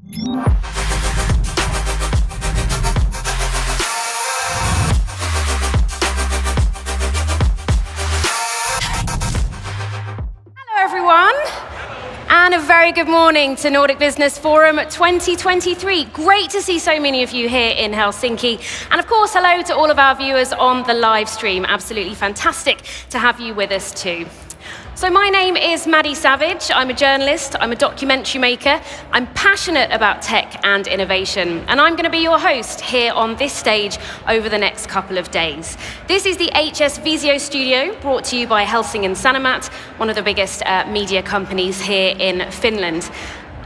Everyone, and a very good morning to Nordic Business Forum 2023. Great to see so many of you here in Helsinki. And of course, hello to all of our viewers on the live stream. Absolutely fantastic to have you with us too. So my name is Maddie Savage. I'm a journalist, I'm a documentary maker, I'm passionate about tech and innovation, and I'm going to be your host here on this stage over the next couple of days. This is the HS Visio studio, brought to you by Helsingin Sanomat, one of the biggest media companies here in Finland.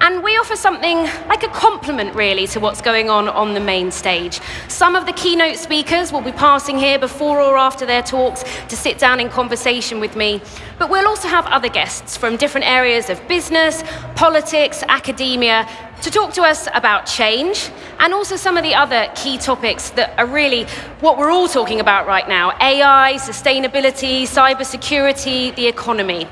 And we offer something like a complement, really, to what's going on the main stage. Some of the keynote speakers will be passing here before or after their talks to sit down in conversation with me. But we'll also have other guests from different areas of business, politics, academia, to talk to us about change and also some of the other key topics that are really what we're all talking about right now: AI, sustainability, cybersecurity, the economy.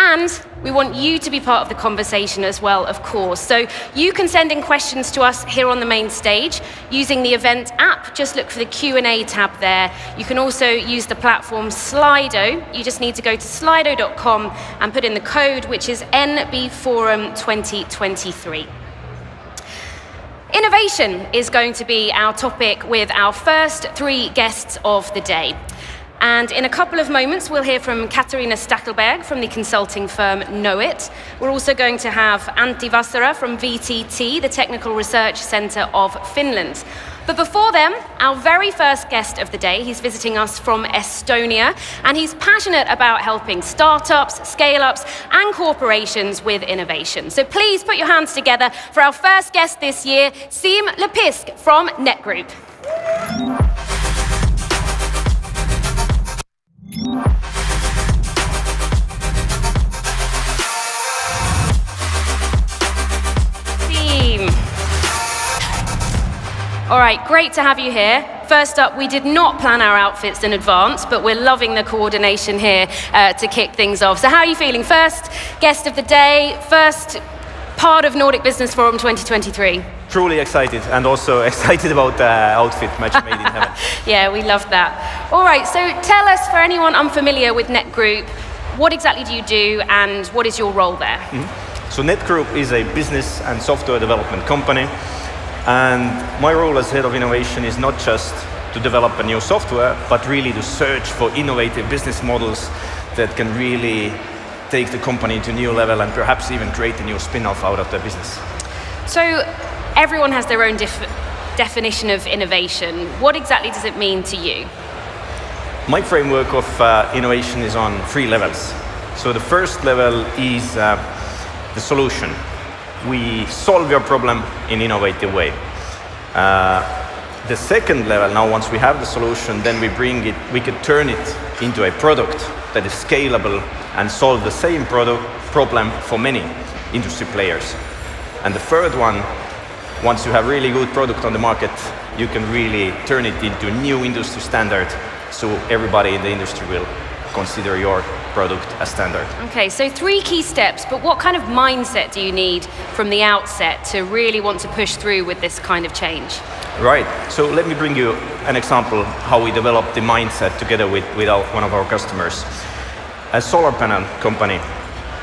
And we want you to be part of the conversation as well, of course. So you can send in questions to us here on the main stage using the event app. Just look for the Q&A tab there. You can also use the platform Slido. You just need to go to slido.com and put in the code, which is nbforum 2023. Innovation is going to be our topic with our first three guests of the day. And in a couple of moments, we'll hear from Katarina Stackelberg from the consulting firm Knowit. We're also going to have Antti Vassara from VTT, the Technical Research Centre of Finland. But before them, our very first guest of the day, he's visiting us from Estonia, and he's passionate about helping startups, scale-ups, and corporations with innovation. So please put your hands together for our first guest this year, Siim Lepisk from NetGroup. All right, great to have you here. First up, we did not plan our outfits in advance, but we're loving the coordination here to kick things off. So how are you feeling? First guest of the day, first part of Nordic Business Forum 2023. Truly excited, and also excited about the outfit match made in heaven. Yeah, we love that. All right, so tell us, for anyone unfamiliar with NetGroup, what exactly do you do and what is your role there? So NetGroup is a business and software development company. And my role as head of innovation is not just to develop a new software, but really to search for innovative business models that can really take the company to a new level and perhaps even create a new spin-off out of the business. So everyone has their own definition of innovation. What exactly does it mean to you? My framework of innovation is on three levels. So the first level is the solution. We solve your problem in an innovative way. The second level, now once we have the solution, then we could turn it into a product that is scalable and solve the same problem for many industry players. And the third one, once you have really good product on the market, you can really turn it into a new industry standard, so everybody in the industry will consider your product as standard. Okay, so three key steps, but what kind of mindset do you need from the outset to really want to push through with this kind of change? Right, so let me bring you an example how we developed the mindset together with one of our customers. A solar panel company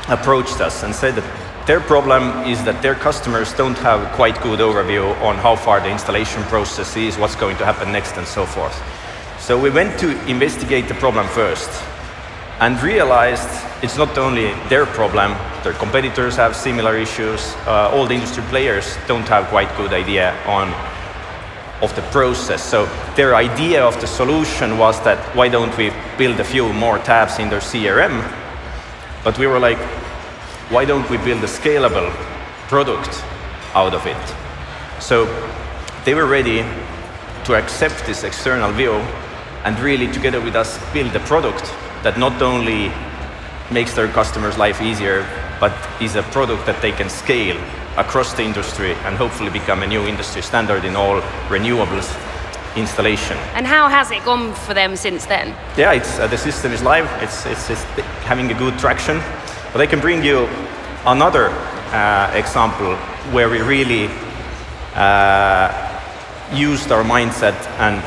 approached us and said that their problem is that their customers don't have quite good overview on how far the installation process is, what's going to happen next, and so forth. So we went to investigate the problem first and realized it's not only their problem, their competitors have similar issues, all the industry players don't have quite good idea of the process. So their idea of the solution was that why don't we build a few more tabs in their CRM? But we were like, why don't we build a scalable product out of it? So they were ready to accept this external view and really together with us build a product that not only makes their customers' life easier, but is a product that they can scale across the industry and hopefully become a new industry standard in all renewables installation. And how has it gone for them since then? Yeah, the system is live, it's having a good traction, but I can bring you another example where we really used our mindset and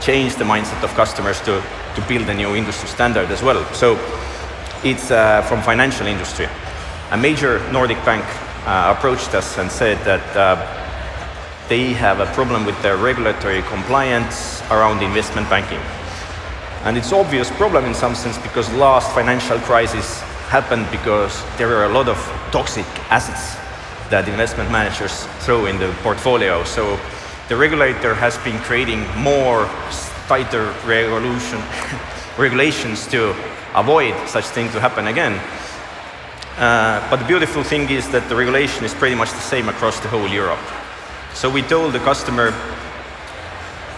changed the mindset of customers to build a new industry standard as well. So it's from financial industry. A major Nordic bank approached us and said that they have a problem with their regulatory compliance around investment banking. And it's an obvious problem in some sense because last financial crisis happened because there were a lot of toxic assets that investment managers throw in the portfolio. So the regulator has been creating more tighter regulations to avoid such things to happen again. But the beautiful thing is that the regulation is pretty much the same across the whole Europe. So we told the customer,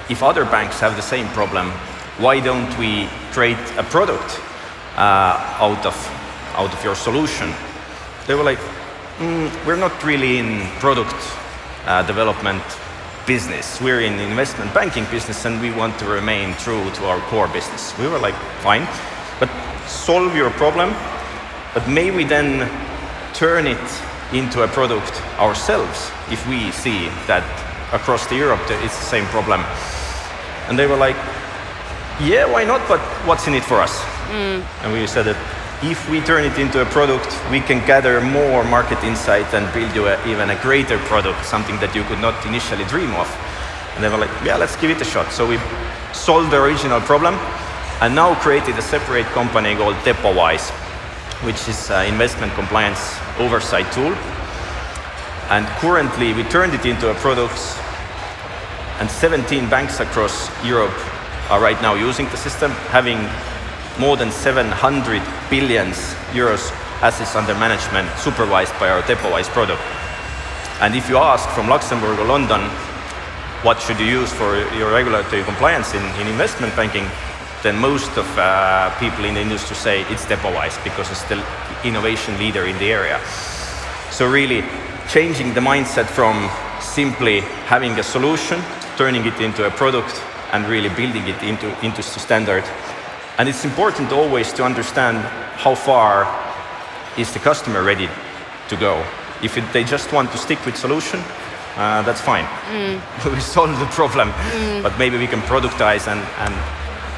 if other banks have the same problem, why don't we create a product out of your solution? They were like, we're not really in product development business. We're in investment banking business and we want to remain true to our core business. We were like, fine, but solve your problem, but may we then turn it into a product ourselves if we see that across the Europe it's the same problem. And they were like, yeah, why not, but what's in it for us? And we said that if we turn it into a product, we can gather more market insight and build you even a greater product, something that you could not initially dream of. And they were like, yeah, let's give it a shot. So we solved the original problem and now created a separate company called Depowise, which is an investment compliance oversight tool. And currently we turned it into a product, and 17 banks across Europe are right now using the system, having more than 700 billion euros assets under management supervised by our Depowise product. And if you ask from Luxembourg or London, what should you use for your regulatory compliance in investment banking, then most of people in the industry say it's Depowise because it's the innovation leader in the area. So really changing the mindset from simply having a solution, turning it into a product and really building it into standard. And it's important always to understand how far is the customer ready to go. If they just want to stick with solution, that's fine. We solve the problem, but maybe we can productize and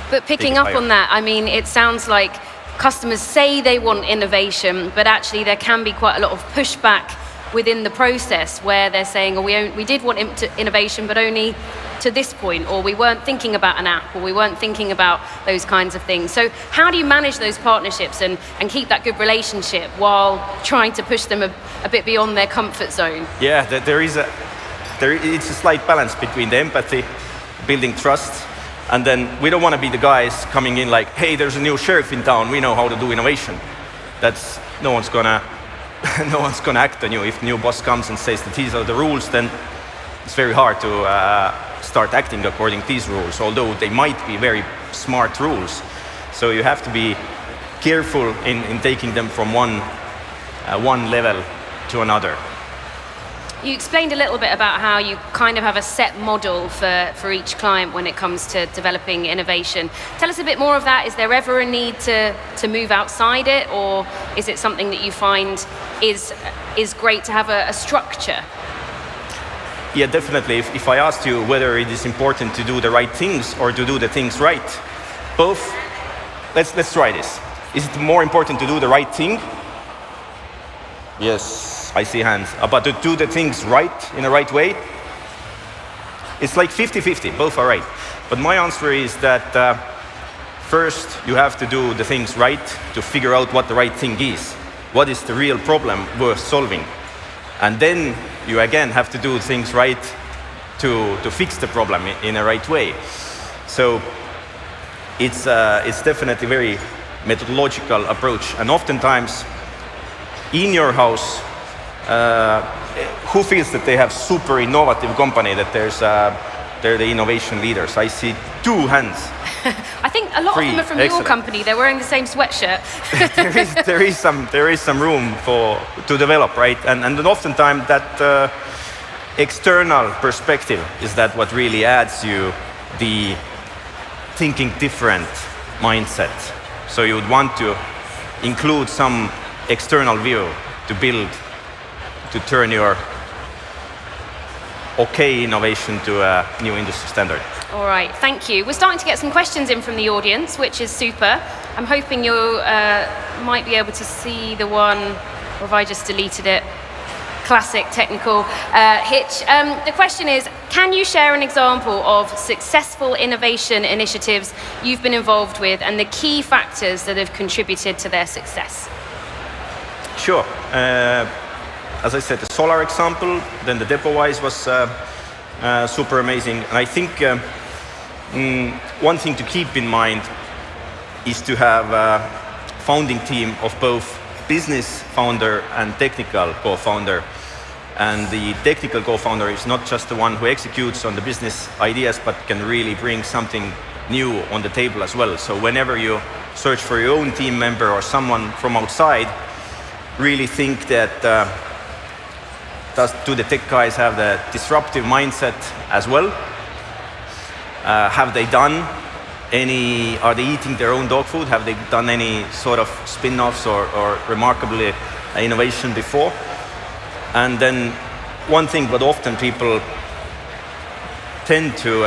But picking up on that, I mean, it sounds like customers say they want innovation, but actually there can be quite a lot of pushback within the process where they're saying, oh, we did want innovation, but only to this point, or we weren't thinking about an app, or we weren't thinking about those kinds of things. So how do you manage those partnerships and keep that good relationship while trying to push them a bit beyond their comfort zone? Yeah, it's a slight balance between the empathy, building trust, and then we don't want to be the guys coming in like, hey, there's a new sheriff in town, we know how to do innovation. That's, no one's gonna act on you. If new boss comes and says that these are the rules, then it's very hard to start acting according to these rules, although they might be very smart rules. So you have to be careful in taking them from one level to another. You explained a little bit about how you kind of have a set model for each client when it comes to developing innovation. Tell us a bit more of that. Is there ever a need to move outside it, or is it something that you find is great to have a structure? Yeah, definitely. If I asked you whether it is important to do the right things or to do the things right, both, let's try this. Is it more important to do the right thing? Yes, I see hands. But to do the things right, in the right way? It's like 50-50, both are right. But my answer is that first you have to do the things right to figure out what the right thing is. What is the real problem worth solving? And then you again have to do things right to fix the problem in a right way. So it's definitely a very methodological approach. And oftentimes in your house, who feels that they have super innovative company, that they're the innovation leaders? I see 2 hands. I think a lot of them are from your company. They're wearing the same sweatshirt. there is some room to develop, right? And oftentimes that external perspective is that what really adds you the thinking different mindset. So you would want to include some external view to build, to turn your okay innovation to a new industry standard. All right, thank you. We're starting to get some questions in from the audience, which is super. I'm hoping you might be able to see the one, or if I just deleted it. Classic technical hitch. The question is, can you share an example of successful innovation initiatives you've been involved with and the key factors that have contributed to their success? Sure. As I said, the solar example, then the DepoWise was super amazing. And I think one thing to keep in mind is to have a founding team of both business founder and technical co-founder. And the technical co-founder is not just the one who executes on the business ideas, but can really bring something new on the table as well. So whenever you search for your own team member or someone from outside, really think that do the tech guys have the disruptive mindset as well? Have they done any, are they eating their own dog food? Have they done any sort of spin-offs or remarkably innovation before? And then one thing that often people tend to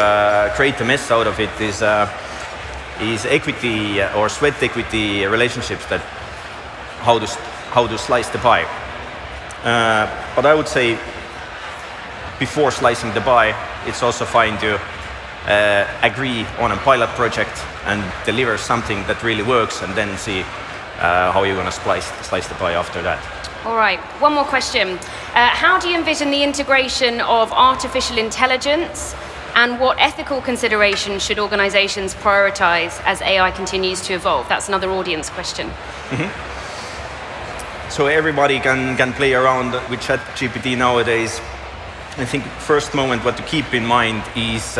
create a mess out of it is equity or sweat equity relationships, that how to slice the pie. But I would say before slicing the pie, it's also fine to agree on a pilot project and deliver something that really works, and then see how you're going to slice the pie after that. All right, one more question. How do you envision the integration of artificial intelligence, and what ethical considerations should organizations prioritize as AI continues to evolve? That's another audience question. Mm-hmm. So everybody can play around with ChatGPT nowadays. I think first moment what to keep in mind is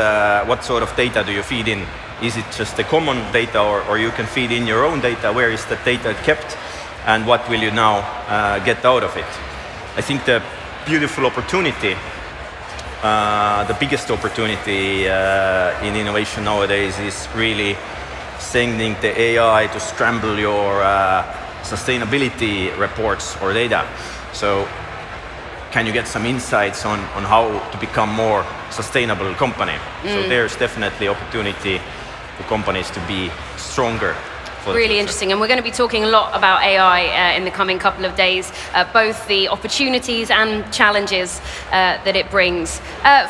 what sort of data do you feed in? Is it just the common data, or you can feed in your own data? Where is that data kept, and what will you now get out of it? I think the beautiful opportunity, the biggest opportunity in innovation nowadays is really sending the AI to scramble your sustainability reports or data. So can you get some insights on how to become more sustainable company? So there's definitely opportunity for companies to be stronger. Really interesting, and we're going to be talking a lot about AI in the coming couple of days, both the opportunities and challenges that it brings.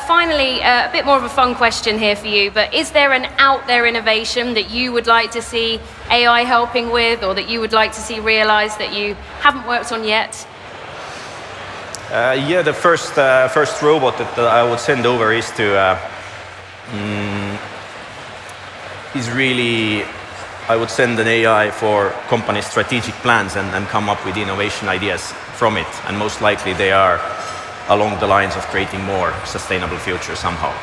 Finally, a bit more of a fun question here for you, but is there an out there innovation that you would like to see AI helping with, or that you would like to see realized that you haven't worked on yet? Yeah, the first robot that I would send over is really, I would send an AI for company strategic plans and come up with innovation ideas from it. And most likely they are along the lines of creating more sustainable future somehow.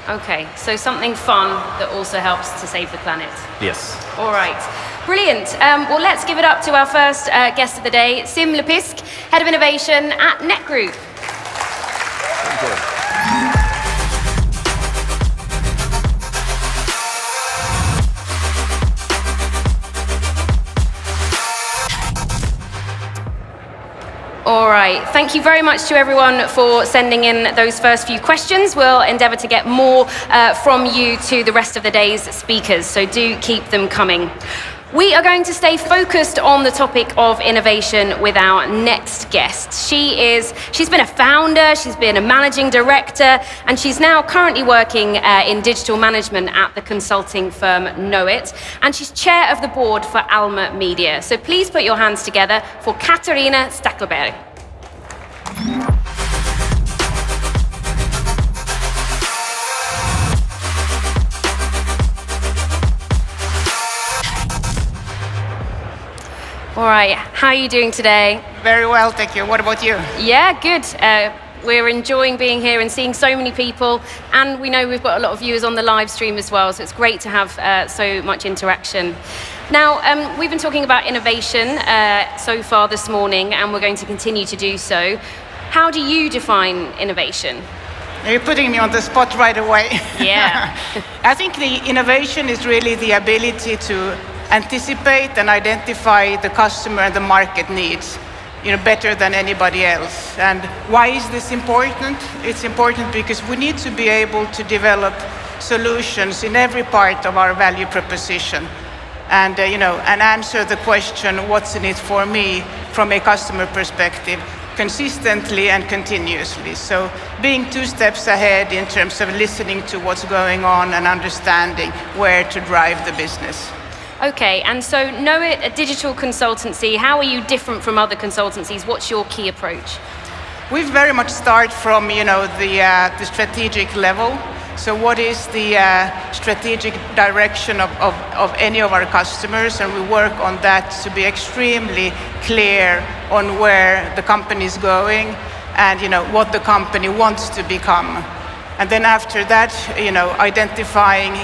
Okay, so something fun that also helps to save the planet. Yes. All right, brilliant. Well, let's give it up to our first guest of the day, Sim Lepisk, Head of Innovation at Net Group. Thank you. All right, thank you very much to everyone for sending in those first few questions. We'll endeavour to get more from you to the rest of the day's speakers, so do keep them coming. We are going to stay focused on the topic of innovation with our next guest. She's been a founder, she's been a managing director, and she's now currently working in digital management at the consulting firm Knowit, and she's chair of the board for Alma Media. So please put your hands together for Katarina Stackelberg. All right, how are you doing today? Very well, thank you. What about you? Yeah, good. We're enjoying being here and seeing so many people, and we know we've got a lot of viewers on the live stream as well, so it's great to have so much interaction. Now, we've been talking about innovation so far this morning, and we're going to continue to do so. How do you define innovation? You're putting me on the spot right away. Yeah. I think the innovation is really the ability to anticipate and identify the customer and the market needs, better than anybody else. And why is this important? It's important because we need to be able to develop solutions in every part of our value proposition, and and answer the question, what's in it for me, from a customer perspective, consistently and continuously. So being 2 steps ahead in terms of listening to what's going on and understanding where to drive the business. Okay, and so Knowit, a digital consultancy, how are you different from other consultancies? What's your key approach? We very much start from the strategic level. So what is the strategic direction of any of our customers, and we work on that to be extremely clear on where the company is going and what the company wants to become. And then after that, identifying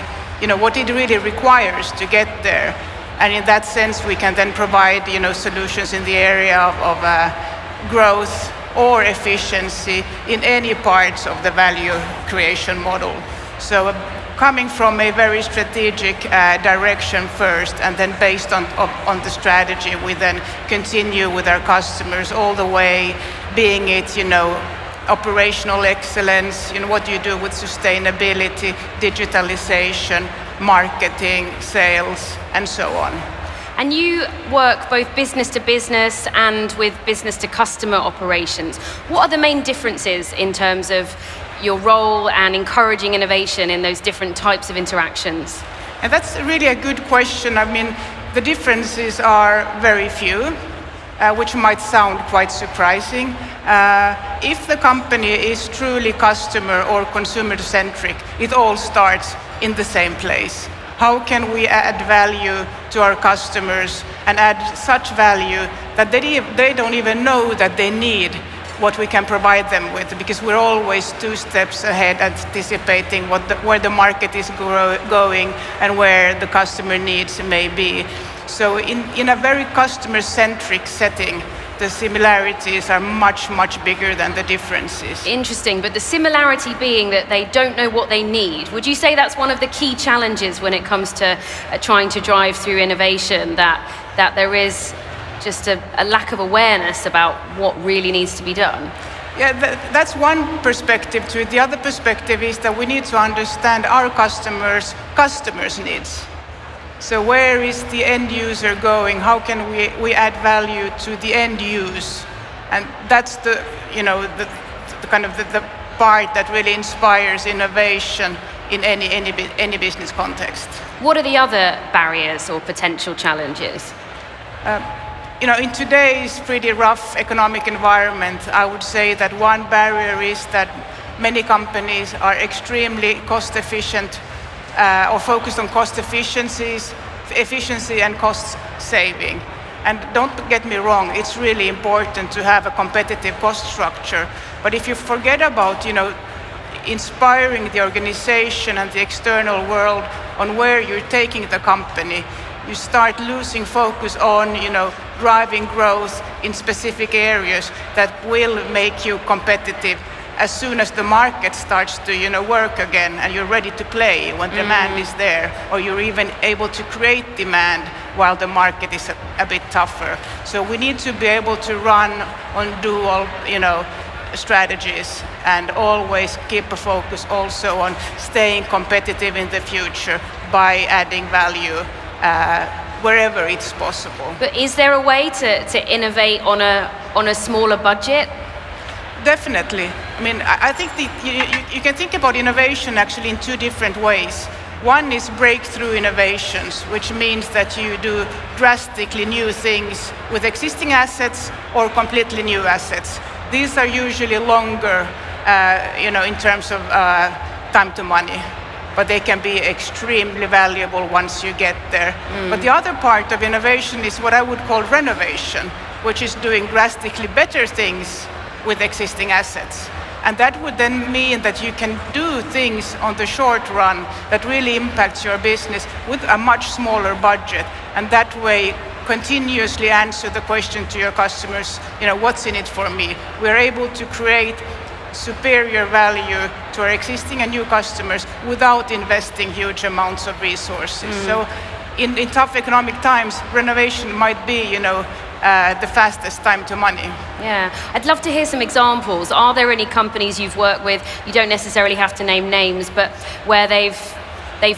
what it really requires to get there. And in that sense, we can then provide solutions in the area of growth or efficiency in any parts of the value creation model. So coming from a very strategic direction first, and then based on the strategy, we then continue with our customers all the way, being it operational excellence, what do you do with sustainability, digitalization, marketing, sales, and so on. And you work both business to business and with business to customer operations. What are the main differences in terms of your role and encouraging innovation in those different types of interactions? And that's really a good question. I mean, the differences are very few, which might sound quite surprising. If the company is truly customer or consumer-centric, it all starts in the same place. How can we add value to our customers and add such value that they don't even know that they need what we can provide them with, because we're always 2 steps ahead, anticipating where the market is going and where the customer needs may be. So in a very customer-centric setting, the similarities are much, much bigger than the differences. Interesting, but the similarity being that they don't know what they need. Would you say that's one of the key challenges when it comes to trying to drive through innovation, that there is just a lack of awareness about what really needs to be done? Yeah, that's one perspective to it. The other perspective is that we need to understand our customers' needs. So where is the end user going? How can we add value to the end use? And that's the kind of the part that really inspires innovation in any business context. What are the other barriers or potential challenges? In today's pretty rough economic environment, I would say that one barrier is that many companies are extremely cost efficient or focused on cost efficiency and cost saving. And don't get me wrong, it's really important to have a competitive cost structure. But if you forget about, inspiring the organization and the external world on where you're taking the company, you start losing focus on, driving growth in specific areas that will make you competitive as soon as the market starts to, work again, and you're ready to play when demand is there, or you're even able to create demand while the market is a bit tougher. So we need to be able to run on dual, strategies, and always keep a focus also on staying competitive in the future by adding value wherever it's possible. But is there a way to innovate on a smaller budget? Definitely. I mean, I think you can think about innovation actually in 2 different ways. One is breakthrough innovations, which means that you do drastically new things with existing assets or completely new assets. These are usually longer, in terms of time to money, but they can be extremely valuable once you get there. But the other part of innovation is what I would call renovation, which is doing drastically better things with existing assets. And that would then mean that you can do things on the short run that really impacts your business with a much smaller budget. And that way, continuously answer the question to your customers, what's in it for me? We're able to create superior value to our existing and new customers without investing huge amounts of resources. So in tough economic times, renovation might be, the fastest time to money. Yeah, I'd love to hear some examples. Are there any companies you've worked with, you don't necessarily have to name names, but where they've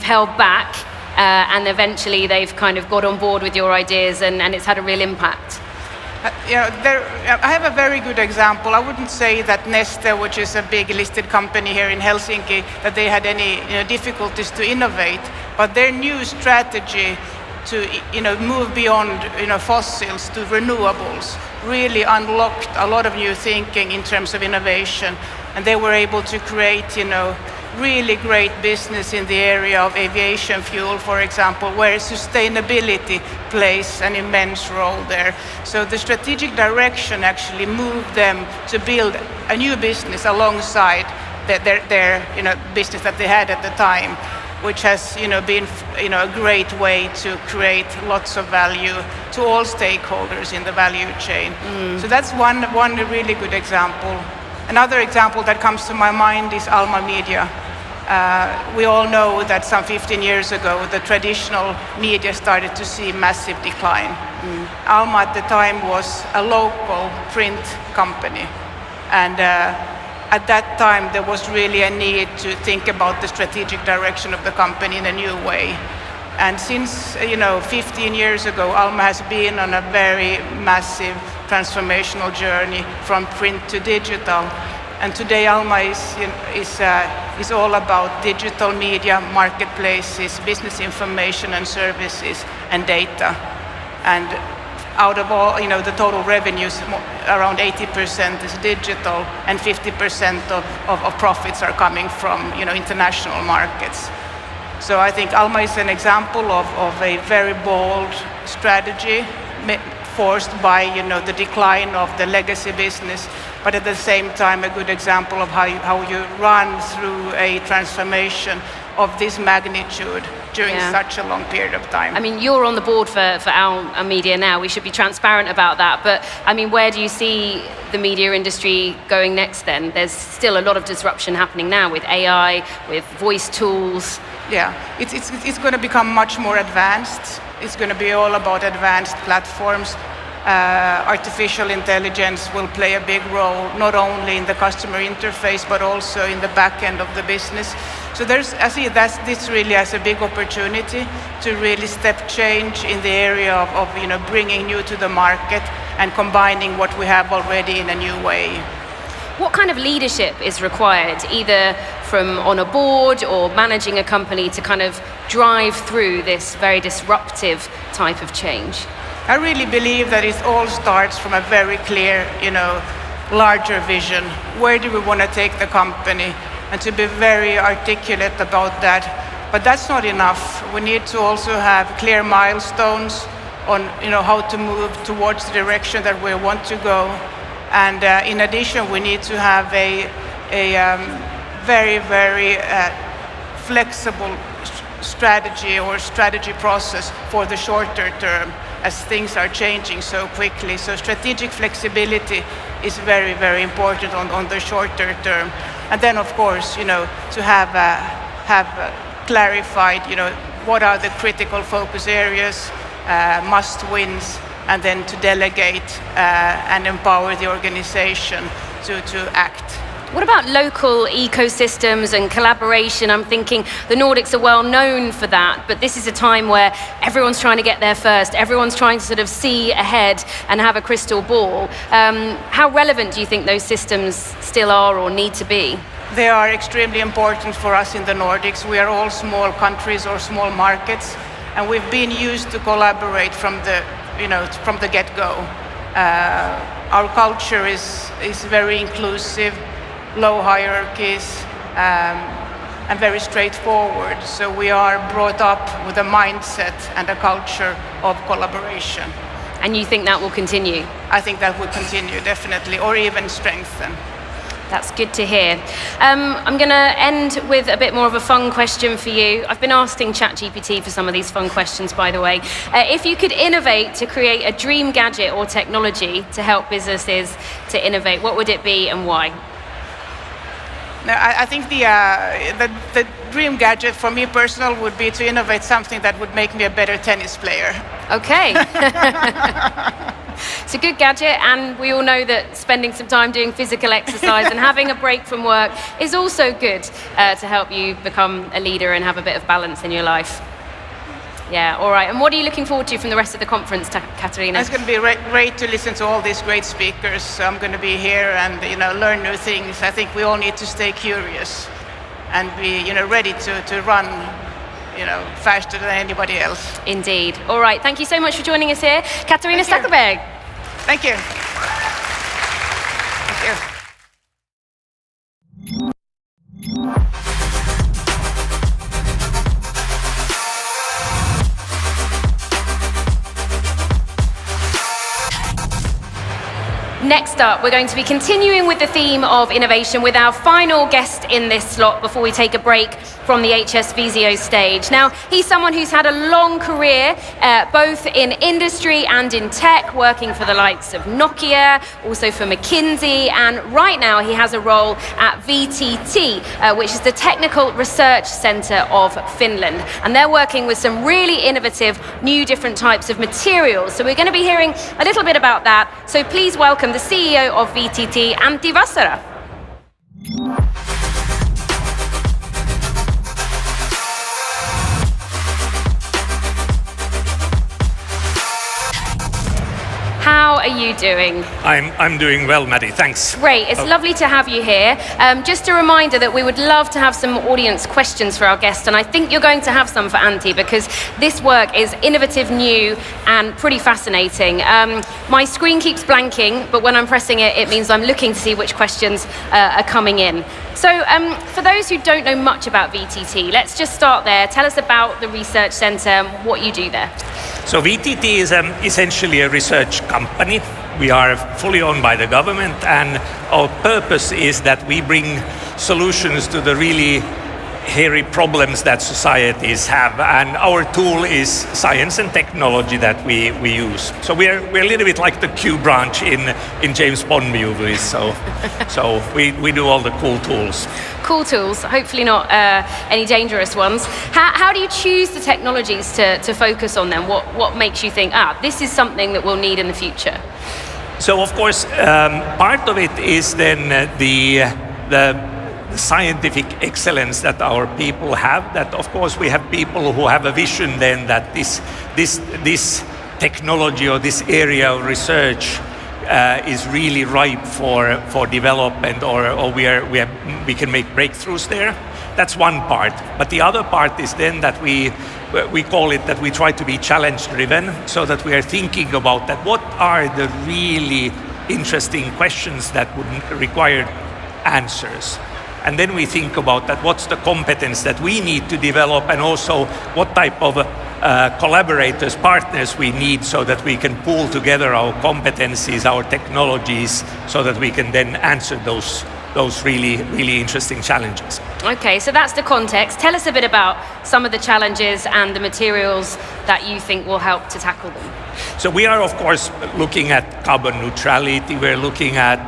held back and eventually they've kind of got on board with your ideas and it's had a real impact? I have a very good example. I wouldn't say that Neste, which is a big listed company here in Helsinki, that they had any difficulties to innovate, but their new strategy to move beyond fossils to renewables really unlocked a lot of new thinking in terms of innovation, and they were able to create really great business in the area of aviation fuel, for example, where sustainability plays an immense role there. So the strategic direction actually moved them to build a new business alongside their business that they had at the time, which has been a great way to create lots of value to all stakeholders in the value chain. So that's one really good example. Another example that comes to my mind is Alma Media. We all know that some 15 years ago, the traditional media started to see massive decline. Alma at the time was a local print company. And at that time, there was really a need to think about the strategic direction of the company in a new way. And since 15 years ago, Alma has been on a very massive transformational journey from print to digital. And today Alma is all about digital media, marketplaces, business information and services, and data. And out of all, the total revenues, around 80% is digital, and 50% of profits are coming from international markets. So I think Alma is an example of a very bold strategy forced by the decline of the legacy business, but at the same time a good example of how you run through a transformation of this magnitude during such a long period of time. I mean, you're on the board for Alma Media now. We should be transparent about that. But I mean, where do you see the media industry going next then? There's still a lot of disruption happening now with AI, with voice tools. Yeah, it's going to become much more advanced. It's going to be all about advanced platforms. Artificial intelligence will play a big role, not only in the customer interface, but also in the back end of the business. So I see this really as a big opportunity to really step change in the area of bringing new to the market and combining what we have already in a new way. What kind of leadership is required, either from on a board or managing a company, to kind of drive through this very disruptive type of change? I really believe that it all starts from a very clear, larger vision. Where do we want to take the company? And to be very articulate about that. But that's not enough. We need to also have clear milestones on, how to move towards the direction that we want to go. And in addition, we need to have a very, very flexible strategy or strategy process for the shorter term, as things are changing so quickly. So strategic flexibility is very, very important on the shorter term. And then, of course, to have clarified, what are the critical focus areas, must-wins, and then to delegate and empower the organization to act. What about local ecosystems and collaboration? I'm thinking the Nordics are well known for that, but this is a time where everyone's trying to get there first. Everyone's trying to sort of see ahead and have a crystal ball. How relevant do you think those systems still are or need to be? They are extremely important for us in the Nordics. We are all small countries or small markets, and we've been used to collaborate from the get-go. Our culture is very inclusive, low hierarchies, and very straightforward. So we are brought up with a mindset and a culture of collaboration. And you think that will continue? I think that will continue, definitely, or even strengthen. That's good to hear. I'm going to end with a bit more of a fun question for you. I've been asking ChatGPT for some of these fun questions, by the way. If you could innovate to create a dream gadget or technology to help businesses to innovate, what would it be and why? I think the dream gadget for me personal would be to innovate something that would make me a better tennis player. Okay. It's a good gadget, and we all know that spending some time doing physical exercise and having a break from work is also good to help you become a leader and have a bit of balance in your life. Yeah, all right. And what are you looking forward to from the rest of the conference, Katarina? It's going to be great to listen to all these great speakers. I'm going to be here and learn new things. I think we all need to stay curious and be ready to run faster than anybody else. Indeed. All right. Thank you so much for joining us here, Katarina Stackelberg. Thank you. Thank you. Next up, we're going to be continuing with the theme of innovation with our final guest in this slot before we take a break from the HS Visio stage. Now, he's someone who's had a long career, both in industry and in tech, working for the likes of Nokia, also for McKinsey, and right now he has a role at VTT, which is the Technical Research Centre of Finland. And they're working with some really innovative, new different types of materials. So we're going to be hearing a little bit about that. So please welcome the CEO of VTT, Antti Vassara. How are you doing? I'm doing well, Maddie, thanks. Great, it's lovely to have you here. Just a reminder that we would love to have some audience questions for our guest, and I think you're going to have some for Antti because this work is innovative, new, and pretty fascinating. My screen keeps blanking, but when I'm pressing it, it means I'm looking to see which questions are coming in. So for those who don't know much about VTT, let's just start there. Tell us about the research centre and what you do there. So VTT is essentially a research company. We are fully owned by the government, and our purpose is that we bring solutions to the really hairy problems that societies have, and our tool is science and technology that we use. So we're a little bit like the Q branch in James Bond movies. So we do all the cool tools. Cool tools, hopefully not any dangerous ones. How do you choose the technologies to focus on them? What makes you think, this is something that we'll need in the future? So of course, part of it is then the scientific excellence that our people have. That of course we have people who have a vision then that this technology or this area of research is really ripe for development, or we can make breakthroughs there. That's one part. But the other part is then that we call it that we try to be challenge driven, so that we are thinking about that what are the really interesting questions that would require answers. And then we think about that what's the competence that we need to develop, and also what type of collaborators, partners we need, so that we can pool together our competencies, our technologies, so that we can then answer those really, really interesting challenges. Okay, so that's the context. Tell us a bit about some of the challenges and the materials that you think will help to tackle them. So we are, of course, looking at carbon neutrality. We're looking at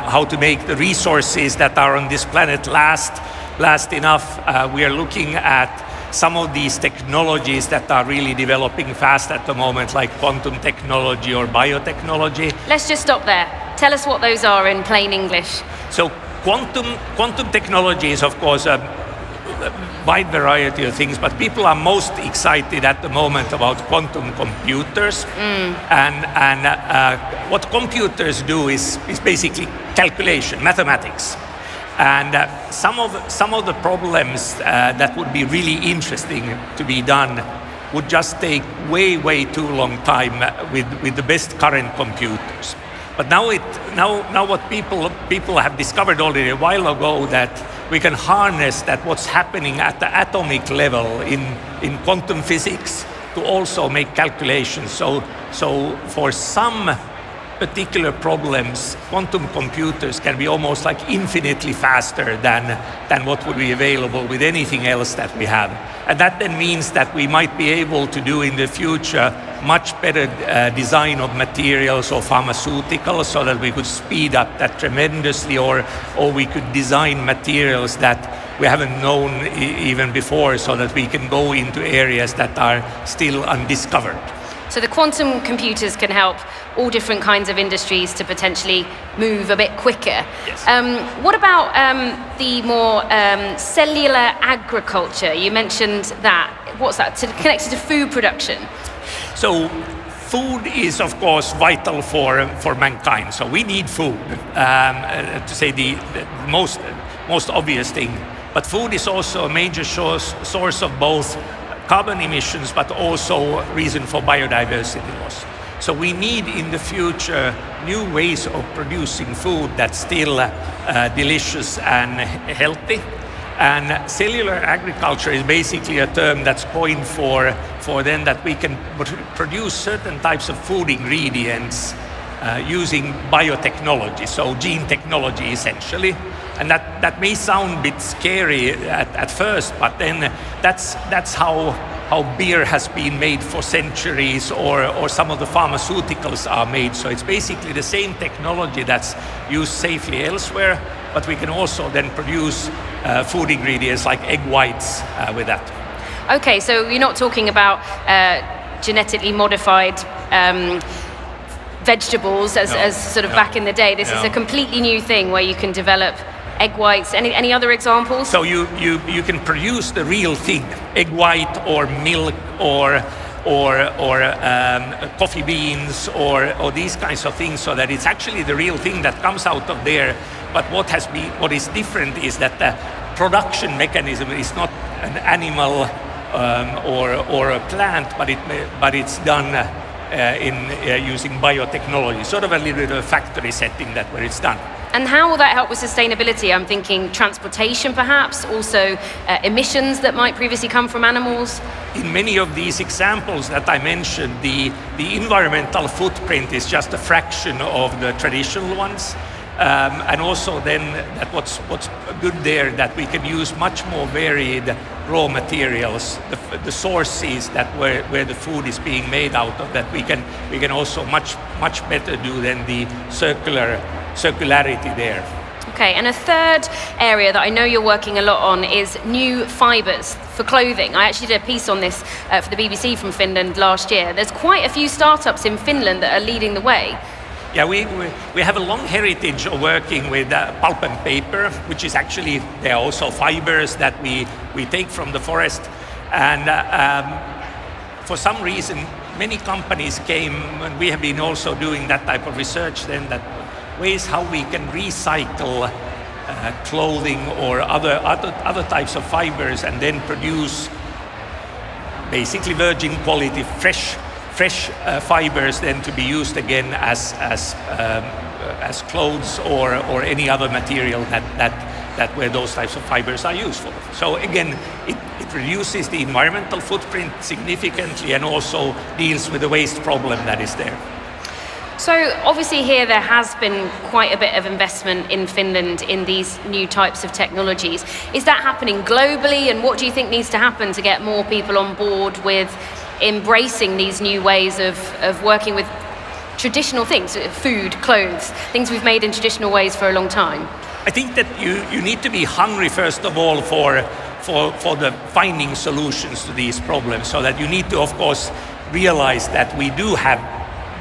how to make the resources that are on this planet last enough. We are looking at some of these technologies that are really developing fast at the moment, like quantum technology or biotechnology. Let's just stop there. Tell us what those are in plain English. So quantum technology is, of course, a wide variety of things, but people are most excited at the moment about quantum computers. And what computers do is basically calculation, mathematics. And some of the problems that would be really interesting to be done would just take way too long time with the best current computers. But now what people have discovered already a while ago, that we can harness that what's happening at the atomic level in quantum physics to also make calculations. So for some particular problems, quantum computers can be almost like infinitely faster than what would be available with anything else that we have. And that then means that we might be able to do in the future much better design of materials or pharmaceuticals, so that we could speed up that tremendously, or we could design materials that we haven't known even before, so that we can go into areas that are still undiscovered. So the quantum computers can help all different kinds of industries to potentially move a bit quicker. Yes. What about the more cellular agriculture? You mentioned that. What's that? Connected to food production? So food is, of course, vital for mankind. So we need food, to say the most obvious thing. But food is also a major source of both carbon emissions, but also reason for biodiversity loss. So we need in the future new ways of producing food that's still delicious and healthy. And cellular agriculture is basically a term that's coined for then that we can produce certain types of food ingredients using biotechnology, so gene technology essentially. And that may sound a bit scary at first, but then that's how beer has been made for centuries, or some of the pharmaceuticals are made. So it's basically the same technology that's used safely elsewhere, but we can also then produce food ingredients like egg whites with that. Okay, so you're not talking about genetically modified vegetables as sort of back in the day. This is a completely new thing where you can develop egg whites. Any other examples? So you can produce the real thing, egg white or milk or coffee beans or these kinds of things, so that it's actually the real thing that comes out of there. But what is different is that the production mechanism is not an animal or a plant, but it's done using biotechnology, sort of a little bit of a factory setting where it's done. And how will that help with sustainability? I'm thinking transportation perhaps, also emissions that might previously come from animals. In many of these examples that I mentioned, the environmental footprint is just a fraction of the traditional ones. And also then that what's good there, that we can use much more varied raw materials, the sources where the food is being made out of, that we can also much better do than the circularity there. Okay, and a third area that I know you're working a lot on is new fibres for clothing. I actually did a piece on this for the BBC from Finland last year. There's quite a few startups in Finland that are leading the way. Yeah, we have a long heritage of working with pulp and paper, which is actually, there are also fibers that we take from the forest. And for some reason, many companies came, and we have been also doing that type of research then, that ways how we can recycle clothing or other types of fibers and then produce basically virgin quality, fresh fibers then to be used again as clothes or any other material that where those types of fibers are useful. So again, it reduces the environmental footprint significantly and also deals with the waste problem that is there. So obviously here there has been quite a bit of investment in Finland in these new types of technologies. Is that happening globally, and what do you think needs to happen to get more people on board with embracing these new ways of working with traditional things, food, clothes, things we've made in traditional ways for a long time? I think that you need to be hungry first of all for the finding solutions to these problems, so that you need to of course realize that we do have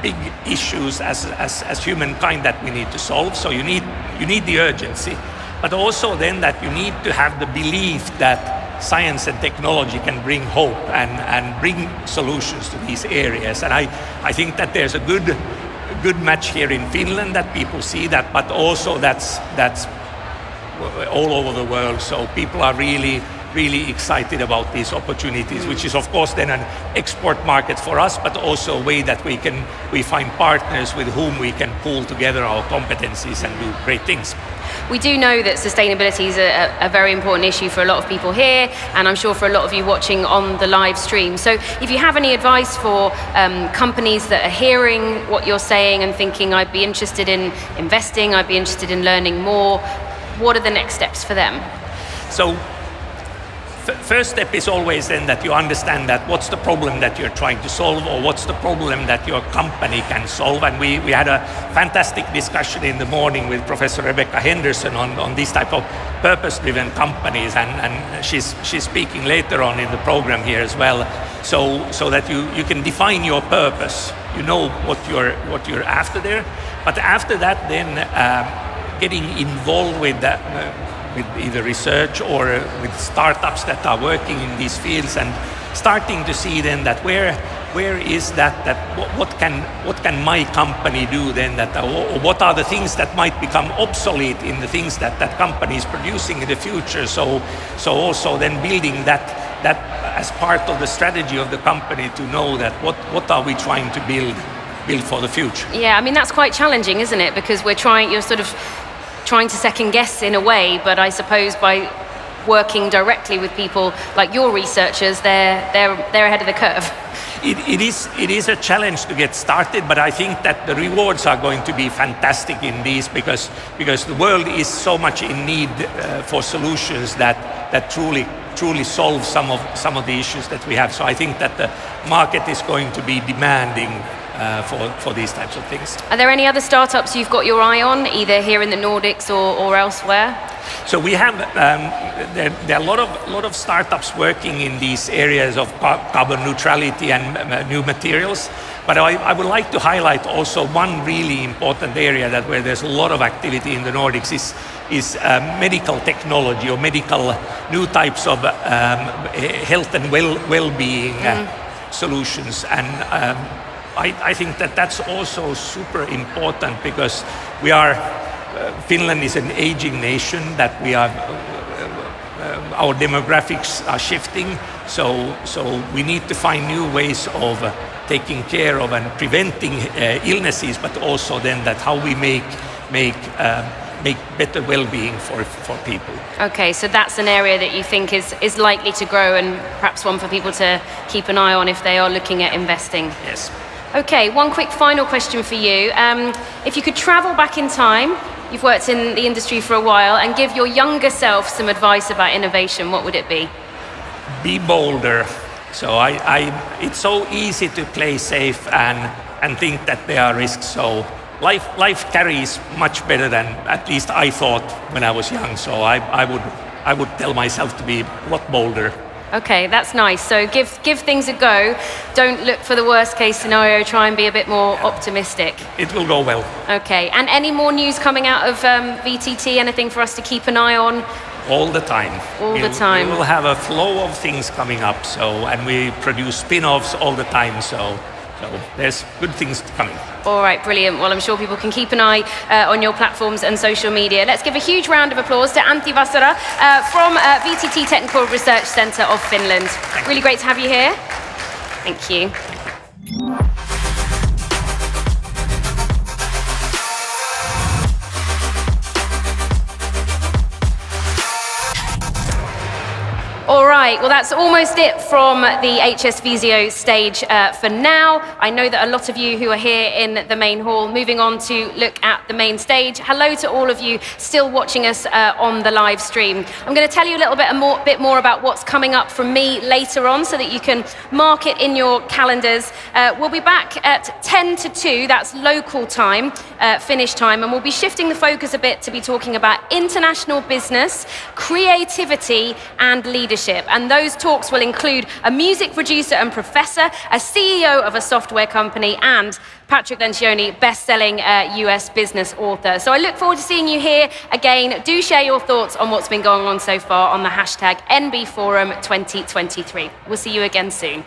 big issues as humankind that we need to solve. So you need the urgency, but also then that you need to have the belief that science and technology can bring hope and bring solutions to these areas. And I think that there's a good match here in Finland, that people see that, but also that's all over the world. So people are really excited about these opportunities, which is of course then an export market for us, but also a way that we find partners with whom we can pool together our competencies and do great things. We do know that sustainability is a very important issue for a lot of people here, and I'm sure for a lot of you watching on the live stream. So if you have any advice for companies that are hearing what you're saying and thinking, I'd be interested in investing, I'd be interested in learning more, what are the next steps for them? So first step is always then that you understand that what's the problem that you're trying to solve, or what's the problem that your company can solve. And we had a fantastic discussion in the morning with Professor Rebecca Henderson on these type of purpose-driven companies, and she's speaking later on in the program here as well. So that you can define your purpose, you know what you're after there, but after that then getting involved with that. With either research or with startups that are working in these fields, and starting to see then that where is that what can my company do then, that or what are the things that might become obsolete in the things that company is producing in the future. So also then building that as part of the strategy of the company, to know that what are we trying to build for the future. Yeah, I mean, that's quite challenging, isn't it? Because you're sort of trying to second guess in a way, but I suppose by working directly with people like your researchers, they're ahead of the curve. It is a challenge to get started, but I think that the rewards are going to be fantastic in these, because the world is so much in need for solutions that truly solve some of the issues that we have. So I think that the market is going to be demanding for these types of things. Are there any other startups you've got your eye on, either here in the Nordics or elsewhere? So we have there are a lot of startups working in these areas of carbon neutrality and new materials. But I would like to highlight also one really important area where there's a lot of activity in the Nordics is medical technology, or medical new types of health and well-being solutions. And I think that's also super important, because Finland is an aging nation, that we are our demographics are shifting, so we need to find new ways of taking care of and preventing illnesses, but also then that how we make better well-being for people. Okay, so that's an area that you think is likely to grow, and perhaps one for people to keep an eye on if they are looking at investing. Yes. Okay, one quick final question for you. If you could travel back in time, you've worked in the industry for a while, and give your younger self some advice about innovation, what would it be? Be bolder. So it's so easy to play safe and think that there are risks. So life carries much better than at least I thought when I was young. So I would tell myself to be a lot bolder. Okay, that's nice. So give things a go. Don't look for the worst case scenario. Try and be a bit more optimistic. It will go well. Okay, and any more news coming out of VTT? Anything for us to keep an eye on? All the time. All the time. We will have a flow of things coming up. And we produce spin-offs all the time. So there's good things coming. All right, brilliant. Well, I'm sure people can keep an eye on your platforms and social media. Let's give a huge round of applause to Antti Vasara from VTT Technical Research Centre of Finland. Really great to have you here. Thank you. All right, well, that's almost it from the HS Visio stage for now. I know that a lot of you who are here in the main hall, moving on to look at the main stage. Hello to all of you still watching us on the live stream. I'm going to tell you a little bit more about what's coming up from me later on, so that you can mark it in your calendars. We'll be back at 10 to 2, that's local time, Finnish time, and we'll be shifting the focus a bit to be talking about international business, creativity, and leadership. And those talks will include a music producer and professor, a CEO of a software company, and Patrick Lencioni, best-selling US business author. So I look forward to seeing you here again. Do share your thoughts on what's been going on so far on the hashtag nbforum 2023. We'll see you again soon.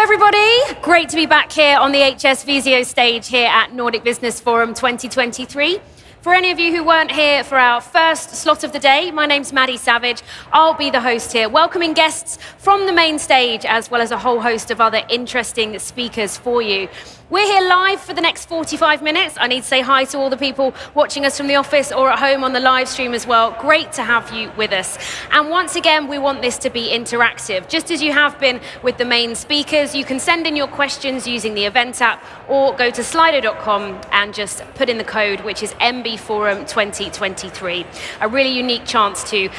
everybody. Great to be back here on the HS Visio stage here at Nordic Business Forum 2023. For any of you who weren't here for our first slot of the day, my name's Maddie Savage. I'll be the host here, welcoming guests from the main stage, as well as a whole host of other interesting speakers for you. We're here live for the next 45 minutes. I need to say hi to all the people watching us from the office or at home on the live stream as well. Great to have you with us. And once again, we want this to be interactive. Just as you have been with the main speakers, you can send in your questions using the event app or go to slido.com and just put in the code, which is nbforum 2023. A really unique chance to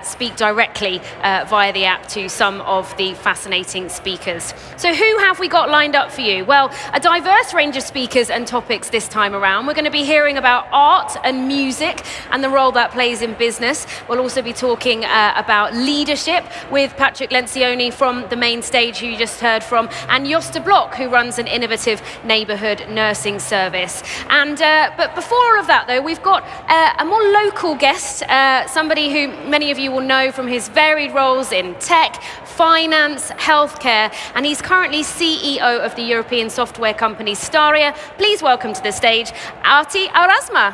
speak directly via the app to some of the fascinating speakers. So who have we got lined up for you? Well, a diverse range of speakers and topics this time around. We're going to be hearing about art and music and the role that plays in business. We'll also be talking about leadership with Patrick Lencioni from the main stage, who you just heard from, and Josta Block, who runs an innovative neighbourhood nursing service. And but before all of that, though, we've got a more local guest, somebody who many of you will know from his varied roles in tech, finance, healthcare, and he's currently CEO of the European software company Staria. Please welcome to the stage, Arti Aurasma.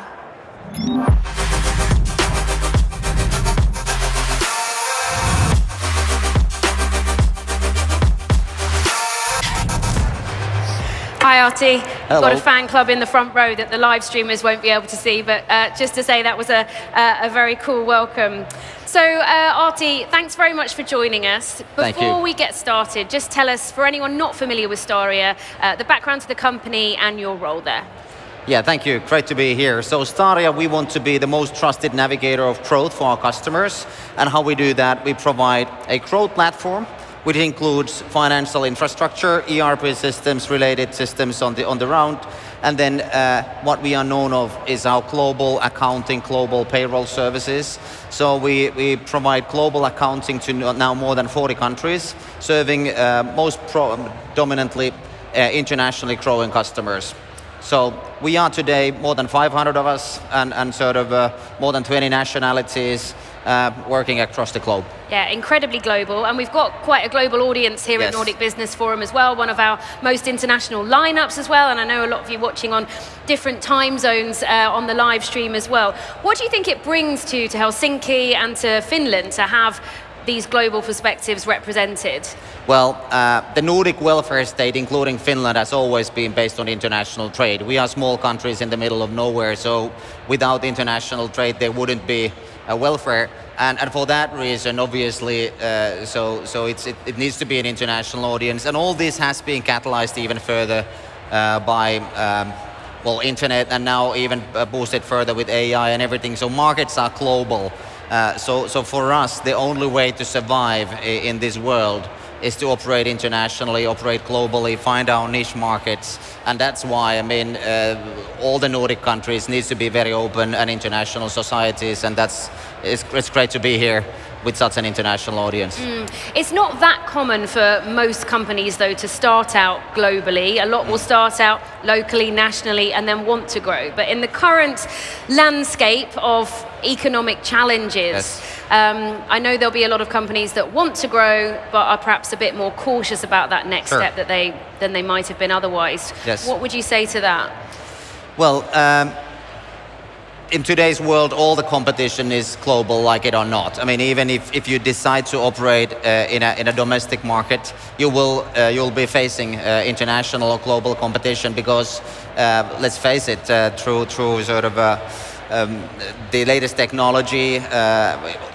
Hi Arti. Hello. Got a fan club in the front row that the live streamers won't be able to see, but just to say that was a very cool welcome. So Arti, thanks very much for joining us. Thank you. Before we get started, just tell us, for anyone not familiar with Staria, the background to the company and your role there. Yeah, thank you. Great to be here. So Staria, we want to be the most trusted navigator of growth for our customers. And how we do that, we provide a growth platform, which includes financial infrastructure, ERP systems, related systems on the round. And then what we are known of is our global accounting, global payroll services. So we provide global accounting to now more than 40 countries, serving dominantly internationally growing customers. So we are today more than 500 of us and sort of more than 20 nationalities working across the globe. Yeah, incredibly global, and we've got quite a global audience here at Nordic Business Forum as well, one of our most international lineups as well, and I know a lot of you watching on different time zones on the live stream as well. What do you think it brings to Helsinki and to Finland to have these global perspectives represented? Well, the Nordic welfare state, including Finland, has always been based on international trade. We are small countries in the middle of nowhere, so without international trade there wouldn't be a welfare. And for that reason, obviously, so it needs to be an international audience. And all this has been catalyzed even further by internet, and now even boosted further with AI and everything. So markets are global. So for us, the only way to survive in this world is to operate internationally, operate globally, find our niche markets. And that's why, I mean, all the Nordic countries needs to be very open and international societies, and it's great to be here with such an international audience. It's not that common for most companies, though, to start out globally. A lot will start out locally, nationally, and then want to grow. But in the current landscape of economic challenges, I know there'll be a lot of companies that want to grow, but are perhaps a bit more cautious about that next step than they might have been otherwise. Yes. What would you say to that? Well, in today's world, all the competition is global, like it or not. I mean, even if you decide to operate in a domestic market, you'll be facing international or global competition because, let's face it, through sort of the latest technology,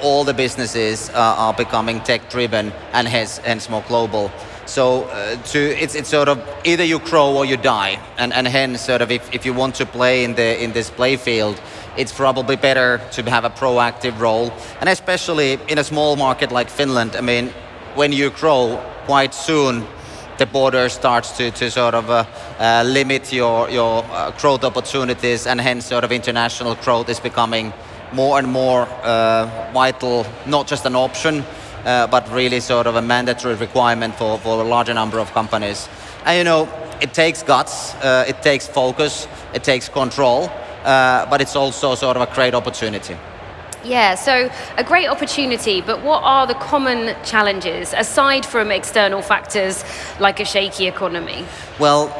all the businesses are becoming tech-driven and hence more global. So it's sort of either you grow or you die, and hence sort of if you want to play in this play field, it's probably better to have a proactive role, and especially in a small market like Finland. I mean, when you grow, quite soon the border starts to sort of limit your growth opportunities, and hence sort of international growth is becoming more and more vital, not just an option, but really sort of a mandatory requirement for a larger number of companies. And you know, it takes guts, it takes focus, it takes control, but it's also sort of a great opportunity. Yeah, so a great opportunity, but what are the common challenges aside from external factors like a shaky economy? Well,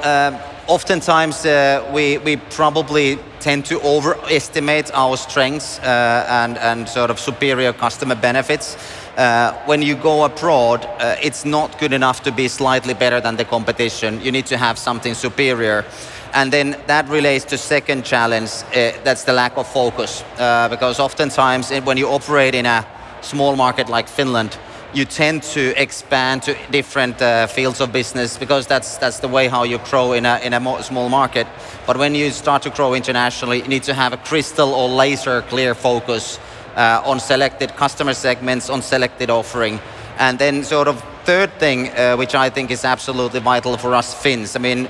oftentimes we probably tend to overestimate our strengths and sort of superior customer benefits. When you go abroad, it's not good enough to be slightly better than the competition. You need to have something superior. And then that relates to second challenge, that's the lack of focus. Because oftentimes when you operate in a small market like Finland, you tend to expand to different fields of business because that's the way how you grow in a small market. But when you start to grow internationally, you need to have a crystal or laser clear focus on selected customer segments, on selected offering. And then sort of third thing, which I think is absolutely vital for us Finns. I mean,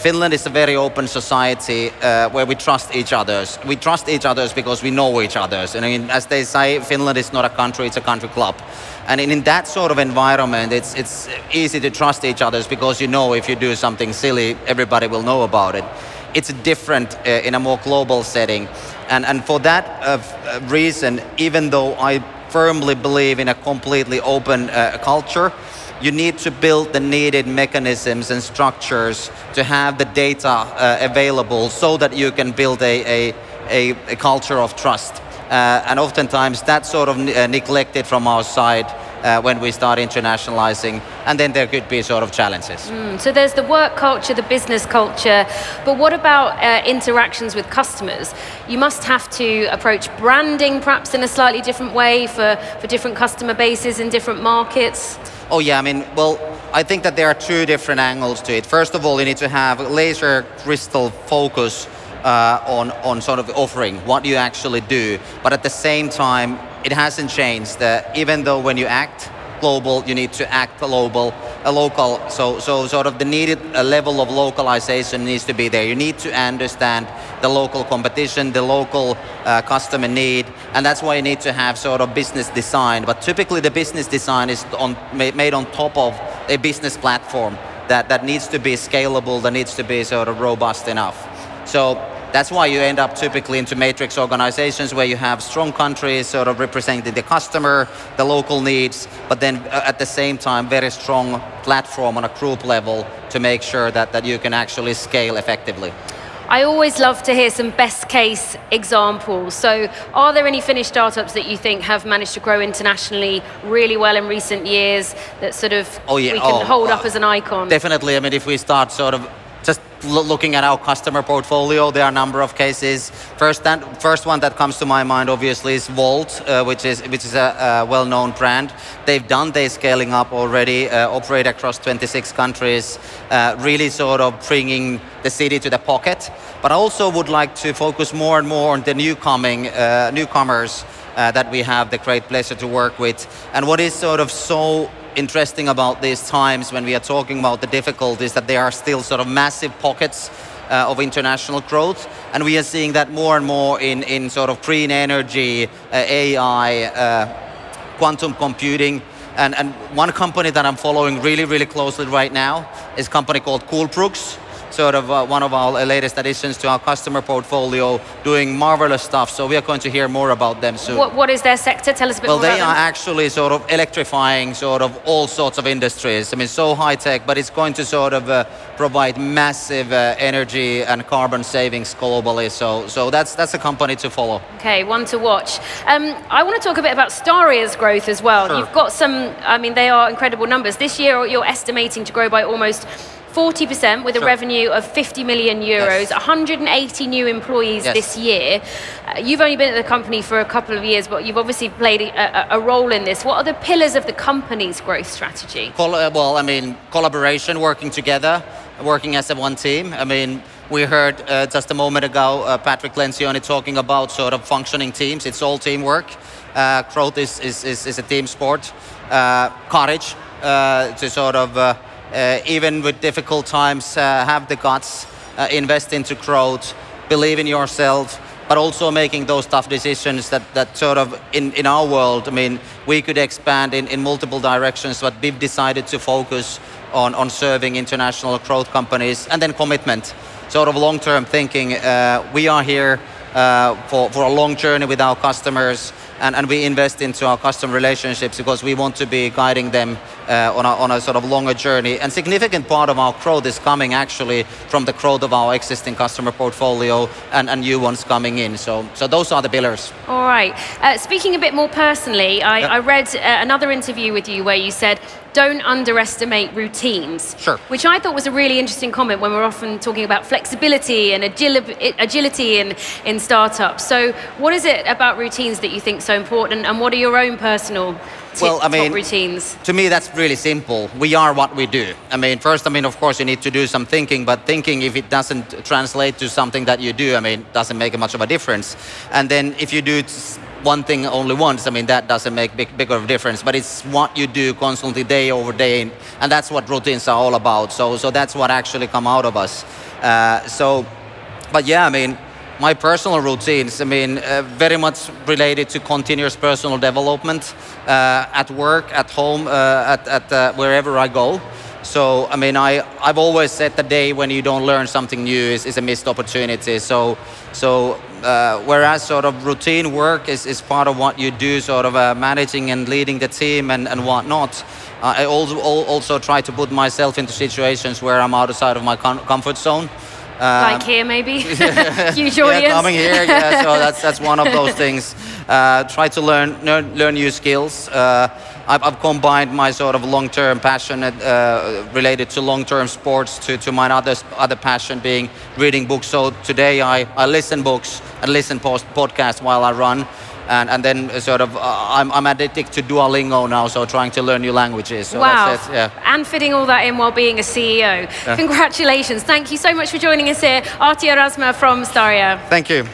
Finland is a very open society where we trust each other. We trust each other because we know each other. And I mean, as they say, Finland is not a country, it's a country club. And in that sort of environment, it's easy to trust each other because you know if you do something silly, everybody will know about it. It's different in a more global setting. And for that reason, even though I firmly believe in a completely open culture, you need to build the needed mechanisms and structures to have the data available so that you can build a culture of trust. And oftentimes that's sort of neglected from our side when we start internationalizing, and then there could be sort of challenges. So there's the work culture, the business culture, but what about interactions with customers? You must have to approach branding perhaps in a slightly different way for different customer bases in different markets. Oh yeah, I mean, well, I think that there are two different angles to it. First of all, you need to have laser crystal focus on sort of offering, what you actually do. But at the same time, it hasn't changed. Even though when you act global, you need to act local. So sort of the needed level of localization needs to be there. You need to understand the local competition, the local customer need, and that's why you need to have sort of business design. But typically the business design is made on top of a business platform that needs to be scalable, that needs to be sort of robust enough. So that's why you end up typically into matrix organizations where you have strong countries sort of representing the customer, the local needs, but then at the same time, very strong platform on a group level to make sure that you can actually scale effectively. I always love to hear some best case examples. So are there any Finnish startups that you think have managed to grow internationally really well in recent years that sort of we can hold up as an icon? Definitely. I mean, if we start sort of just looking at our customer portfolio, there are a number of cases. First one that comes to my mind obviously is Volt, which is a well-known brand. They've done their scaling up already, operate across 26 countries, really sort of bringing the city to the pocket. But I also would like to focus more and more on the newcomers that we have the great pleasure to work with. And what is sort of so interesting about these times when we are talking about the difficulties that there are still sort of massive pockets of international growth, and we are seeing that more and more in sort of green energy, AI, quantum computing, and one company that I'm following really closely right now is a company called Coolbrooks, sort of one of our latest additions to our customer portfolio, doing marvelous stuff. So we are going to hear more about them soon. What is their sector? Tell us a bit more about them. Well, they are actually sort of electrifying sort of all sorts of industries. I mean, so high tech, but it's going to sort of provide massive energy and carbon savings globally. So that's a company to follow. Okay, one to watch. I want to talk a bit about Staria's growth as well. Sure. You've got some, I mean, they are incredible numbers. This year, you're estimating to grow by almost 40% with a revenue of 50 million euros, 180 new employees this year. You've only been at the company for a couple of years, but you've obviously played a role in this. What are the pillars of the company's growth strategy? Well, I mean, collaboration, working together, working as a one team. I mean, we heard just a moment ago Patrick Lencioni talking about sort of functioning teams. It's all teamwork. Growth is a team sport. Courage to sort of even with difficult times, have the guts, invest into growth, believe in yourself, but also making those tough decisions that sort of in our world, I mean, we could expand in multiple directions, but we've decided to focus on serving international growth companies, and then commitment, sort of long-term thinking. We are here for a long journey with our customers, and we invest into our customer relationships because we want to be guiding them on a sort of longer journey. And significant part of our growth is coming actually from the growth of our existing customer portfolio and new ones coming in. So those are the pillars. All right. Speaking a bit more personally, I read another interview with you where you said, don't underestimate routines. Sure. Which I thought was a really interesting comment when we're often talking about flexibility and agility in startups. So what is it about routines that you think is so important, and what are your own personal top routines? To me, that's really simple. We are what we do. First, of course, you need to do some thinking, but thinking, if it doesn't translate to something that you do, doesn't make much of a difference. And then if you do one thing only once, that doesn't make bigger of a difference, but it's what you do constantly day over day, and that's what routines are all about. So that's what actually come out of us. But yeah, my personal routines, very much related to continuous personal development at work, at home, at wherever I go. So, I've always said the day when you don't learn something new is a missed opportunity. So whereas sort of routine work is part of what you do, sort of managing and leading the team and whatnot, I also try to put myself into situations where I'm outside of my comfort zone. Like here, maybe? Huge audience. Yeah, coming here, yeah, so that's one of those things. Try to learn new skills. I've combined my sort of long-term passion related to long-term sports to my other passion being reading books. So today I listen books and listen podcasts while I run. And then sort of I'm addicted to Duolingo now, so trying to learn new languages. So wow. That's it, yeah. And fitting all that in while being a CEO. Yeah. Congratulations. Thank you so much for joining us here. Arti Erasma from Staria. Thank you.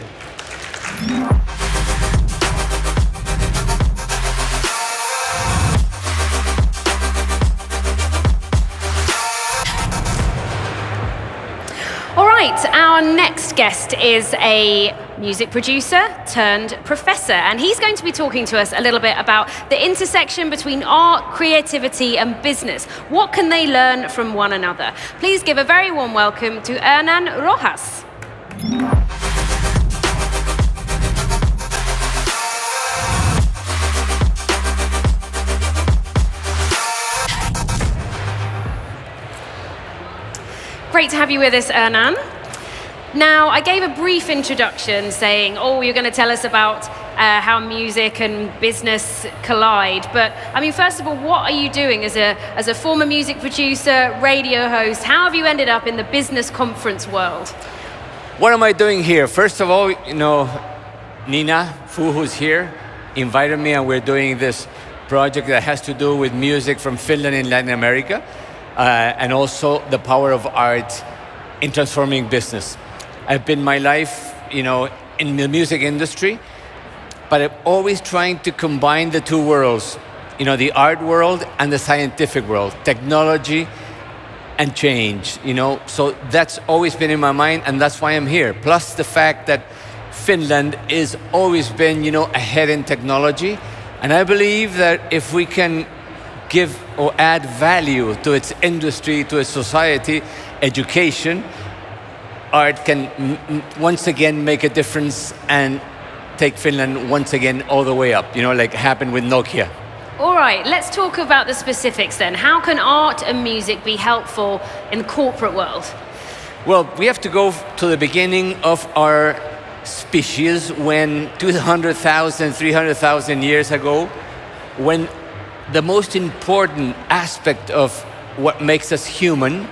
All right, our next guest is a music producer turned professor, and he's going to be talking to us a little bit about the intersection between art, creativity and business. What can they learn from one another? Please give a very warm welcome to Hernan Rojas. Great to have you with us, Hernan. Now, I gave a brief introduction saying, you're going to tell us about how music and business collide. But, first of all, what are you doing as a former music producer, radio host? How have you ended up in the business conference world? What am I doing here? First of all, Nina Fu, who's here, invited me, and we're doing this project that has to do with music from Finland in Latin America. And also the power of art in transforming business. I've been my life, in the music industry, but I'm always trying to combine the two worlds, the art world and the scientific world, technology and change, So that's always been in my mind, and that's why I'm here. Plus the fact that Finland has always been, ahead in technology, and I believe that if we can give or add value to its industry, to its society, education, art can once again make a difference and take Finland once again all the way up, like happened with Nokia. All right, let's talk about the specifics then. How can art and music be helpful in the corporate world? Well, we have to go to the beginning of our species when 200,000, 300,000 years ago, when the most important aspect of what makes us human,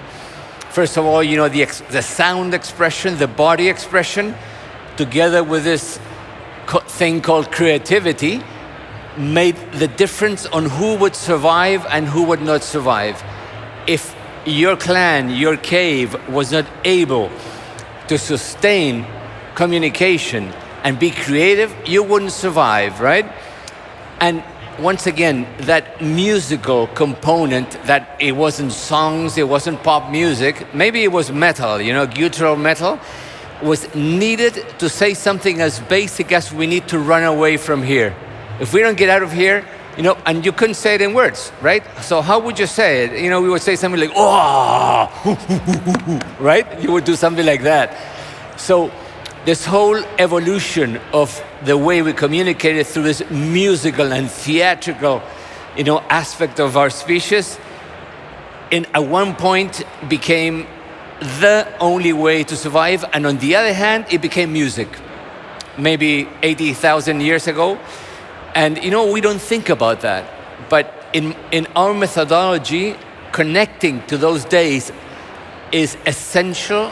first of all, the sound expression, the body expression, together with this thing called creativity, made the difference on who would survive and who would not survive. If your clan, your cave was not able to sustain communication and be creative, you wouldn't survive, right? And once again, that musical component, that it wasn't songs, it wasn't pop music, maybe it was metal, guttural metal, was needed to say something as basic as we need to run away from here. If we don't get out of here, and you couldn't say it in words, right? So how would you say it? We would say something like, oh, right? You would do something like that. So this whole evolution of the way we communicated through this musical and theatrical, aspect of our species, at one point became the only way to survive, and on the other hand, it became music, maybe 80,000 years ago. And we don't think about that, but in our methodology, connecting to those days is essential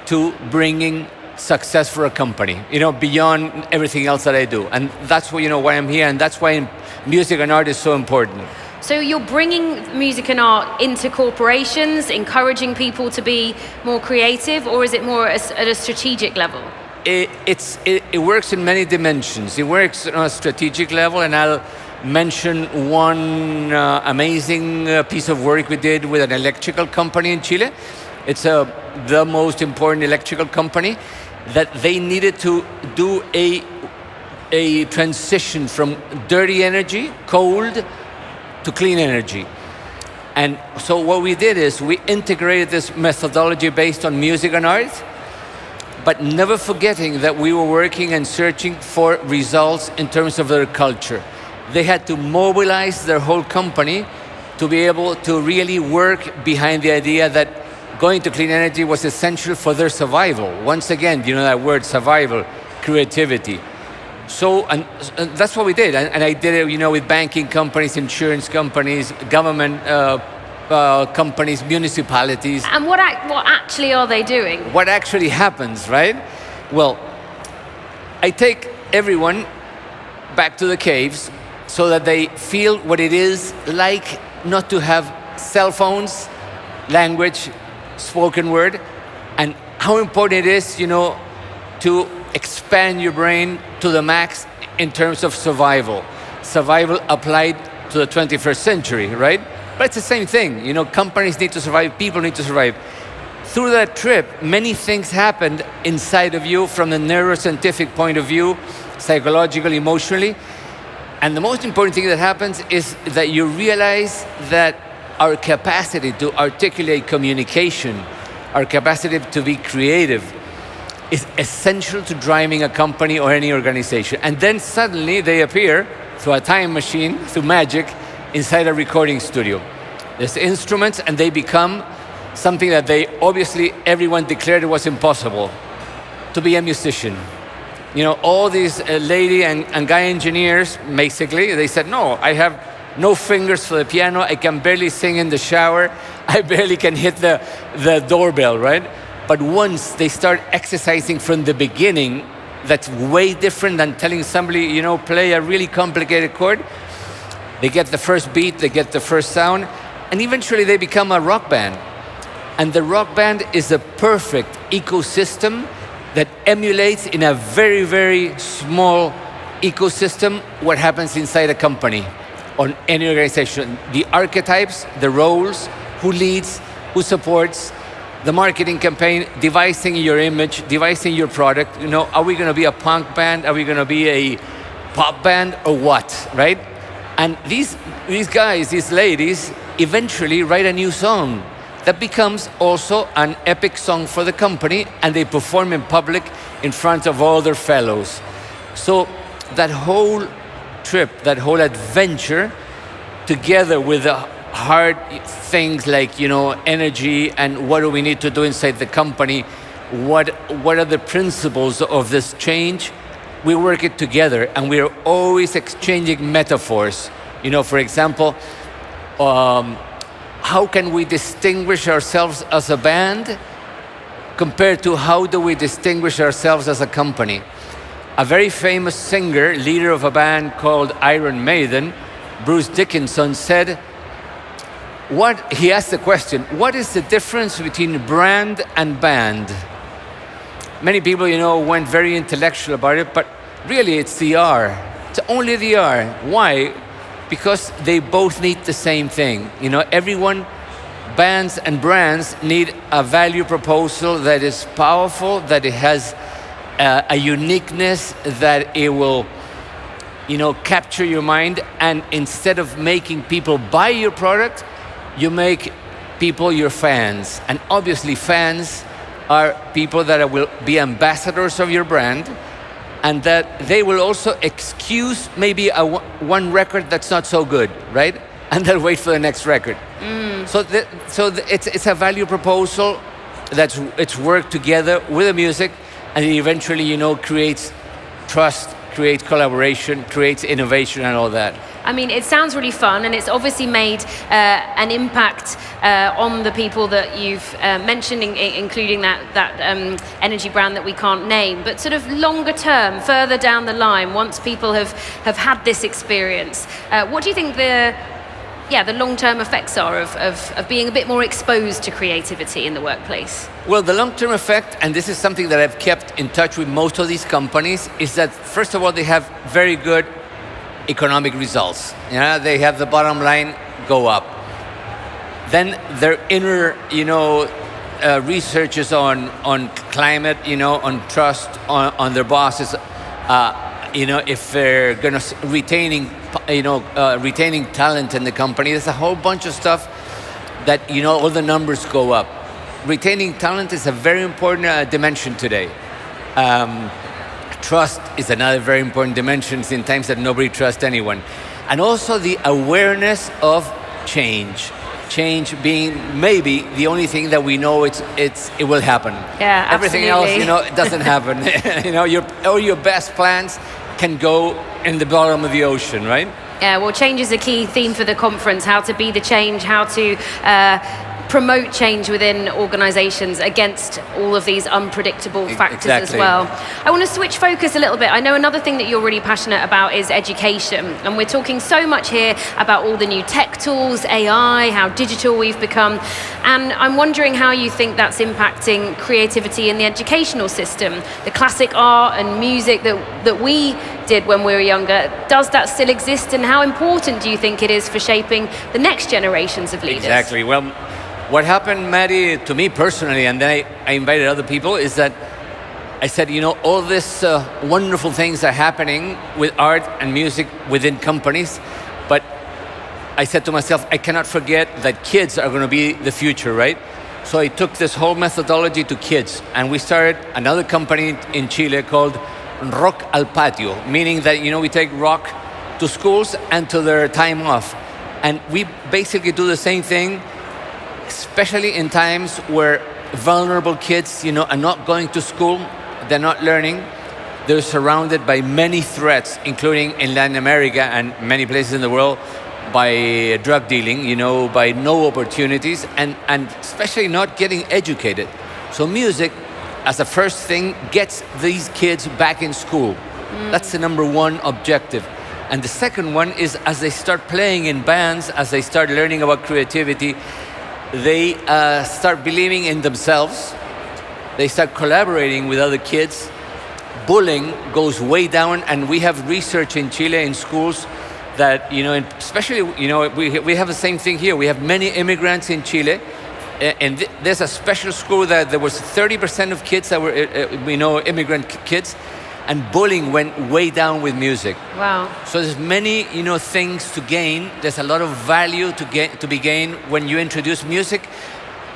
to bringing success for a company, beyond everything else that I do. And that's why I'm here, and that's why music and art is so important. So you're bringing music and art into corporations, encouraging people to be more creative, or is it more at a strategic level? It works in many dimensions. It works on a strategic level, and I'll mention one amazing piece of work we did with an electrical company in Chile. It's the most important electrical company that they needed to do a transition from dirty energy, cold, to clean energy. And so what we did is we integrated this methodology based on music and art, but never forgetting that we were working and searching for results in terms of their culture. They had to mobilize their whole company to be able to really work behind the idea that going to clean energy was essential for their survival. Once again, that word, survival, creativity. So, and that's what we did. And I did it, with banking companies, insurance companies, government companies, municipalities. And what actually are they doing? What actually happens, right? Well, I take everyone back to the caves so that they feel what it is like not to have cell phones, language, spoken word, and how important it is, to expand your brain to the max in terms of survival. Survival applied to the 21st century, right? But it's the same thing. Companies need to survive, people need to survive. Through that trip, many things happened inside of you from the neuroscientific point of view, psychological, emotionally. And the most important thing that happens is that you realize that our capacity to articulate communication, our capacity to be creative, is essential to driving a company or any organization. And then suddenly they appear through a time machine, through magic, inside a recording studio. There's instruments, and they become something that everyone declared it was impossible, to be a musician. All these lady and guy engineers, basically, they said, no, I have no fingers for the piano, I can barely sing in the shower, I barely can hit the doorbell, right? But once they start exercising from the beginning, that's way different than telling somebody, play a really complicated chord. They get the first beat, they get the first sound, and eventually they become a rock band. And the rock band is a perfect ecosystem that emulates in a very, very small ecosystem what happens inside a company, on any organization. The archetypes, the roles, who leads, who supports, the marketing campaign, devising your image, devising your product. Are we going to be a punk band? Are we going to be a pop band, or what, right? And these guys, these ladies, eventually write a new song that becomes also an epic song for the company, and they perform in public in front of all their fellows. So that whole trip, that whole adventure, together with the hard things like energy and what do we need to do inside the company, what are the principles of this change, we work it together, and we are always exchanging metaphors. For example, how can we distinguish ourselves as a band compared to how do we distinguish ourselves as a company? A very famous singer, leader of a band called Iron Maiden, Bruce Dickinson, said, he asked the question, what is the difference between brand and band? Many people, went very intellectual about it, but really it's the R. It's only the R. Why? Because they both need the same thing. Everyone, bands and brands, need a value proposal that is powerful, that it has a uniqueness, that it will, capture your mind. And instead of making people buy your product, you make people your fans. And obviously fans are people that will be ambassadors of your brand, and that they will also excuse maybe one record that's not so good, right? And they'll wait for the next record. So it's a value proposal it's worked together with the music, and it eventually, creates trust, creates collaboration, creates innovation and all that. I mean, it sounds really fun, and it's obviously made an impact on the people that you've mentioned, including that energy brand that we can't name. But sort of longer term, further down the line, once people have had this experience, what do you think the long-term effects are of being a bit more exposed to creativity in the workplace? Well, the long-term effect, and this is something that I've kept in touch with most of these companies, is that first of all, they have very good economic results. They have the bottom line go up. Then their inner, researches on climate, on trust, on their bosses, if they're going to retaining talent in the company. There's a whole bunch of stuff that, all the numbers go up. Retaining talent is a very important dimension today. Trust is another very important dimension in times that nobody trusts anyone. And also the awareness of change. Change being maybe the only thing that we know it will happen. Yeah, everything absolutely. else, it doesn't happen. All your best plans can go in the bottom of the ocean, right? Yeah, well, change is a key theme for the conference, how to be the change, how to promote change within organizations against all of these unpredictable factors as well. I want to switch focus a little bit. I know another thing that you're really passionate about is education, and we're talking so much here about all the new tech tools, AI, how digital we've become, and I'm wondering how you think that's impacting creativity in the educational system. The classic art and music that we did when we were younger, does that still exist, and how important do you think it is for shaping the next generations of leaders? Exactly. Well, what happened, Maddie, to me personally, and then I invited other people, is that I said, all these wonderful things are happening with art and music within companies, but I said to myself, I cannot forget that kids are going to be the future, right? So I took this whole methodology to kids, and we started another company in Chile called Rock al Patio, meaning that, we take rock to schools and to their time off. And we basically do the same thing, especially in times where vulnerable kids, are not going to school, they're not learning, they're surrounded by many threats, including in Latin America and many places in the world, by drug dealing, by no opportunities, and especially not getting educated. So music, as a first thing, gets these kids back in school. That's the number one objective. And the second one is, as they start playing in bands, as they start learning about creativity, they start believing in themselves. They start collaborating with other kids. Bullying goes way down, and we have research in Chile in schools that, especially, we have the same thing here. We have many immigrants in Chile, and there's a special school that there was 30% of kids that were, immigrant kids, and bullying went way down with music. Wow. So there's many, things to gain. There's a lot of value to be gained when you introduce music,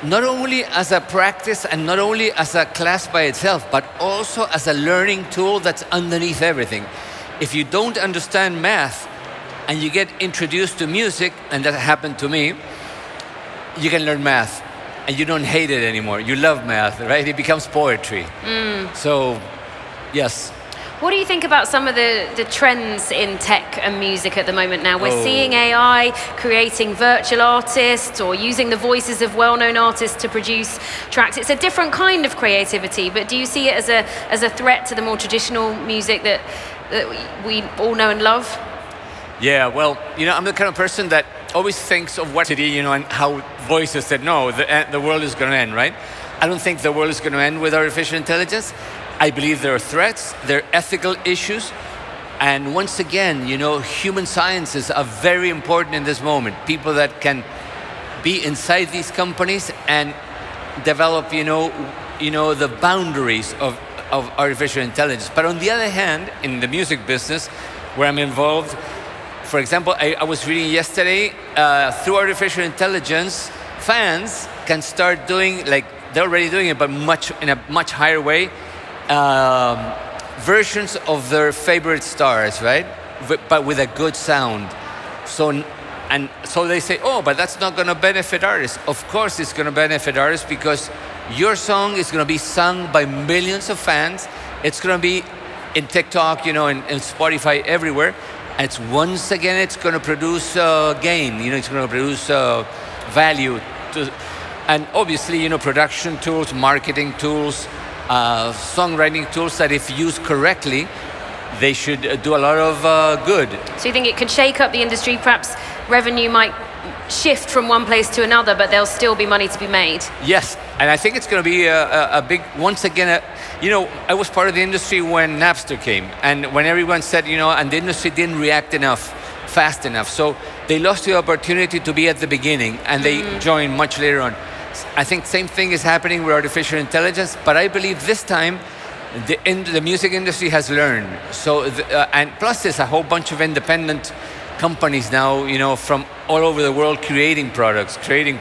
not only as a practice and not only as a class by itself, but also as a learning tool that's underneath everything. If you don't understand math and you get introduced to music, and that happened to me, you can learn math and you don't hate it anymore. You love math, right? It becomes poetry. So, yes. What do you think about some of the trends in tech and music at the moment now? We're seeing AI creating virtual artists or using the voices of well-known artists to produce tracks. It's a different kind of creativity, but do you see it as a threat to the more traditional music that we all know and love? Yeah, well, I'm the kind of person that always thinks of what city, and how voices said, no, the world is going to end, right? I don't think the world is going to end with artificial intelligence. I believe there are threats, there are ethical issues, and once again, human sciences are very important in this moment. People that can be inside these companies and develop, the boundaries of artificial intelligence. But on the other hand, in the music business, where I'm involved, for example, I was reading yesterday, through artificial intelligence, fans can start doing like they're already doing it, but in a much higher way. Versions of their favorite stars, right? But with a good sound. So they say, oh, but that's not going to benefit artists. Of course it's going to benefit artists, because your song is going to be sung by millions of fans. It's going to be in TikTok, in Spotify, everywhere. And once again, it's going to produce gain. It's going to produce value. And obviously, production tools, marketing tools, songwriting tools that, if used correctly, they should do a lot of good. So you think it could shake up the industry? Perhaps revenue might shift from one place to another, but there'll still be money to be made. Yes, and I think it's going to be a big, once again, I was part of the industry when Napster came, and when everyone said, and the industry didn't react fast enough. So they lost the opportunity to be at the beginning, and they joined much later on. I think same thing is happening with artificial intelligence, but I believe this time the music industry has learned. So, and plus there's a whole bunch of independent companies now, from all over the world, creating products, creating,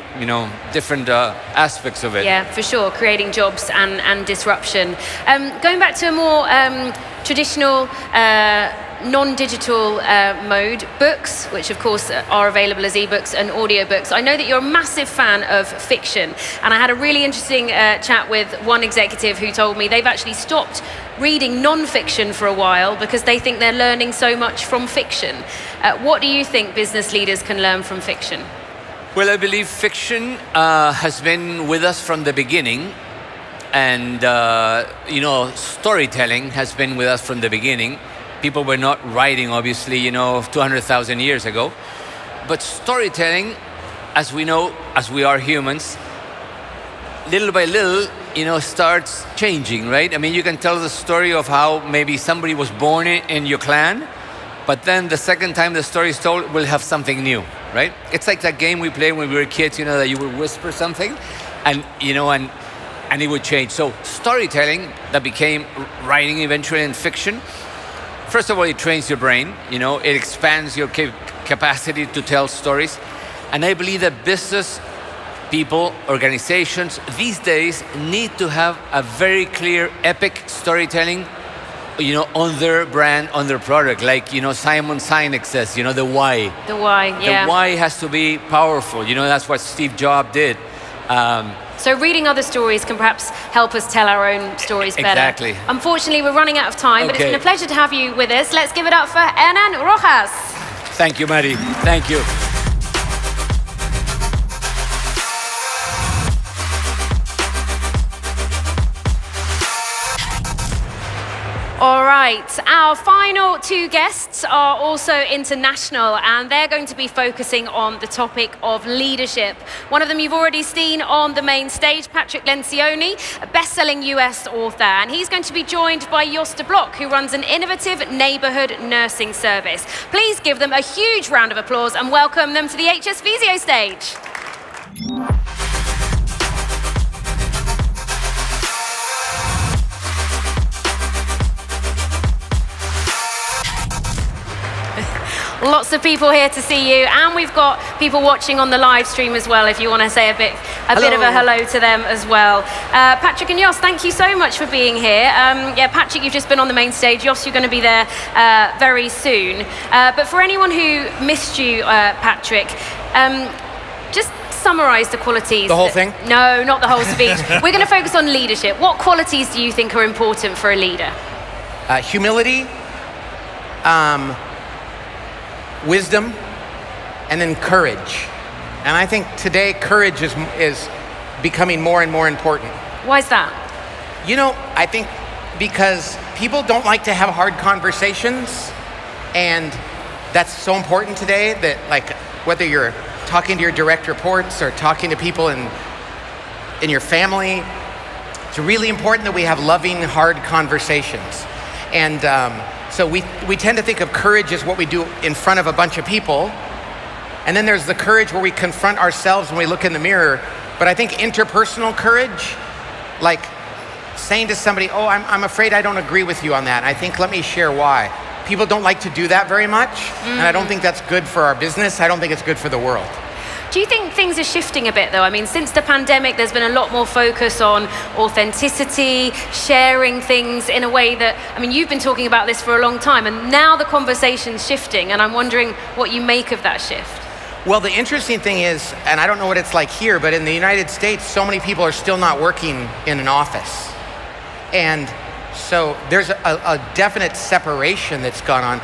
different aspects of it. Yeah, for sure, creating jobs and disruption. Going back to a more traditional, non-digital mode, books, which of course are available as ebooks and audiobooks. I know that you're a massive fan of fiction, and I had a really interesting chat with one executive who told me they've actually stopped reading non-fiction for a while because they think they're learning so much from fiction. What do you think business leaders can learn from fiction? Well, I believe fiction has been with us from the beginning, and storytelling has been with us from the beginning. People were not writing, obviously, 200,000 years ago. But storytelling, as we know, as we are humans, little by little, starts changing, right? I mean, you can tell the story of how maybe somebody was born in your clan, but then the second time the story is told, we'll have something new, right? It's like that game we played when we were kids, that you would whisper something, and it would change. So storytelling, that became writing eventually in fiction. First of all, it trains your brain, it expands your capacity to tell stories. And I believe that business people, organizations, these days need to have a very clear, epic storytelling, on their brand, on their product. Like, Simon Sinek says, the why. The why, yeah. The why has to be powerful. That's what Steve Jobs did. So reading other stories can perhaps help us tell our own stories better. Exactly. Unfortunately, we're running out of time, but it's been a pleasure to have you with us. Let's give it up for Hernan Rojas. Thank you, Maddie. Thank you. All right, our final two guests are also international, and they're going to be focusing on the topic of leadership. One of them you've already seen on the main stage, Patrick Lencioni, a best-selling US author, and he's going to be joined by Jos de Blok, who runs an innovative neighborhood nursing service. Please give them a huge round of applause and welcome them to the HS Visio stage. Lots of people here to see you, and we've got people watching on the live stream as well, if you want to say a bit of a hello to them as well. Patrick and Jos, thank you so much for being here. Patrick, you've just been on the main stage. Jos, you're going to be there very soon. But for anyone who missed you, Patrick, just summarize the qualities. The whole thing? No, not the whole speech. We're going to focus on leadership. What qualities do you think are important for a leader? Humility, wisdom, and then courage. And I think today courage is becoming more and more important. Why is that? I think because people don't like to have hard conversations, and that's so important today that, like, whether you're talking to your direct reports or talking to people in your family, it's really important that we have loving, hard conversations. And so we tend to think of courage as what we do in front of a bunch of people. And then there's the courage where we confront ourselves when we look in the mirror. But I think interpersonal courage, like saying to somebody, oh, I'm afraid I don't agree with you on that. I think, let me share why. People don't like to do that very much. And I don't think that's good for our business. I don't think it's good for the world. Do you think things are shifting a bit though? I mean, since the pandemic, there's been a lot more focus on authenticity, sharing things in a way that, I mean, you've been talking about this for a long time, and now the conversation's shifting, and I'm wondering what you make of that shift. Well, the interesting thing is, and I don't know what it's like here, but in the United States, so many people are still not working in an office. And so there's a definite separation that's gone on.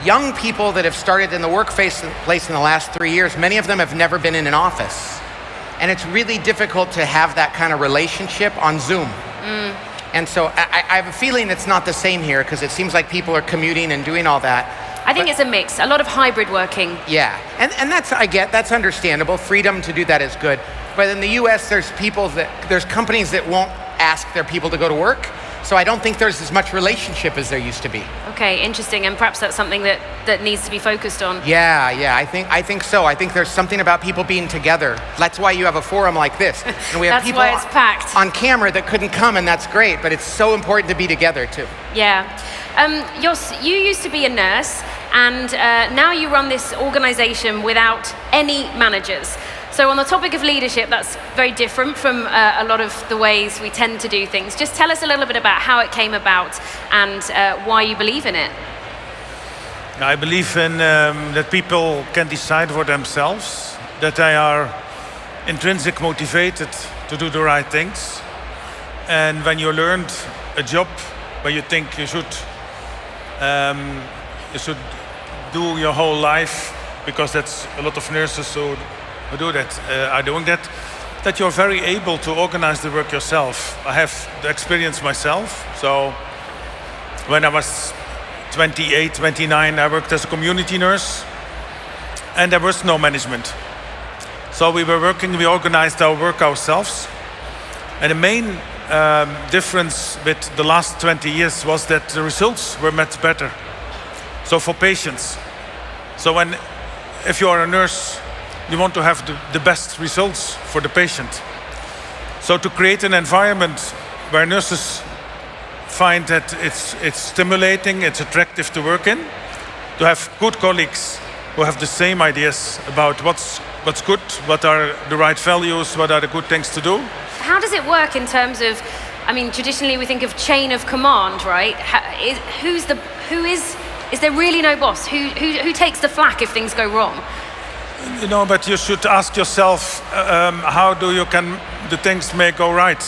Young people that have started in the workplace in the last 3 years, many of them have never been in an office. And it's really difficult to have that kind of relationship on Zoom. And so I have a feeling it's not the same here, because it seems like people are commuting and doing all that. I think it's a mix, a lot of hybrid working. Yeah, and that's understandable. Freedom to do that is good. But in the US, there's companies that won't ask their people to go to work. So I don't think there's as much relationship as there used to be. Okay, interesting, and perhaps that's something that needs to be focused on. Yeah, I think so. I think there's something about people being together. That's why you have a forum like this. And we have That's people why it's packed. on camera that couldn't come, and that's great, but it's so important to be together too. Yeah. Jos, you used to be a nurse, and now you run this organization without any managers. So on the topic of leadership, that's very different from a lot of the ways we tend to do things. Just tell us a little bit about how it came about and why you believe in it. I believe in that people can decide for themselves, that they are intrinsic motivated to do the right things. And when you learned a job where you think you should do your whole life, because that's a lot of nurses who do that, are doing that you're very able to organize the work yourself. I have the experience myself. So when I was 28, 29, I worked as a community nurse, and there was no management. So we organized our work ourselves. And the main difference with the last 20 years was that the results were much better. So for patients. So if you are a nurse, you want to have the best results for the patient. So to create an environment where nurses find that it's stimulating, it's attractive to work in, to have good colleagues who have the same ideas about what's good, what are the right values, what are the good things to do. How does it work in terms of, I mean, traditionally we think of chain of command, right? Is there really no boss? Who takes the flak if things go wrong? You know, but you should ask yourself, how the things may go right?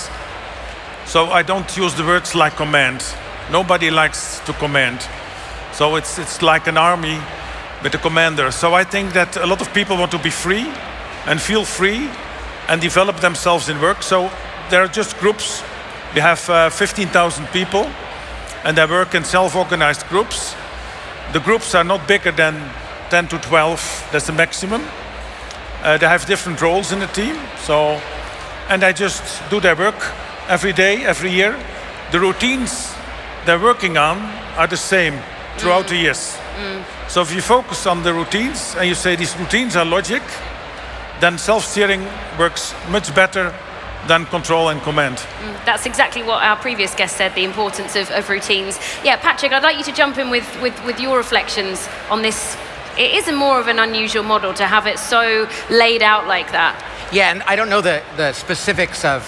So I don't use the words like command. Nobody likes to command. So it's like an army with a commander. So I think that a lot of people want to be free and feel free and develop themselves in work. So there are just groups. We have 15,000 people, and they work in self-organized groups. The groups are not bigger than 10 to 12, that's the maximum. They have different roles in the team, and they just do their work every day, every year. The routines they're working on are the same throughout the years. So if you focus on the routines and you say these routines are logic, then self-steering works much better than control and command. That's exactly what our previous guest said, the importance of routines. Yeah, Patrick, I'd like you to jump in with your reflections on this. It is more of an unusual model to have it so laid out like that. Yeah, and I don't know the specifics of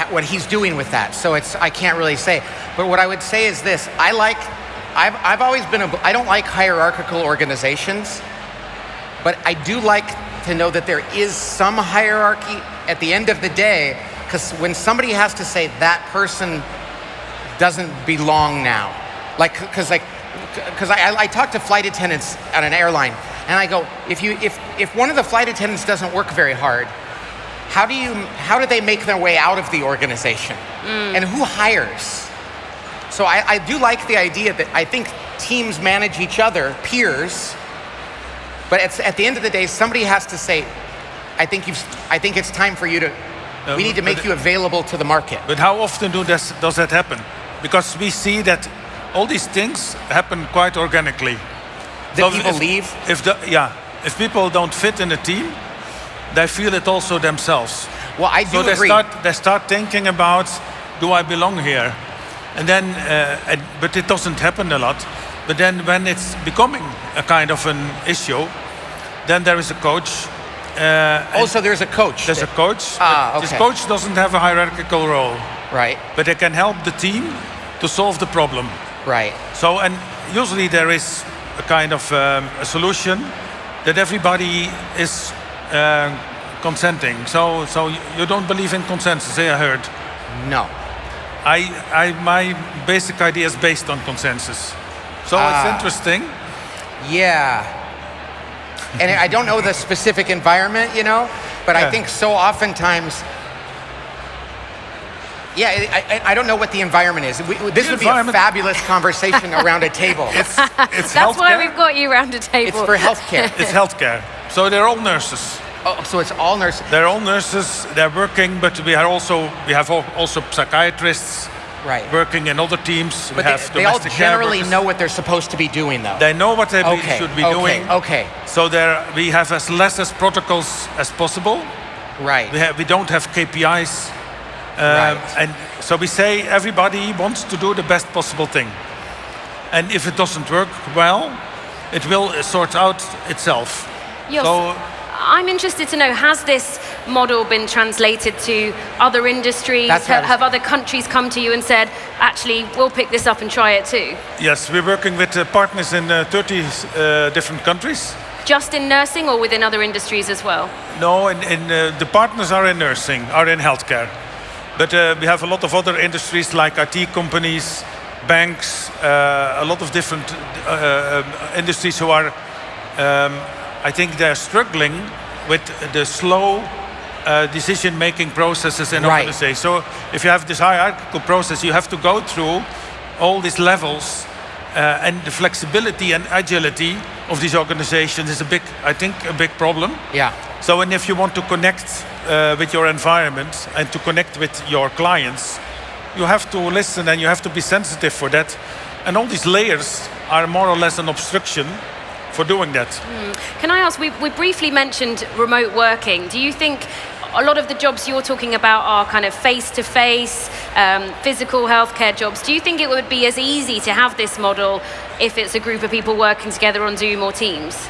what he's doing with that, so I can't really say. But what I would say is this: I've always been I don't like hierarchical organizations, but I do like to know that there is some hierarchy at the end of the day, because when somebody has to say that person doesn't belong now, because I talk to flight attendants at an airline, and I go, if one of the flight attendants doesn't work very hard, how do they make their way out of the organization? And who hires? So I do like the idea that I think teams manage each other, peers, but at the end of the day, somebody has to say, I think it's time for you to, we need to make you available to the market. But how often does that happen? Because we see that all these things happen quite organically. People leave? If people don't fit in a team, they feel it also themselves. Well, I do agree. They start thinking about, do I belong here? And then, but it doesn't happen a lot. But then when it's becoming a kind of an issue, then there is a coach Also, there's a coach. There's a coach. Ah, This okay. coach doesn't have a hierarchical role, Right, but they can help the team to solve the problem. right. So, and usually there is a kind of a solution that everybody is consenting. So you don't believe in consensus, I heard. No. My basic idea is based on consensus. So it's interesting. Yeah. And I don't know the specific environment, you know, but I Yeah. think so oftentimes, I don't know what the environment is. This would be a environment- fabulous conversation around a table. It's That's healthcare. why we've got you round a table. It's for healthcare. It's healthcare. So they're all nurses. Oh, so it's all nurses. They're all nurses. They're working, but we have also psychiatrists Right. working in other teams. We But have they all domestic care generally workers. know what they're supposed to be doing, though. They know what they Okay, should be okay, doing. okay. So we have as less as protocols as possible. Right. We don't have KPIs. Right. And so we say everybody wants to do the best possible thing. And if it doesn't work well, it will sort out itself. Jos, So I'm interested to know, has this model been translated to other industries? That's what I was- Have other countries come to you and said, actually, we'll pick this up and try it too? yes, we're working with partners in 30 different countries. Just in nursing or within other industries as well? No, the partners are in nursing, are in healthcare. But we have a lot of other industries like IT companies, banks, a lot of different industries who are, I think they're struggling with the slow decision-making processes in Right. organizations. So if you have this hierarchical process, you have to go through all these levels, and the flexibility and agility of these organizations is I think a big problem. Yeah. So, and if you want to connect with your environment and to connect with your clients, you have to listen and you have to be sensitive for that. And all these layers are more or less an obstruction for doing that. Can I ask, we briefly mentioned remote working. Do you think a lot of the jobs you're talking about are kind of face-to-face, physical healthcare jobs? Do you think it would be as easy to have this model if it's a group of people working together on Zoom or Teams?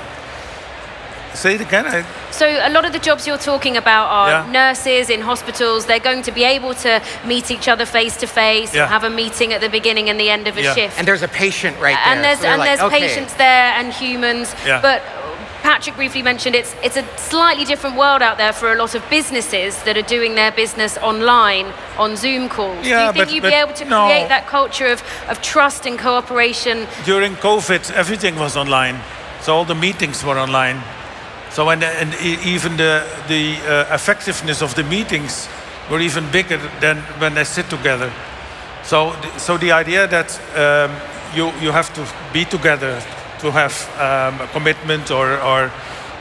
Say it again. So a lot of the jobs you're talking about are Yeah. nurses in hospitals. They're going to be able to meet each other face-to-face, or Yeah. have a meeting at the beginning and the end of a Yeah. shift. And there's a patient right there. And there's So they're like, okay. patients there and humans. Yeah. But Patrick briefly mentioned it's a slightly different world out there for a lot of businesses that are doing their business online on Zoom calls. Do Yeah, you think but- you'd but be able to no. create that culture of trust and cooperation? During COVID, everything was online. So all the meetings were online. So even the effectiveness of the meetings were even bigger than when they sit together. So the idea that you have to be together to have a commitment or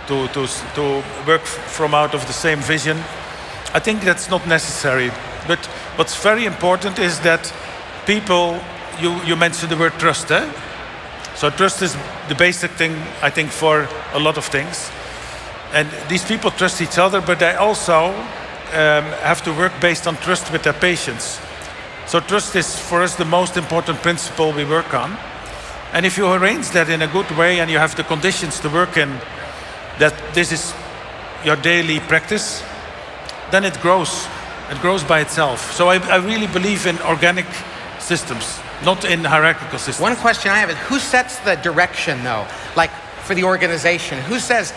to work from out of the same vision, I think that's not necessary. But what's very important is that people, you mentioned the word trust, eh? So trust is the basic thing, I think, for a lot of things. And these people trust each other, but they also have to work based on trust with their patients. So trust is, for us, the most important principle we work on. And if you arrange that in a good way and you have the conditions to work in, that this is your daily practice, then it grows. It grows by itself. So I really believe in organic systems, not in hierarchical systems. One question I have is, who sets the direction, though? Like, for the organization, who says,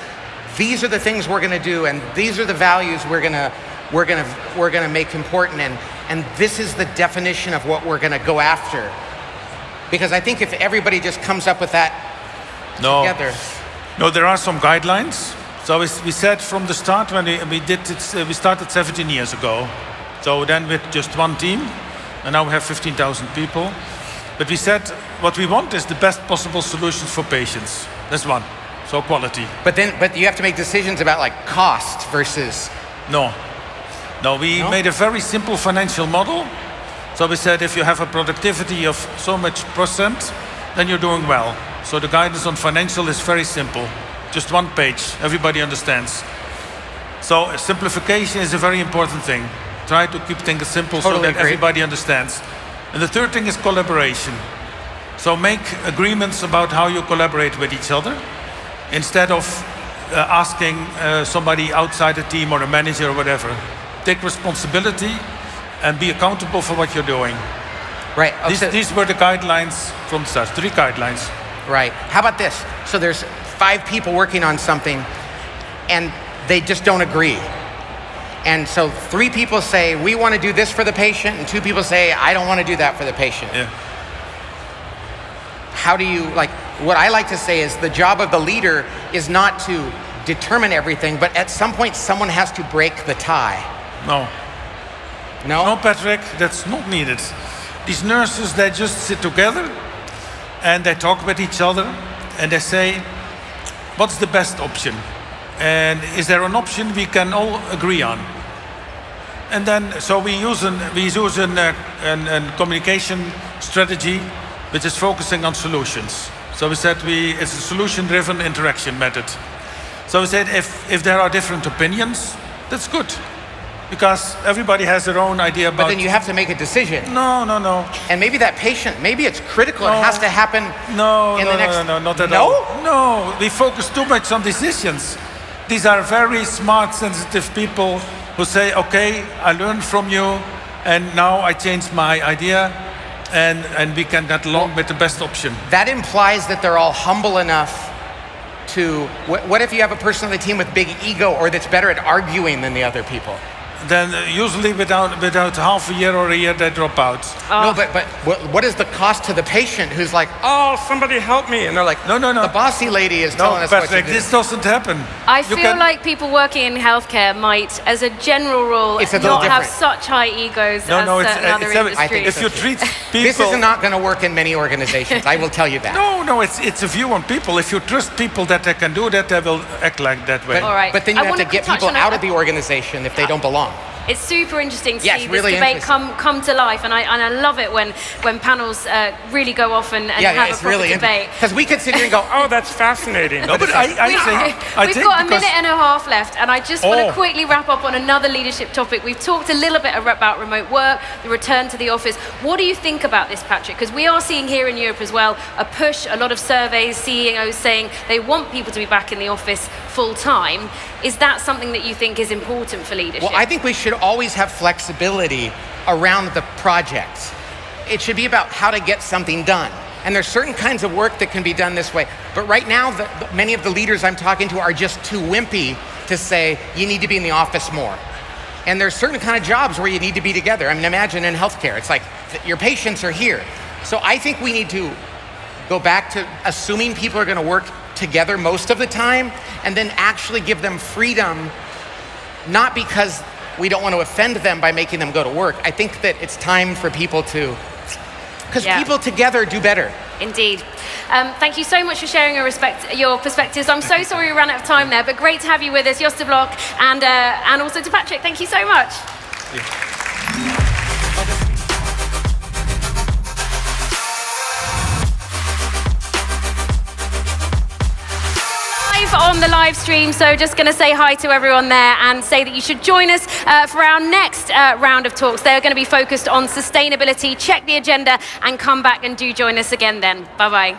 these are the things we're going to do, and these are the values we're going to make important, and this is the definition of what we're going to go after? Because I think if everybody just comes up with that together. No, there are some guidelines. So we said from the start when we did it, we started 17 years ago. So then with just one team, and now we have 15,000 people. But we said what we want is the best possible solutions for patients. That's one. So quality. But you have to make decisions about like cost versus. No, we made a very simple financial model. So we said if you have a productivity of so much %, then you're doing well. So the guidance on financial is very simple. Just one page, everybody understands. So simplification is a very important thing. Try to keep things simple so that everybody understands. And the third thing is collaboration. So make agreements about how you collaborate with each other, instead of asking somebody outside the team or a manager or whatever. Take responsibility and be accountable for what you're doing. Right. Oh, These were the guidelines from the start, 3 guidelines. Right. How about this? So there's 5 people working on something and they just don't agree. And so 3 people say, we want to do this for the patient, and 2 people say, I don't want to do that for the patient. Yeah. How do you, like, what I like to say is the job of the leader is not to determine everything, but at some point someone has to break the tie. No. No? No, Patrick, that's not needed. These nurses, they just sit together and they talk with each other and they say, what's the best option? And is there an option we can all agree on? And then, so we use a communication strategy which is focusing on solutions. So we said it's a solution-driven interaction method. So we said if there are different opinions, that's good. Because everybody has their own idea about... But then you have to make a decision. No. And maybe that patient, maybe it's critical, it has to happen No, not at all. No, we focus too much on decisions. These are very smart, sensitive people who say, okay, I learned from you, and now I changed my idea, and we can get along with the best option. That implies that they're all humble enough to... What if you have a person on the team with big ego or that's better at arguing than the other people? Then usually without half a year or a year, they drop out. No, but what is the cost to the patient who's like, oh, somebody help me? And they're like, No. The bossy lady is telling us Patrick, what to do. this doesn't happen. I feel like people working in healthcare might, as a general rule, It's a little not have different. such high egos as it's certain other industries. I think if you treat people... This is not going to work in many organizations, I will tell you that. No, it's a view on people. If you trust people that they can do that, they will act like that way. All right. But then you I have to wanna get touch people on out of the organization if they don't belong. It's super interesting to Yes, see really this debate interesting. come to life, and I love it when panels really go off and have a it's proper really debate. Because we could sit here and go, oh, that's fascinating. No, but I We've think got a because- minute and a half left, and I just want to Oh. quickly wrap up on another leadership topic. We've talked a little bit about remote work, the return to the office. What do you think about this, Patrick? Because we are seeing here in Europe as well a push, a lot of surveys, CEOs saying they want people to be back in the office full time. Is that something that you think is important for leadership? Well, I think we should always have flexibility around the project. It should be about how to get something done. And there's certain kinds of work that can be done this way. But right now, many of the leaders I'm talking to are just too wimpy to say, you need to be in the office more. And there's certain kind of jobs where you need to be together. I mean, imagine in healthcare, it's like your patients are here. So I think we need to go back to assuming people are going to work together most of the time, and then actually give them freedom, not because we don't want to offend them by making them go to work. I think that it's time for people to, because people together do better. Indeed. Thank you so much for sharing your perspectives. I'm so sorry we ran out of time there, but great to have you with us, Jos de Blok, and also to Patrick. Thank you so much. On the live stream, so just going to say hi to everyone there and say that you should join us for our next round of talks. They're going to be focused on sustainability. Check the agenda and come back and do join us again then. Bye-bye.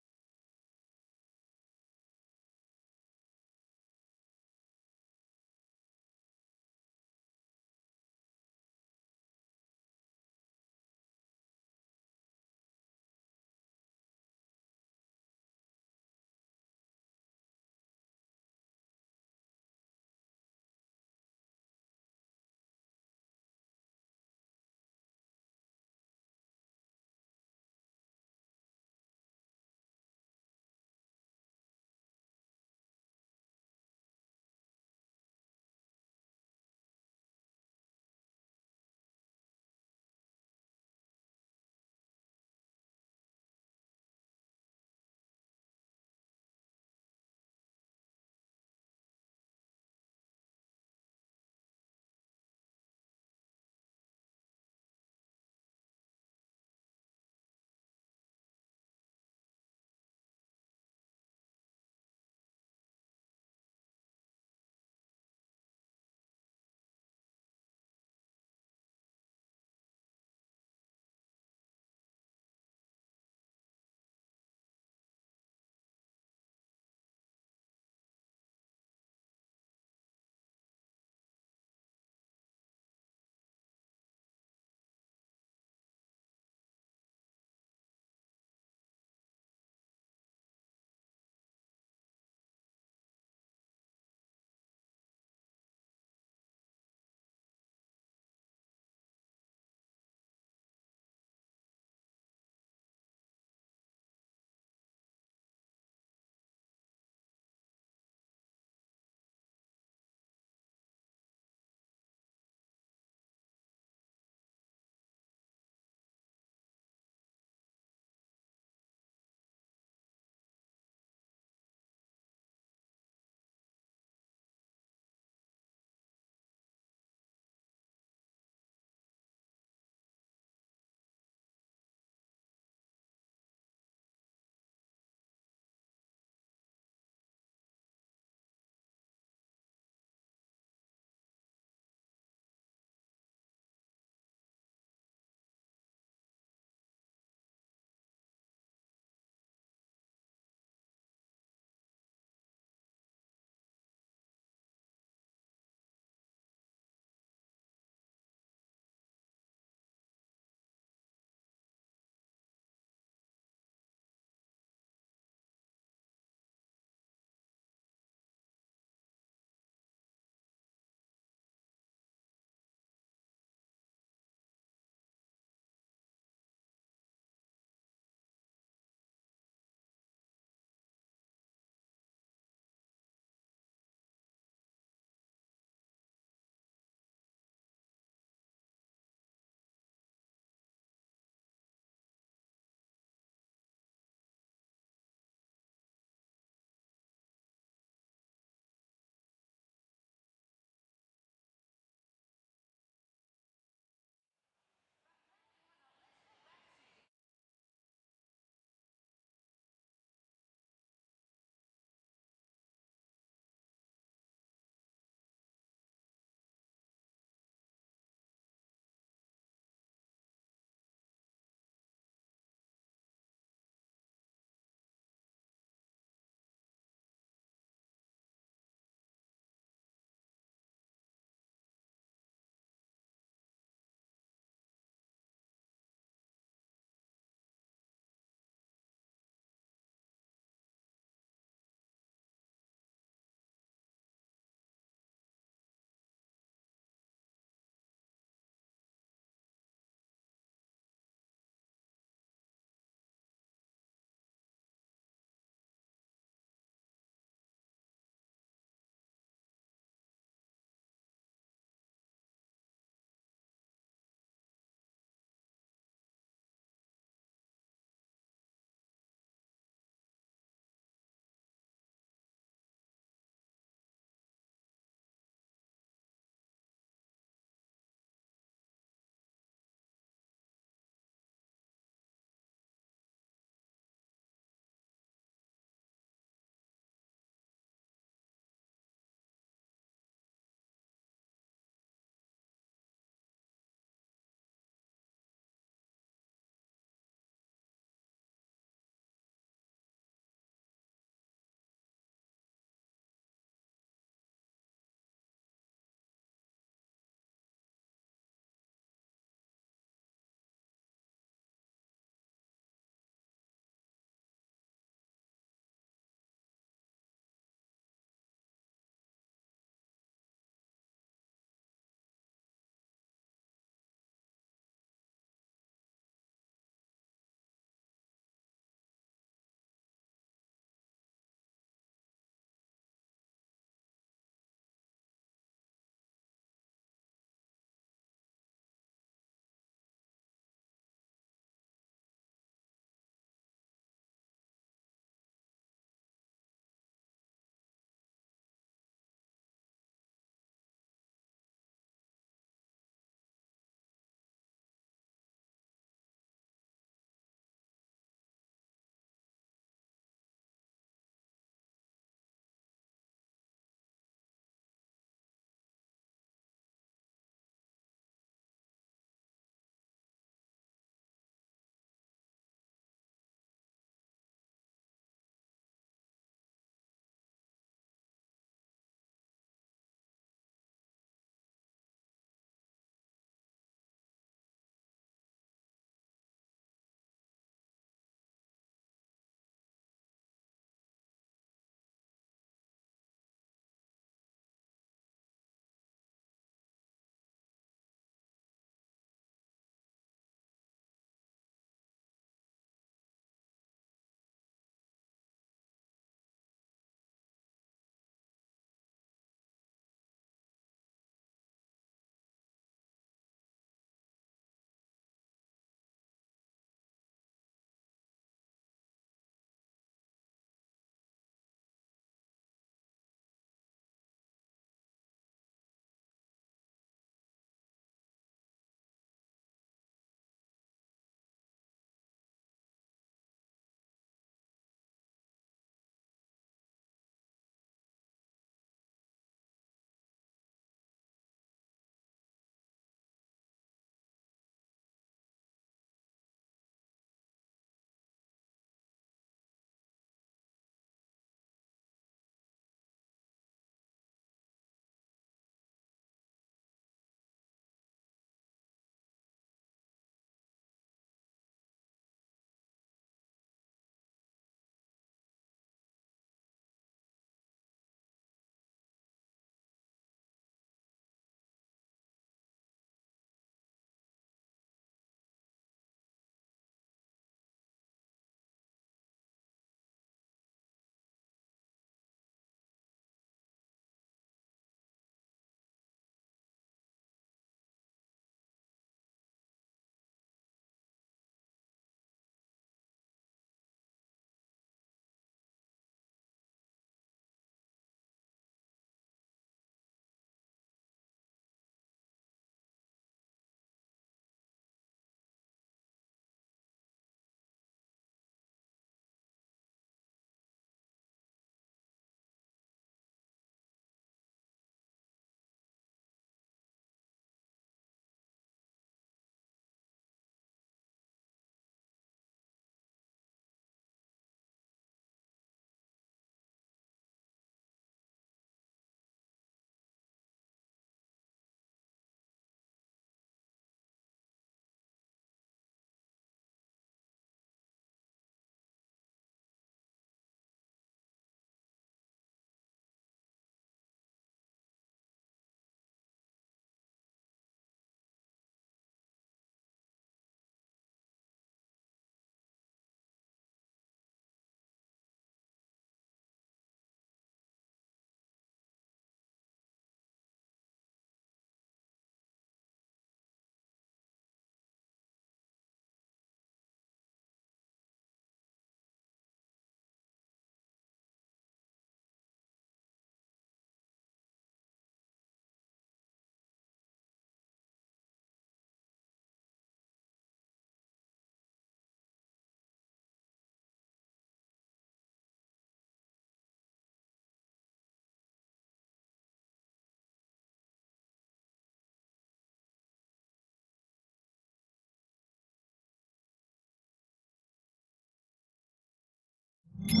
Hello,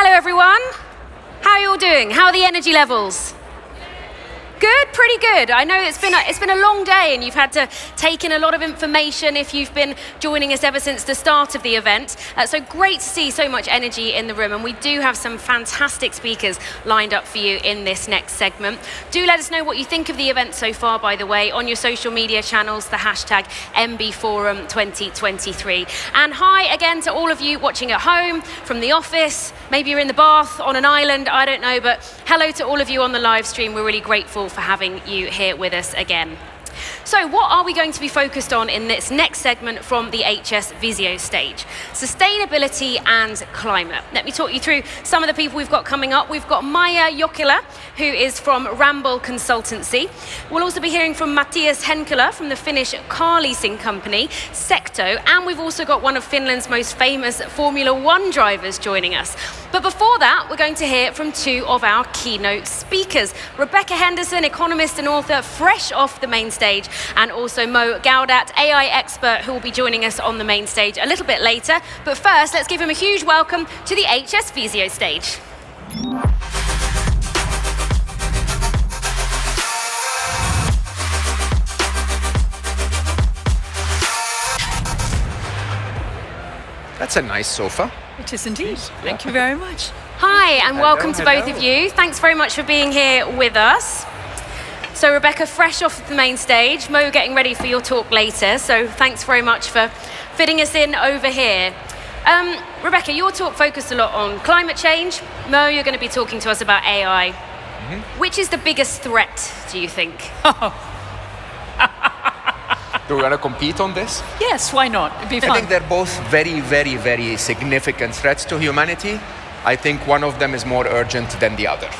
everyone. How are you all doing? How are the energy levels? Good, pretty good. I know it's been a long day and you've had to take in a lot of information if you've been joining us ever since the start of the event. So great to see so much energy in the room, and we do have some fantastic speakers lined up for you in this next segment. Do let us know what you think of the event so far, by the way, on your social media channels, the hashtag nbforum 2023. And hi again to all of you watching at home, from the office, maybe you're in the bath, on an island, I don't know, but hello to all of you on the live stream. We're really grateful for having you here with us again. So what are we going to be focused on in this next segment from the HS Visio stage? Sustainability and climate. Let me talk you through some of the people we've got coming up. We've got Maija Jokila, who is from Ramboll Consultancy. We'll also be hearing from Mattias Henkilä from the Finnish car leasing company, Secto, and we've also got one of Finland's most famous Formula One drivers joining us. But before that, we're going to hear from two of our keynote speakers. Rebecca Henderson, economist and author, fresh off the main stage, and also Mo Gaudat, AI expert, who will be joining us on the main stage a little bit later. But first, let's give him a huge welcome to the HS Visio stage. That's a nice sofa. It is indeed. Thank you very much. Hi, and welcome to both of you. Thanks very much for being here with us. So Rebecca, fresh off the main stage, Mo getting ready for your talk later, so thanks very much for fitting us in over here. Rebecca, your talk focused a lot on climate change. Mo, you're going to be talking to us about AI. Which is the biggest threat, do you think? Do we want to compete on this? Yes, why not? It'd be fun. I think they're both very, very, very significant threats to humanity. I think one of them is more urgent than the other.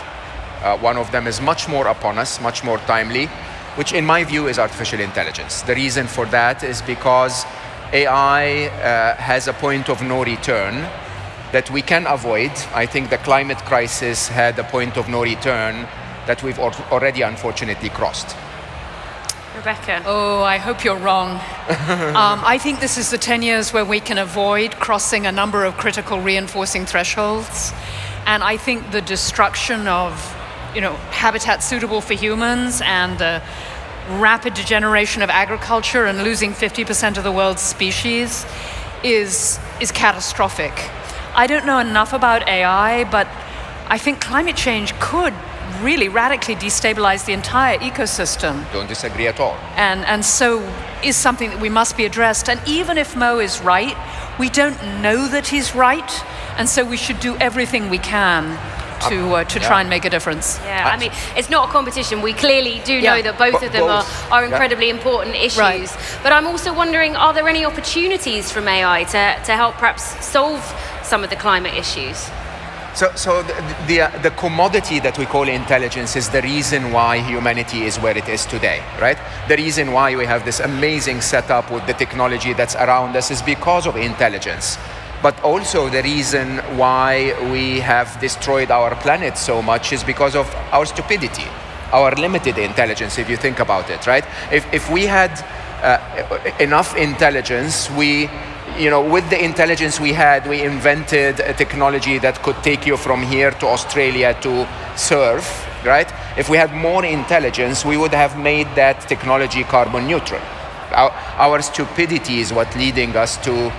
One of them is much more upon us, much more timely, which in my view is artificial intelligence. The reason for that is because AI has a point of no return that we can avoid. I think the climate crisis had a point of no return that we've already unfortunately crossed. Rebecca. Oh, I hope you're wrong. I think this is the 10 years where we can avoid crossing a number of critical reinforcing thresholds. And I think the destruction of, habitat suitable for humans and the rapid degeneration of agriculture and losing 50% of the world's species is catastrophic. I don't know enough about AI, but I think climate change could really radically destabilize the entire ecosystem. Don't disagree at all. And so is something that we must be addressed. And even if Mo is right, we don't know that he's right. And so we should do everything we can to try and make a difference. Yeah, I mean, it's not a competition. We clearly do know that both of them are incredibly important issues. Right. But I'm also wondering, are there any opportunities from AI to help perhaps solve some of the climate issues? So the commodity that we call intelligence is the reason why humanity is where it is today, right? The reason why we have this amazing setup with the technology that's around us is because of intelligence. But also the reason why we have destroyed our planet so much is because of our stupidity, our limited intelligence, if you think about it, right? If we had enough intelligence, with the intelligence we had, we invented a technology that could take you from here to Australia to surf, right? If we had more intelligence, we would have made that technology carbon neutral. Our stupidity is what leading us to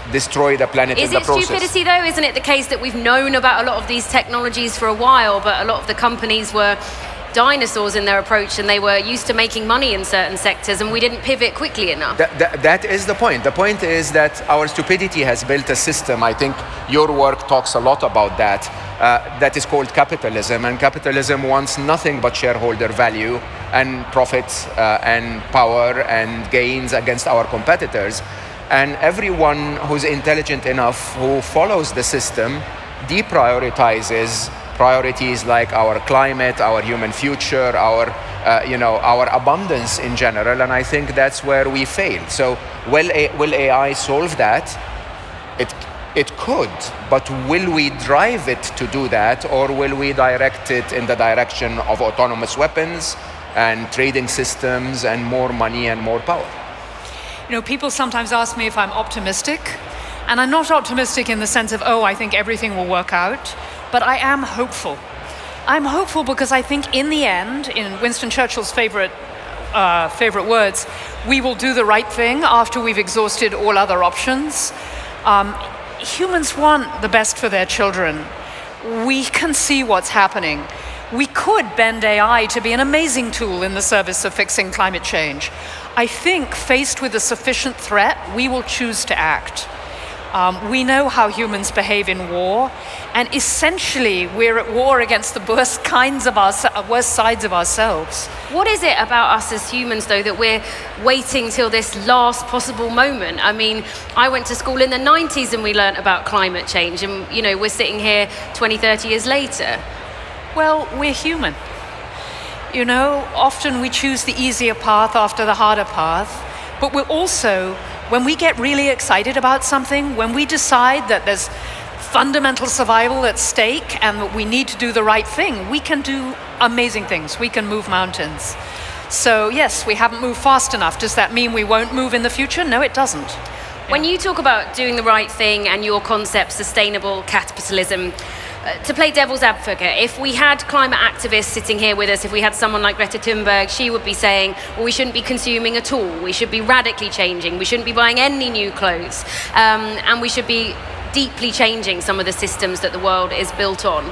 destroy the planet in the process. Is it stupidity though? Isn't it the case that we've known about a lot of these technologies for a while, but a lot of the companies were dinosaurs in their approach and they were used to making money in certain sectors and we didn't pivot quickly enough? That is the point. The point is that our stupidity has built a system. I think your work talks a lot about that. That is called capitalism, and capitalism wants nothing but shareholder value and profits and power and gains against our competitors. And everyone who's intelligent enough, who follows the system, deprioritizes priorities like our climate, our human future, our abundance in general. And I think that's where we fail. So will AI solve that? It could, but will we drive it to do that, or will we direct it in the direction of autonomous weapons and trading systems and more money and more power? You know, people sometimes ask me if I'm optimistic, and I'm not optimistic in the sense of, oh, I think everything will work out, but I am hopeful. I'm hopeful because I think in the end, in Winston Churchill's favorite words, we will do the right thing after we've exhausted all other options. Humans want the best for their children. We can see what's happening. We could bend AI to be an amazing tool in the service of fixing climate change. I think faced with a sufficient threat, we will choose to act. We know how humans behave in war, and essentially we're at war against the worst sides of ourselves. What is it about us as humans, though, that we're waiting till this last possible moment? I mean, I went to school in the 90s and we learnt about climate change, and you know, we're sitting here 20, 30 years later. Well, we're human. You know, often we choose the easier path after the harder path, but we're also, when we get really excited about something, when we decide that there's fundamental survival at stake and that we need to do the right thing, we can do amazing things. We can move mountains. So yes, we haven't moved fast enough. Does that mean we won't move in the future? No, it doesn't. When you talk about doing the right thing and your concept, sustainable capitalism, to play devil's advocate, if we had climate activists sitting here with us, if we had someone like Greta Thunberg, she would be saying, well, we shouldn't be consuming at all. We should be radically changing. We shouldn't be buying any new clothes. And we should be deeply changing some of the systems that the world is built on.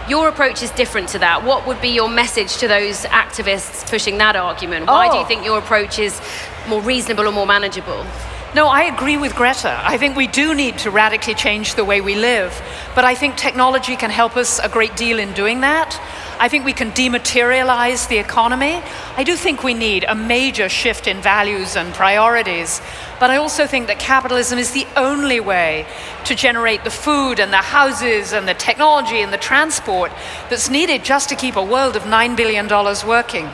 Your approach is different to that. What would be your message to those activists pushing that argument? Why do you think your approach is more reasonable or more manageable? No, I agree with Greta. I think we do need to radically change the way we live, but I think technology can help us a great deal in doing that. I think we can dematerialize the economy. I do think we need a major shift in values and priorities, but I also think that capitalism is the only way to generate the food and the houses and the technology and the transport that's needed just to keep a world of $9 billion working.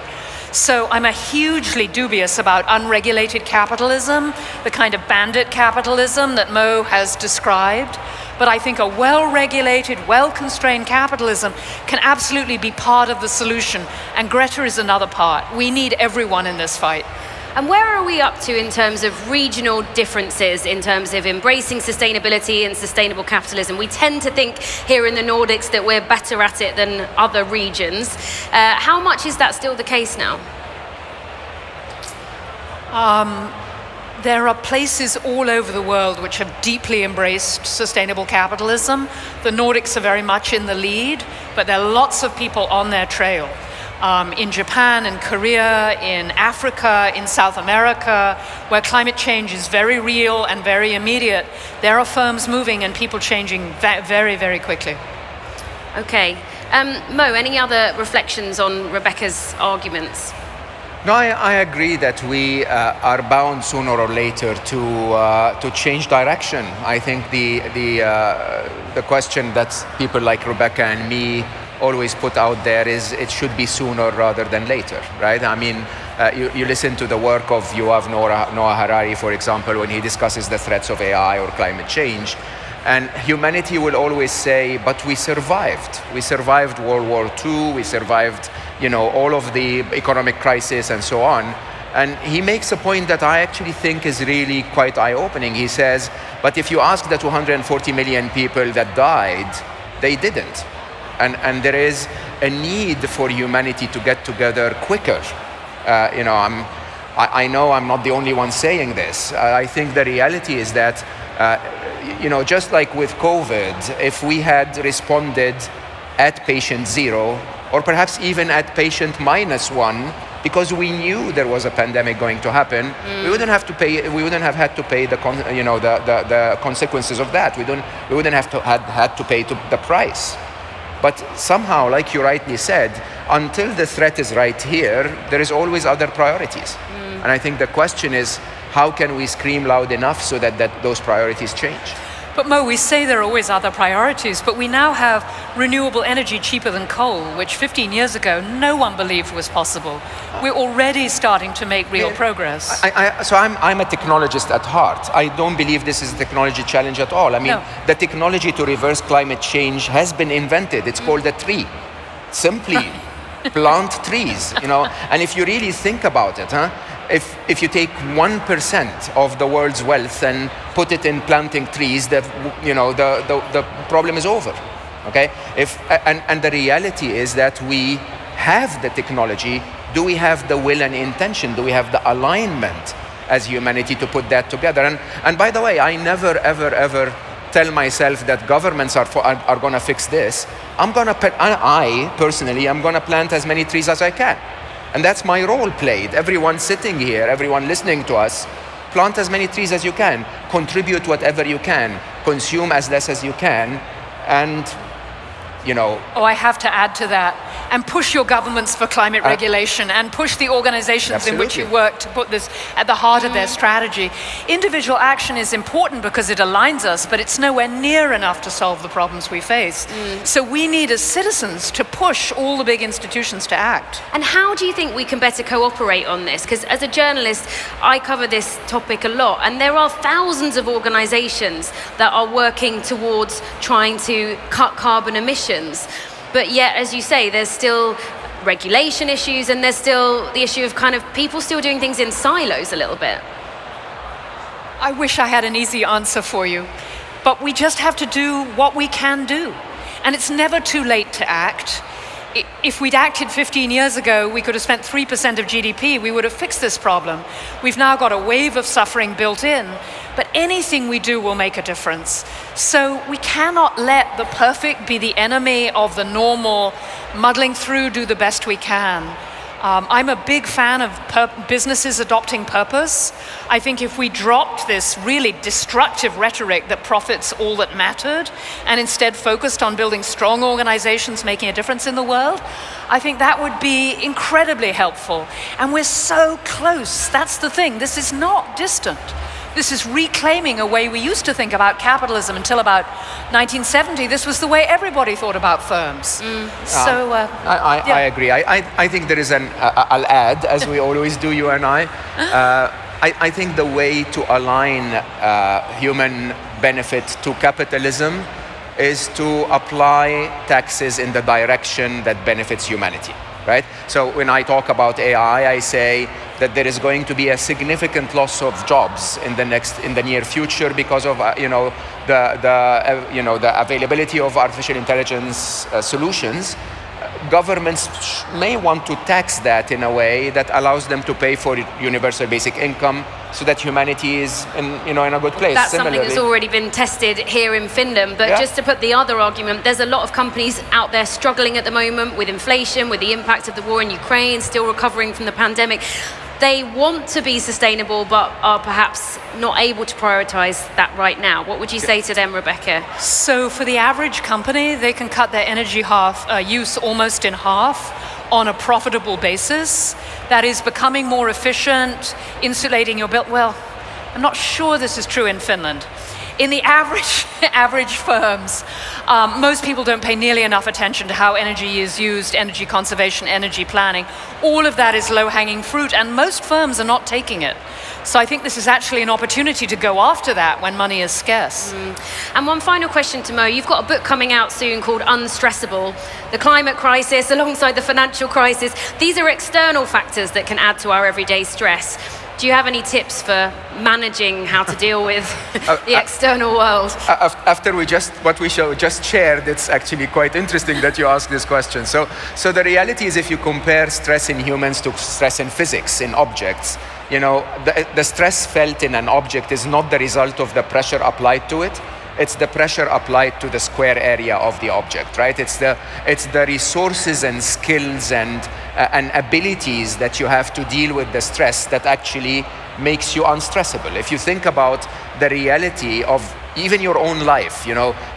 So I'm hugely dubious about unregulated capitalism, the kind of bandit capitalism that Mo has described. But I think a well-regulated, well-constrained capitalism can absolutely be part of the solution. And Greta is another part. We need everyone in this fight. And where are we up to in terms of regional differences, in terms of embracing sustainability and sustainable capitalism? We tend to think here in the Nordics that we're better at it than other regions. How much is that still the case now? There are places all over the world which have deeply embraced sustainable capitalism. The Nordics are very much in the lead, but there are lots of people on their trail. In Japan and Korea, in Africa, in South America, where climate change is very real and very immediate, there are firms moving and people changing very, very quickly. Okay. Mo, any other reflections on Rebecca's arguments? No, I agree that we are bound sooner or later to change direction. I think the question that people like Rebecca and me always put out there is it should be sooner rather than later, right? I mean, you listen to the work of Yuval Noah Harari, for example, when he discusses the threats of AI or climate change. And humanity will always say, but we survived. We survived World War II, we survived, all of the economic crisis and so on. And he makes a point that I actually think is really quite eye-opening. He says, but if you ask the 240 million people that died, they didn't. And there is a need for humanity to get together quicker. I know I'm not the only one saying this. I think the reality is that, just like with COVID, if we had responded at patient 0, or perhaps even at patient -1, because we knew there was a pandemic going to happen, we wouldn't have to pay. We wouldn't have had to pay the consequences of that. We wouldn't have had to pay the price. But somehow, like you rightly said, until the threat is right here, there is always other priorities. And I think the question is, how can we scream loud enough so that those priorities change? But Mo, we say there are always other priorities, but we now have renewable energy cheaper than coal, which 15 years ago no one believed was possible. We're already starting to make real progress. So I'm a technologist at heart. I don't believe this is a technology challenge at all. I mean, the technology to reverse climate change has been invented. It's called a tree. Simply plant trees, you know. And if you really think about it, if you take 1% of the world's wealth and put it in planting trees, the problem is over. Okay? And the reality is that we have the technology. Do we have the will and intention? Do we have the alignment as humanity to put that together? And by the way, I never ever tell myself that governments are going to fix this. I personally am going to plant as many trees as I can. And that's my role played. Everyone sitting here, everyone listening to us, plant as many trees as you can, contribute whatever you can, consume as less as you can, and, you know. Oh, I have to add to that. And push your governments for climate regulation, and push the organizations in which you work to put this at the heart of their strategy. Individual action is important because it aligns us, but it's nowhere near enough to solve the problems we face. So we need as citizens to push all the big institutions to act. And how do you think we can better cooperate on this? Because as a journalist, I cover this topic a lot, and there are thousands of organizations that are working towards trying to cut carbon emissions. But yet, as you say, there's still regulation issues, and there's still the issue of kind of people still doing things in silos a little bit. I wish I had an easy answer for you, but we just have to do what we can do. And it's never too late to act. If we'd acted 15 years ago, we could have spent 3% of GDP. We would have fixed this problem. We've now got a wave of suffering built in, but anything we do will make a difference. So we cannot let the perfect be the enemy of the normal, muddling through, do the best we can. I'm a big fan of businesses adopting purpose. I think if we dropped this really destructive rhetoric that profits all that mattered, and instead focused on building strong organizations making a difference in the world, I think that would be incredibly helpful. And we're so close. That's the thing. This is not distant. This is reclaiming a way we used to think about capitalism until about 1970. This was the way everybody thought about firms. I agree. I think there is I'll add, as we always do, you and I think the way to align human benefit to capitalism is to apply taxes in the direction that benefits humanity. Right? So when I talk about AI, I say that there is going to be a significant loss of jobs in the near future because of the availability of artificial intelligence solutions. Governments may want to tax that in a way that allows them to pay for universal basic income, so that humanity is in a good place. That's something that's already been tested here in Finland. But just to put the other argument, there's a lot of companies out there struggling at the moment with inflation, with the impact of the war in Ukraine, still recovering from the pandemic. They want to be sustainable, but are perhaps not able to prioritize that right now. What would you say to them, Rebecca? So for the average company, they can cut their energy use almost in half on a profitable basis. That is becoming more efficient, insulating your built. Well, I'm not sure this is true in Finland. In the average firms, most people don't pay nearly enough attention to how energy is used, energy conservation, energy planning. All of that is low-hanging fruit, and most firms are not taking it. So I think this is actually an opportunity to go after that when money is scarce. And one final question to Mo. You've got a book coming out soon called Unstressable, the climate crisis alongside the financial crisis. These are external factors that can add to our everyday stress. Do you have any tips for managing how to deal with the external world? After what we just shared, it's actually quite interesting that you ask this question. So the reality is, if you compare stress in humans to stress in physics, in objects, the stress felt in an object is not the result of the pressure applied to it. It's the pressure applied to the square area of the object, right? It's the resources and skills and abilities that you have to deal with the stress that actually makes you unstressable. If you think about the reality of even your own life,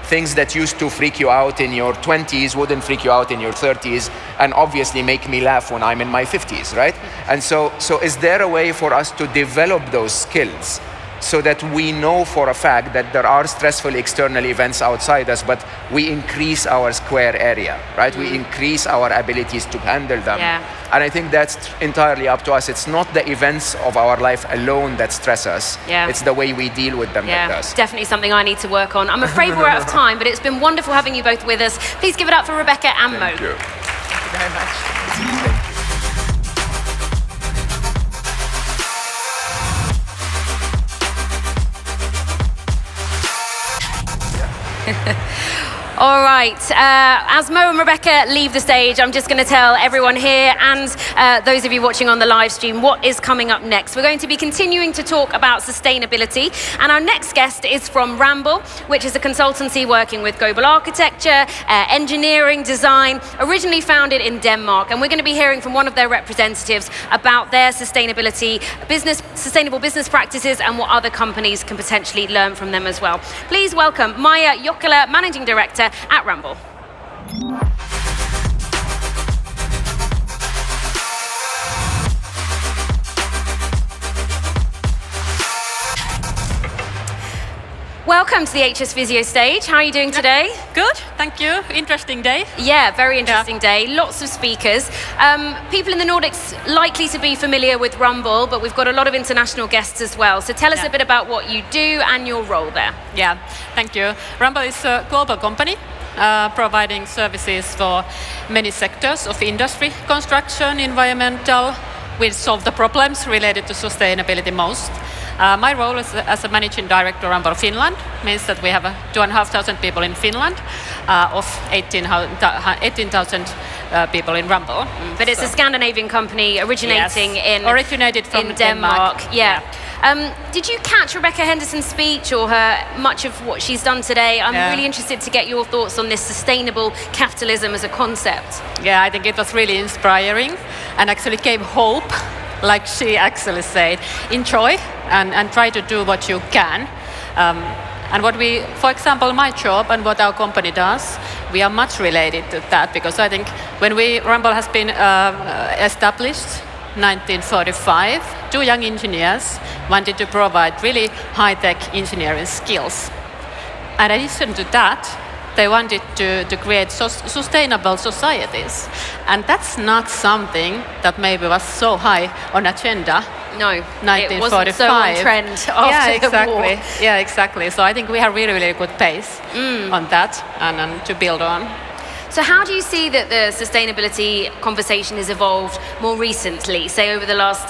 things that used to freak you out in your 20s wouldn't freak you out in your 30s, and obviously make me laugh when I'm in my 50s, right? And so is there a way for us to develop those skills so that we know for a fact that there are stressful external events outside us, but we increase our square area, right? We increase our abilities to handle them. Yeah. And I think that's entirely up to us. It's not the events of our life alone that stress us. Yeah. It's the way we deal with them that does. Definitely something I need to work on. I'm afraid we're out of time, but it's been wonderful having you both with us. Please give it up for Rebecca and Mo. Thank you. Thank you very much. All right, as Mo and Rebecca leave the stage, I'm just going to tell everyone here and those of you watching on the live stream what is coming up next. We're going to be continuing to talk about sustainability, and our next guest is from Ramboll, which is a consultancy working with global architecture, engineering, design, originally founded in Denmark, and we're going to be hearing from one of their representatives about their sustainable business practices and what other companies can potentially learn from them as well. Please welcome Maija Jokela, Managing Director at Ramboll. Welcome to the HS Visio stage. How are you doing today? Good, thank you. Interesting day. Yeah, very interesting day. Lots of speakers. People in the Nordics likely to be familiar with Ramboll, but we've got a lot of international guests as well. So tell us a bit about what you do and your role there. Yeah, thank you. Ramboll is a global company providing services for many sectors of industry, construction, environmental. We solve the problems related to sustainability most. My role as a managing director of Ramboll Finland means that we have 2,500 people in Finland of 18,000 people in Ramboll. But it's a Scandinavian company originating originated from Denmark. Yeah. Did you catch Rebecca Henderson's speech or much of what she's done today? I'm really interested to get your thoughts on this sustainable capitalism as a concept. Yeah, I think it was really inspiring and actually gave hope, like she actually said. Enjoy and try to do what you can. And what we, for example, my job and what our company does, we are much related to that, because I think when Ramboll has been established 1945, two young engineers wanted to provide really high-tech engineering skills. And in addition to that, they wanted to create sustainable societies. And that's not something that maybe was so high on agenda. No, 1945. it wasn't so on trend after the war. Yeah, exactly. So I think we have really, really good pace on that and to build on. So how do you see that the sustainability conversation has evolved more recently, say over the last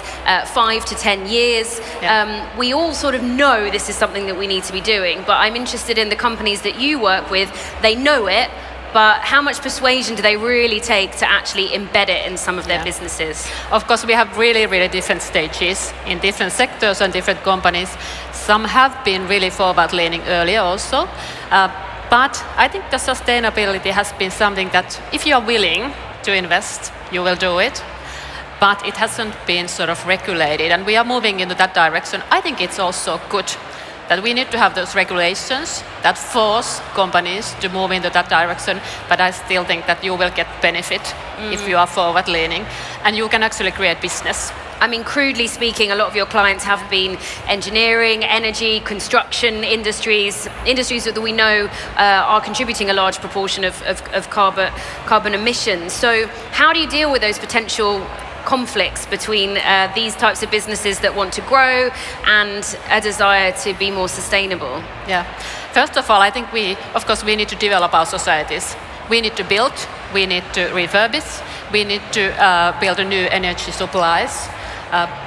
5 to 10 years? Yeah. We all sort of know this is something that we need to be doing, but I'm interested in the companies that you work with. They know it, but how much persuasion do they really take to actually embed it in some of their businesses? Of course, we have really, really different stages in different sectors and different companies. Some have been really forward-leaning earlier also. But I think the sustainability has been something that if you are willing to invest, you will do it. But it hasn't been sort of regulated, and we are moving into that direction. I think it's also good that we need to have those regulations that force companies to move into that direction, but I still think that you will get benefit if you are forward-leaning, and you can actually create business. I mean, crudely speaking, a lot of your clients have been engineering, energy, construction industries that we know are contributing a large proportion of carbon emissions. So how do you deal with those potential conflicts between these types of businesses that want to grow and a desire to be more sustainable? Yeah. First of all, I think we need to develop our societies. We need to build, we need to refurbish, we need to build a new energy supplies.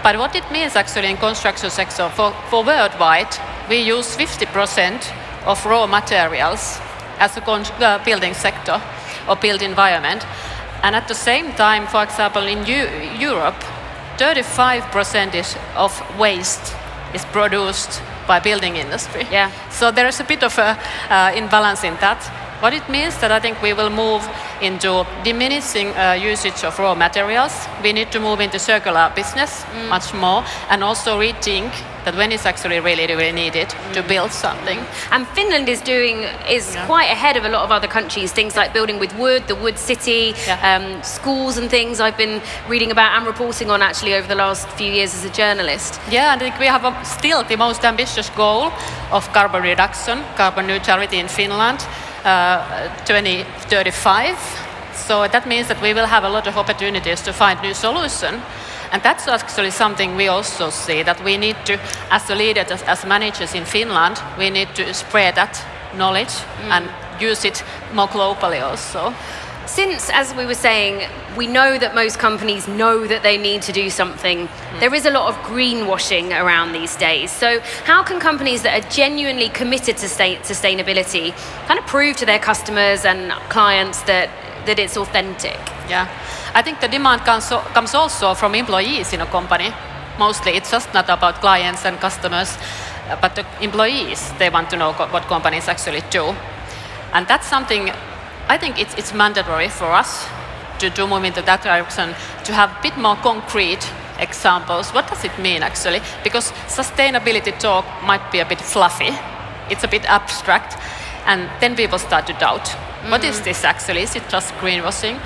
But what it means actually in construction sector, for worldwide, we use 50% of raw materials as a building sector or built environment. And at the same time, for example, in Europe, 35% of waste is produced by building industry. Yeah. So there is a bit of a imbalance in that. What it means that I think we will move into diminishing usage of raw materials. We need to move into circular business much more, and also rethink that when it's actually really, really needed to build something. And Finland is quite ahead of a lot of other countries. Things like building with wood, the wood city, schools and things I've been reading about and reporting on actually over the last few years as a journalist. Yeah, I think we have still the most ambitious goal of carbon reduction, carbon neutrality in Finland, 2035. So that means that we will have a lot of opportunities to find new solutions. And that's actually something we also see, that we need to, as the leaders, as managers in Finland, we need to spread that knowledge and use it more globally also. Since, as we were saying, we know that most companies know that they need to do something, there is a lot of greenwashing around these days. So how can companies that are genuinely committed to sustainability kind of prove to their customers and clients that it's authentic? Yeah, I think the demand comes also from employees in a company. Mostly it's just not about clients and customers, but the employees, they want to know what companies actually do. And that's something, I think it's mandatory for us to move into that direction, to have a bit more concrete examples. What does it mean actually? Because sustainability talk might be a bit fluffy, it's a bit abstract, and then people start to doubt. What is this actually? Is it just greenwashing?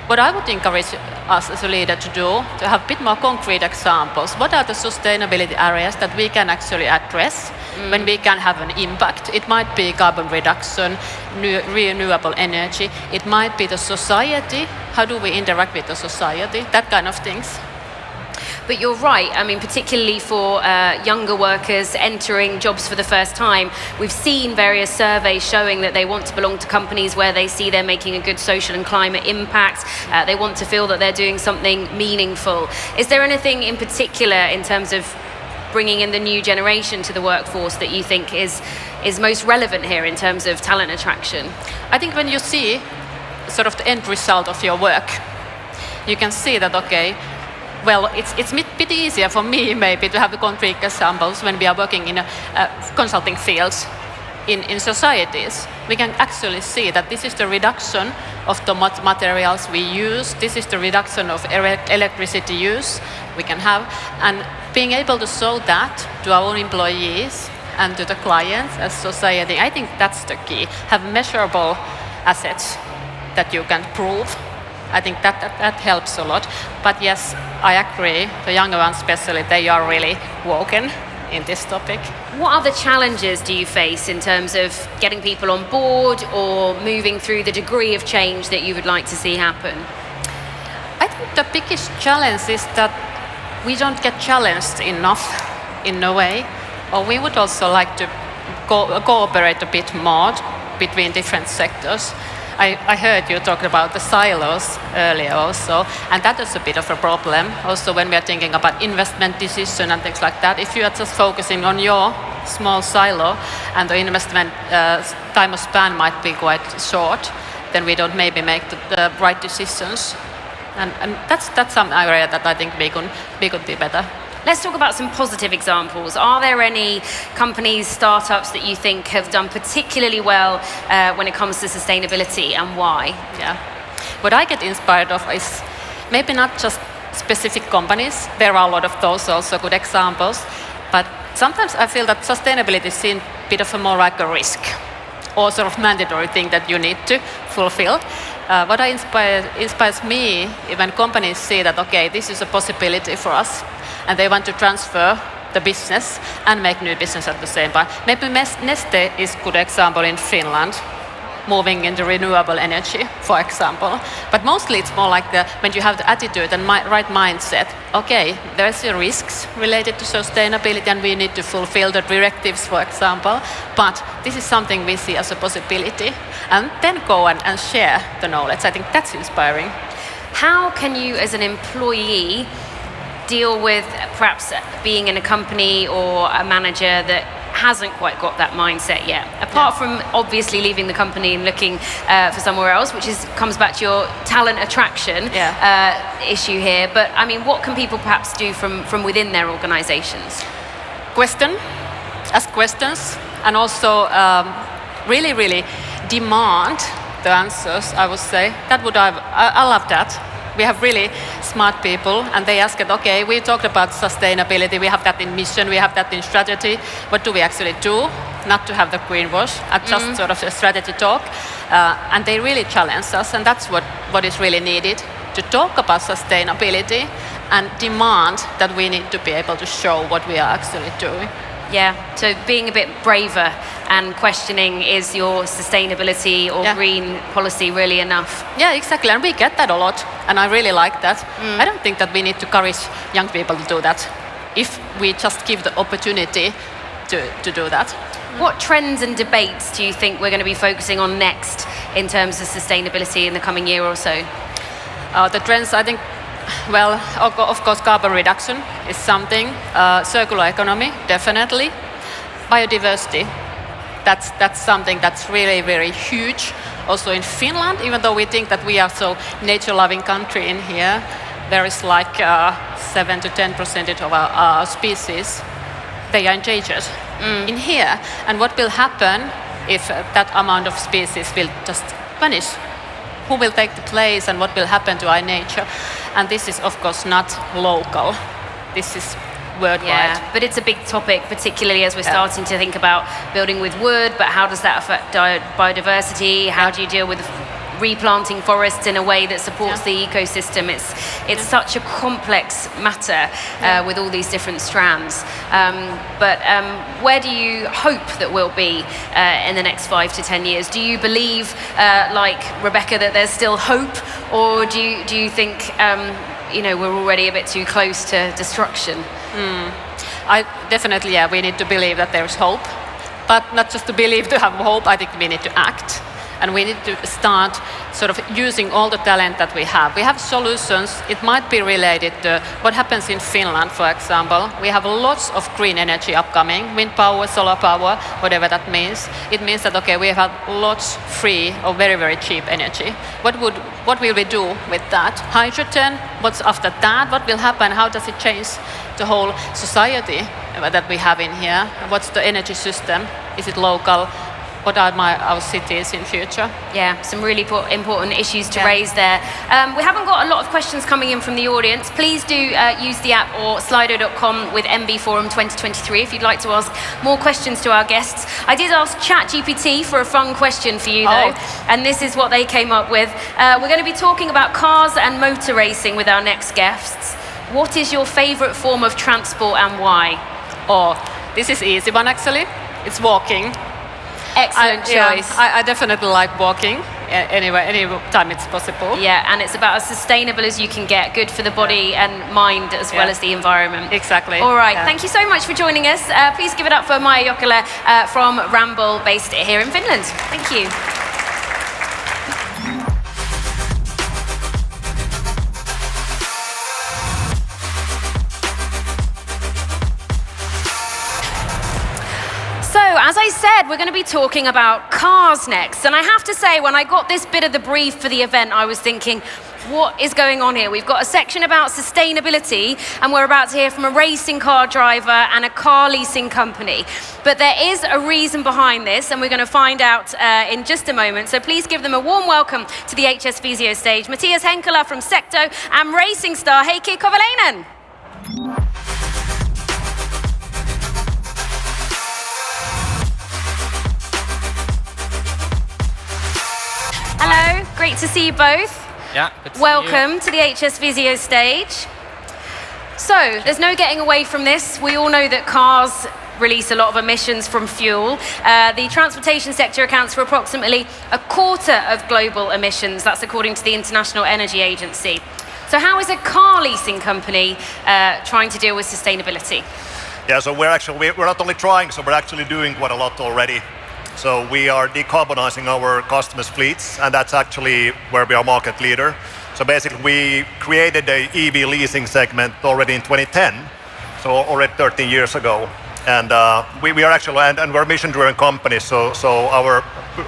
What I would encourage us as a leader to do, to have a bit more concrete examples. What are the sustainability areas that we can actually address when we can have an impact? It might be carbon reduction, renewable energy. It might be the society. How do we interact with the society? That kind of things. But you're right, I mean, particularly for younger workers entering jobs for the first time, we've seen various surveys showing that they want to belong to companies where they see they're making a good social and climate impact. They want to feel that they're doing something meaningful. Is there anything in particular in terms of bringing in the new generation to the workforce that you think is most relevant here in terms of talent attraction? I think when you see sort of the end result of your work, you can see that, okay, well, it's a bit easier for me maybe to have the concrete examples when we are working in consulting fields in societies. We can actually see that this is the reduction of the materials we use, this is the reduction of electricity use we can have, and being able to show that to our own employees and to the clients as society, I think that's the key. Have measurable assets that you can prove. I think that helps a lot. But yes, I agree, the younger ones especially, they are really woken in this topic. What other challenges do you face in terms of getting people on board or moving through the degree of change that you would like to see happen? I think the biggest challenge is that we don't get challenged enough in a way, or we would also like to cooperate a bit more between different sectors. I heard you talk about the silos earlier also, and that is a bit of a problem. Also when we are thinking about investment decision and things like that, if you are just focusing on your small silo and the investment time of span might be quite short, then we don't maybe make the right decisions. And that's some area that I think we could be better. Let's talk about some positive examples. Are there any companies, startups that you think have done particularly well when it comes to sustainability, and why? Yeah. What I get inspired of is maybe not just specific companies. There are a lot of those also good examples. But sometimes I feel that sustainability is seen a bit of a more like a risk or sort of mandatory thing that you need to fulfill. What inspires me when companies see that, okay, this is a possibility for us, and they want to transfer the business and make new business at the same time. Maybe Neste is a good example in Finland, moving into renewable energy, for example. But mostly it's more like when you have the attitude and right mindset, okay, there's the risks related to sustainability and we need to fulfill the directives, for example, but this is something we see as a possibility, and then go and share the knowledge. I think that's inspiring. How can you as an employee deal with perhaps being in a company or a manager that hasn't quite got that mindset yet? Apart from obviously leaving the company and looking for somewhere else, which comes back to your talent attraction issue here. But I mean, what can people perhaps do from within their organizations? Ask questions, and also really demand the answers, I would say. I love that. We have really smart people, and they ask it, okay, we talked about sustainability, we have that in mission, we have that in strategy. What do we actually do? Not to have the greenwash, just sort of a strategy talk. And they really challenge us, and that's what is really needed, to talk about sustainability and demand that we need to be able to show what we are actually doing. Yeah, so being a bit braver and questioning, is your sustainability or green policy really enough? Yeah, exactly, and we get that a lot, and I really like that. I don't think that we need to encourage young people to do that, if we just give the opportunity to do that. What trends and debates do you think we're going to be focusing on next in terms of sustainability in the coming year or so? The trends, I think, well, of course, carbon reduction is something. Circular economy, definitely. Biodiversity, that's something that's really, very huge. Also in Finland, even though we think that we are so nature-loving country in here, there is like 7 to 10% of our species, they are endangered in here. And what will happen if that amount of species will just vanish? Who will take the place, and what will happen to our nature? And this is, of course, not local. This is worldwide. Yeah, but it's a big topic, particularly as we're starting to think about building with wood, but how does that affect biodiversity? How do you deal with replanting forests in a way that supports the ecosystem? It's such a complex matter with all these different strands. But where do you hope that we'll be in the next 5 to 10 years? Do you believe, like Rebecca, that there's still hope, or do you think we're already a bit too close to destruction? I definitely, we need to believe that there's hope, but not just to believe to have hope. I think we need to act. And we need to start sort of using all the talent that we have. We have solutions. It might be related to what happens in Finland, for example. We have lots of green energy upcoming, wind power, solar power, whatever that means. It means that, okay, we have lots free or very, very cheap energy. What will we do with that? Hydrogen, what's after that? What will happen? How does it change the whole society that we have in here? What's the energy system? Is it local? What are our cities in future? Yeah, some really important issues to raise there. We haven't got a lot of questions coming in from the audience. Please do use the app or slido.com with nbforum 2023 if you'd like to ask more questions to our guests. I did ask ChatGPT for a fun question for you though, and this is what they came up with. We're going to be talking about cars and motor racing with our next guests. What is your favorite form of transport and why? This is easy one actually. It's walking. Excellent choice. I definitely like walking anyway, any time it's possible. Yeah, and it's about as sustainable as you can get, good for the body and mind as well as the environment. Exactly. All right, thank you so much for joining us. Please give it up for Maija Jokela from Ramble, based here in Finland. Thank you. As I said, we're going to be talking about cars next. And I have to say, when I got this bit of the brief for the event, I was thinking, what is going on here? We've got a section about sustainability, and we're about to hear from a racing car driver and a car leasing company. But there is a reason behind this, and we're going to find out in just a moment. So please give them a warm welcome to the HS Visio stage. Mattias Henkela from Secto and racing star Heikki Kovalainen. Hello, great to see you both. Yeah, good to Welcome to the HS Visio stage. So, there's no getting away from this. We all know that cars release a lot of emissions from fuel. The transportation sector accounts for approximately a quarter of global emissions. That's according to the International Energy Agency. So how is a car leasing company trying to deal with sustainability? Yeah, so we're not only trying, so we're actually doing quite a lot already. So we are decarbonizing our customers' fleets, and that's actually where we are market leader. So basically we created the EV leasing segment already in 2010, so already 13 years ago. And we are actually, and we're a mission-driven company, so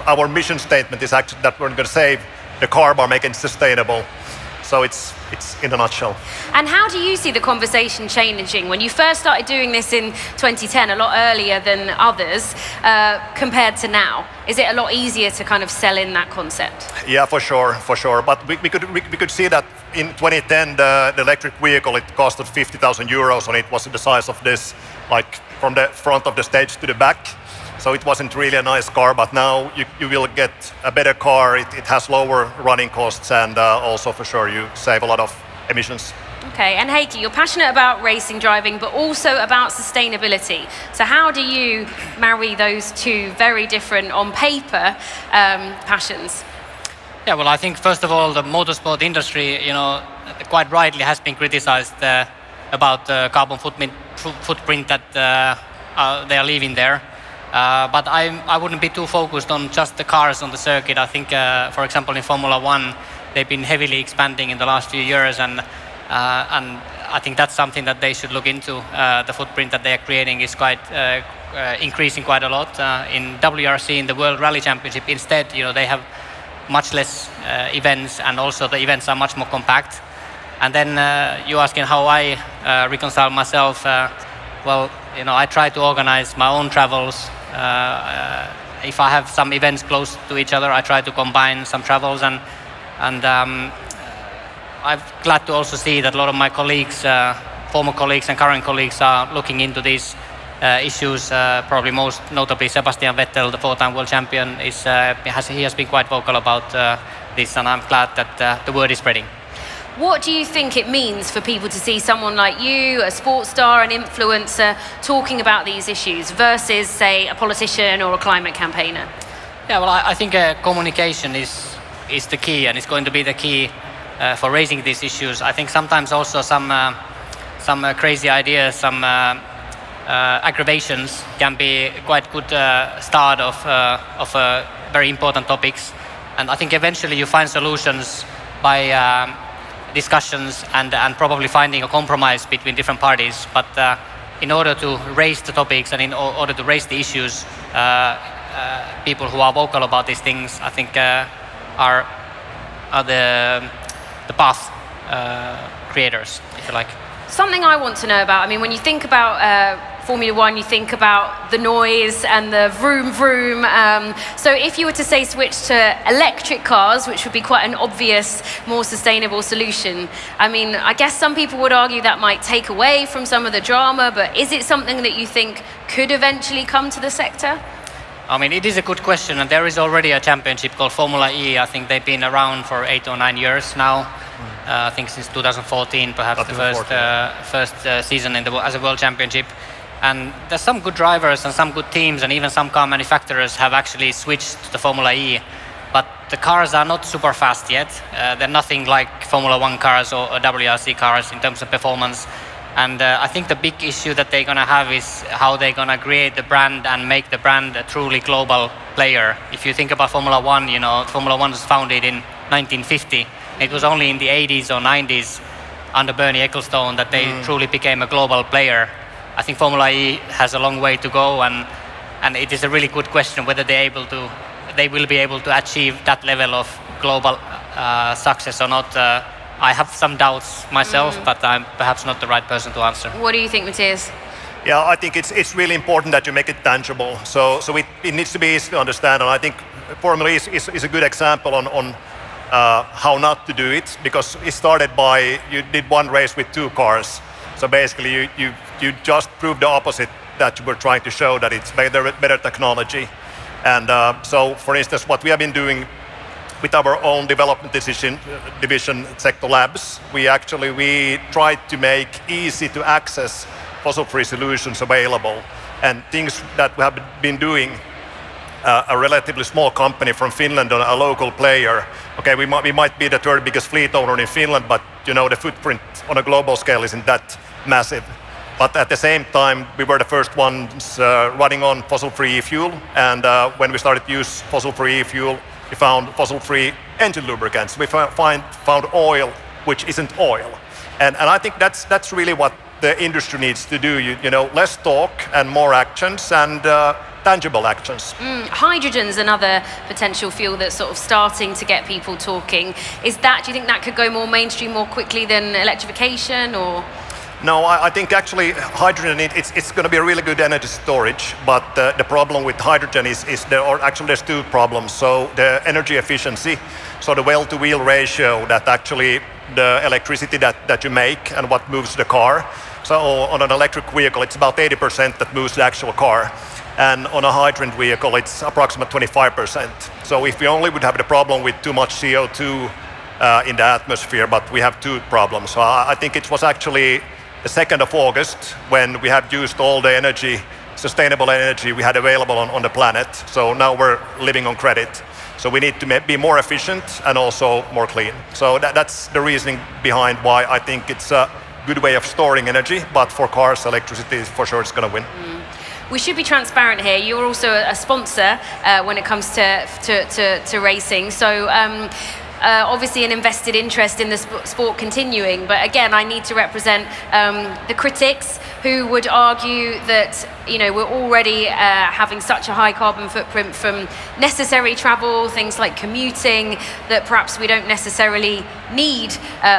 our mission statement is actually that we're going to save the car by making it sustainable. So it's in a nutshell. And how do you see the conversation changing? When you first started doing this in 2010, a lot earlier than others, compared to now, is it a lot easier to kind of sell in that concept? Yeah, for sure. But we could see that in 2010, the electric vehicle, it costed 50,000 euros, and it was the size of this, like from the front of the stage to the back. So it wasn't really a nice car, but now you will get a better car. It has lower running costs, and also for sure you save a lot of emissions. Okay, and Heikki, you're passionate about racing driving, but also about sustainability. So how do you marry those two very different, on paper, passions? Yeah, well, I think first of all, the motorsport industry, quite rightly has been criticized about the carbon footprint that they are leaving there. But I wouldn't be too focused on just the cars on the circuit. I think, for example, in Formula One, they've been heavily expanding in the last few years, and I think that's something that they should look into. The footprint that they are creating is quite increasing quite a lot. In WRC, in the World Rally Championship, instead, they have much less events, and also the events are much more compact. And then you asking how I reconcile myself. Well, I try to organize my own travels. If I have some events close to each other, I try to combine some travels, and I'm glad to also see that a lot of my colleagues, former colleagues and current colleagues, are looking into these issues. Probably most notably Sebastian Vettel, the four-time world champion, he has been quite vocal about this, and I'm glad that the word is spreading. What do you think it means for people to see someone like you, a sports star, an influencer, talking about these issues versus, say, a politician or a climate campaigner? Yeah, well, I think communication is the key, and it's going to be the key for raising these issues. I think sometimes also some crazy ideas, some aggravations can be quite good start of very important topics. And I think eventually you find solutions by discussions and probably finding a compromise between different parties. But in order to raise the topics and in order to raise the issues, people who are vocal about these things, I think, are the path creators, if you like. Something I want to know about, when you think about Formula One, you think about the noise and the vroom vroom. So if you were to say switch to electric cars, which would be quite an obvious, more sustainable solution, I guess some people would argue that might take away from some of the drama, but is it something that you think could eventually come to the sector? It is a good question, and there is already a championship called Formula E. I think they've been around for 8 or 9 years now. I think since 2014, perhaps the first season as a world championship. And there's some good drivers and some good teams, and even some car manufacturers have actually switched to the Formula E. But the cars are not super fast yet. They're nothing like Formula One cars or WRC cars in terms of performance. And I think the big issue that they're going to have is how they're going to create the brand and make the brand a truly global player. If you think about Formula One, Formula One was founded in 1950. It was only in the 80s or 90s under Bernie Ecclestone that they truly became a global player. I think Formula E has a long way to go, and it is a really good question whether they will be able to achieve that level of global success or not. I have some doubts myself, but I'm perhaps not the right person to answer. What do you think, Matthias? Yeah, I think it's really important that you make it tangible. So it needs to be easy to understand, and I think Formula E is a good example on how not to do it, because it started by you did one race with 2 cars. So basically you just proved the opposite that you were trying to show, that it's better technology. And so for instance, what we have been doing with our own development division, Sector Labs, we tried to make easy to access fossil-free solutions available, and things that we have been doing. A relatively small company from Finland, a local player. Okay, we might be the 3rd biggest fleet owner in Finland, but the footprint on a global scale isn't that massive. But at the same time, we were the first ones running on fossil-free fuel, and when we started to use fossil-free fuel, we found fossil-free engine lubricants. We found oil, which isn't oil, and I think that's really what the industry needs to do. Less talk and more actions, and tangible actions. Hydrogen's another potential fuel that's sort of starting to get people talking. Do you think that could go more mainstream more quickly than electrification, or? No, I think actually hydrogen, it's going to be a really good energy storage, but the problem with hydrogen is there's two problems. So the energy efficiency, so the well-to-wheel ratio, that actually the electricity that you make and what moves the car. So on an electric vehicle, it's about 80% that moves the actual car. And on a hydrogen vehicle, it's approximately 25%. So if we only would have the problem with too much CO2 in the atmosphere, but we have two problems. So I think it was actually the 2nd of August when we have used all the energy, sustainable energy we had available on the planet. So now we're living on credit. So we need to be more efficient and also more clean. So that's the reasoning behind why I think it's a good way of storing energy, but for cars, electricity for sure is going to win. We should be transparent here. You're also a sponsor when it comes to racing. So obviously an invested interest in the sport continuing. But again, I need to represent the critics who would argue that we're already having such a high carbon footprint from necessary travel, things like commuting, that perhaps we don't necessarily need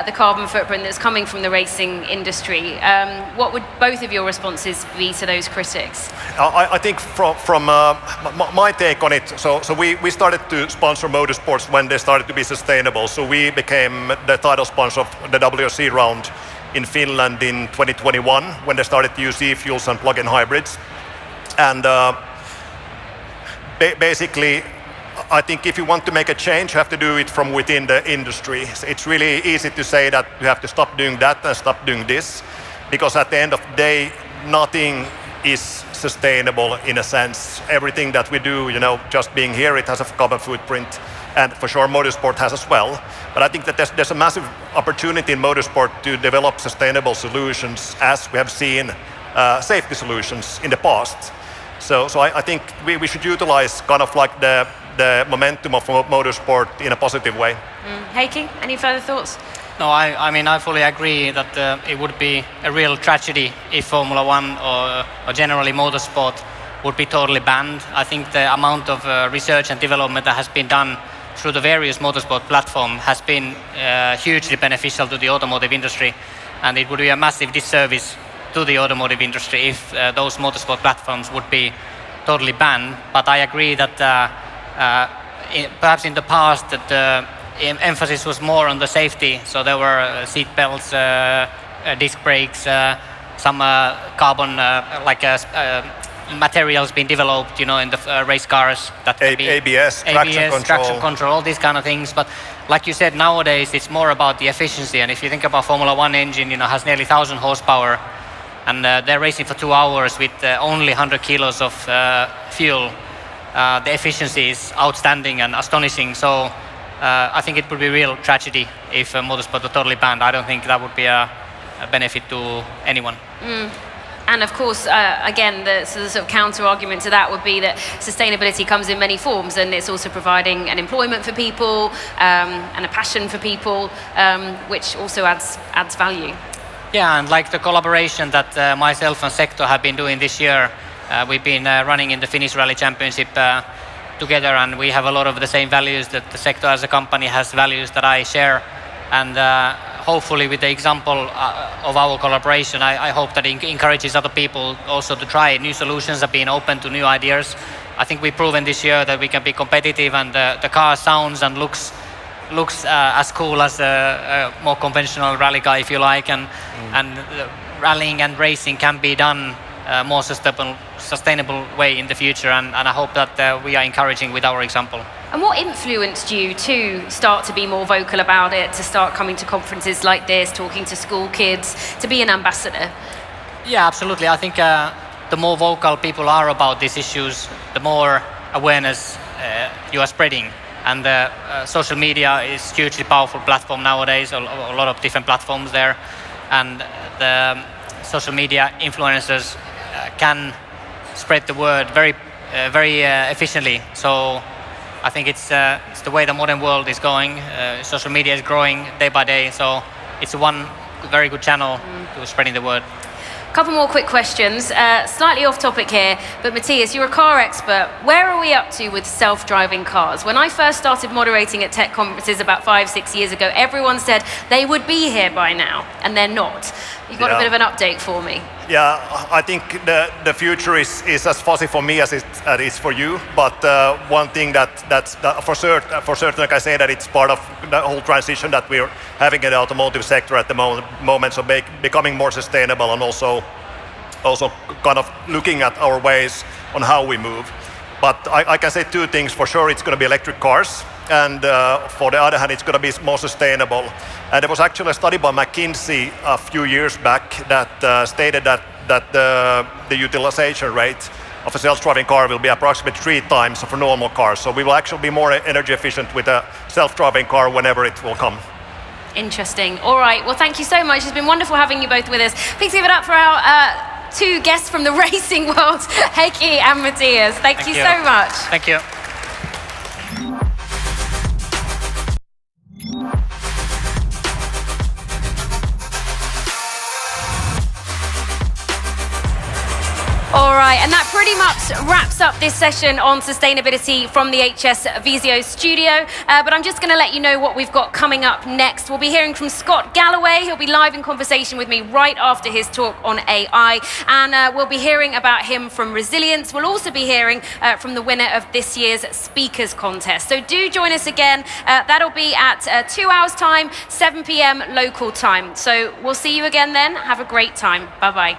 the carbon footprint that's coming from the racing industry. What would both of your responses be to those critics? I think from my take on it, so we started to sponsor motorsports when they started to be sustainable. So we became the title sponsor of the WRC round in Finland in 2021 when they started to use e-fuels and plug-in hybrids. And basically, I think if you want to make a change, you have to do it from within the industry. So it's really easy to say that you have to stop doing that and stop doing this, because at the end of the day, nothing is sustainable in a sense. Everything that we do, just being here, it has a carbon footprint. And for sure, motorsport has as well. But I think that there's a massive opportunity in motorsport to develop sustainable solutions, as we have seen safety solutions in the past. So I think we should utilize kind of like the momentum of motorsport in a positive way. Heikki, any further thoughts? No, I mean, I fully agree that it would be a real tragedy if Formula One or generally motorsport would be totally banned. I think the amount of research and development that has been done through the various motorsport platforms has been hugely beneficial to the automotive industry, and it would be a massive disservice to the automotive industry if those motorsport platforms would be totally banned. But I agree that perhaps in the past that the emphasis was more on the safety, so there were seat belts, disc brakes, some carbon materials being developed, in the race cars. That could be ABS, traction control, all these kind of things. But like you said, nowadays it's more about the efficiency. And if you think about Formula One engine, has nearly 1,000 horsepower, and they're racing for 2 hours with only 100 kilos of fuel. The efficiency is outstanding and astonishing. So I think it would be a real tragedy if motorsport were totally banned. I don't think that would be a benefit to anyone. And of course, again, the sort of counter-argument to that would be that sustainability comes in many forms, and it's also providing an employment for people and a passion for people, which also adds value. Yeah, and like the collaboration that myself and Sector have been doing this year, we've been running in the Finnish Rally Championship together, and we have a lot of the same values that the Sector as a company has values that I share. And hopefully with the example of our collaboration, I hope that it encourages other people also to try new solutions and being open to new ideas. I think we've proven this year that we can be competitive, and the car sounds and looks as cool as a more conventional rally car, if you like, and rallying and racing can be done more sustainable way in the future, and I hope that we are encouraging with our example. And what influenced you to start to be more vocal about it, to start coming to conferences like this, talking to school kids, to be an ambassador? Yeah, absolutely. I think the more vocal people are about these issues, the more awareness you are spreading. And social media is a hugely powerful platform nowadays, a lot of different platforms there. And the social media influencers can spread the word very efficiently. So I think it's the way the modern world is going. Social media is growing day by day, so it's one very good channel to spreading the word. Couple more quick questions, slightly off topic here, but Matthias, you're a car expert. Where are we up to with self-driving cars? When I first started moderating at tech conferences about 5-6 years ago, everyone said they would be here by now, and they're not. You've got a bit of an update for me. Yeah, I think the future is as fuzzy for me as it is for you. But one thing that's for certain, like I say, that it's part of the whole transition that we're having in the automotive sector at the moment. So becoming more sustainable and also kind of looking at our ways on how we move. But I can say two things for sure. It's going to be electric cars, and for the other hand, it's going to be more sustainable. And there was actually a study by McKinsey a few years back that stated that the utilization rate of a self-driving car will be approximately 3 times of a normal car. So we will actually be more energy efficient with a self-driving car whenever it will come. Interesting. All right. Well, thank you so much. It's been wonderful having you both with us. Please give it up for our two guests from the racing world, Heikki and Matthias. Thank you so much. Thank you. All right, and that pretty much wraps up this session on sustainability from the HS Visio studio. But I'm just going to let you know what we've got coming up next. We'll be hearing from Scott Galloway. He'll be live in conversation with me right after his talk on AI. And we'll be hearing about him from Resilience. We'll also be hearing from the winner of this year's Speakers Contest. So do join us again. That'll be at 2 hours time, 7 p.m. local time. So we'll see you again then. Have a great time. Bye-bye.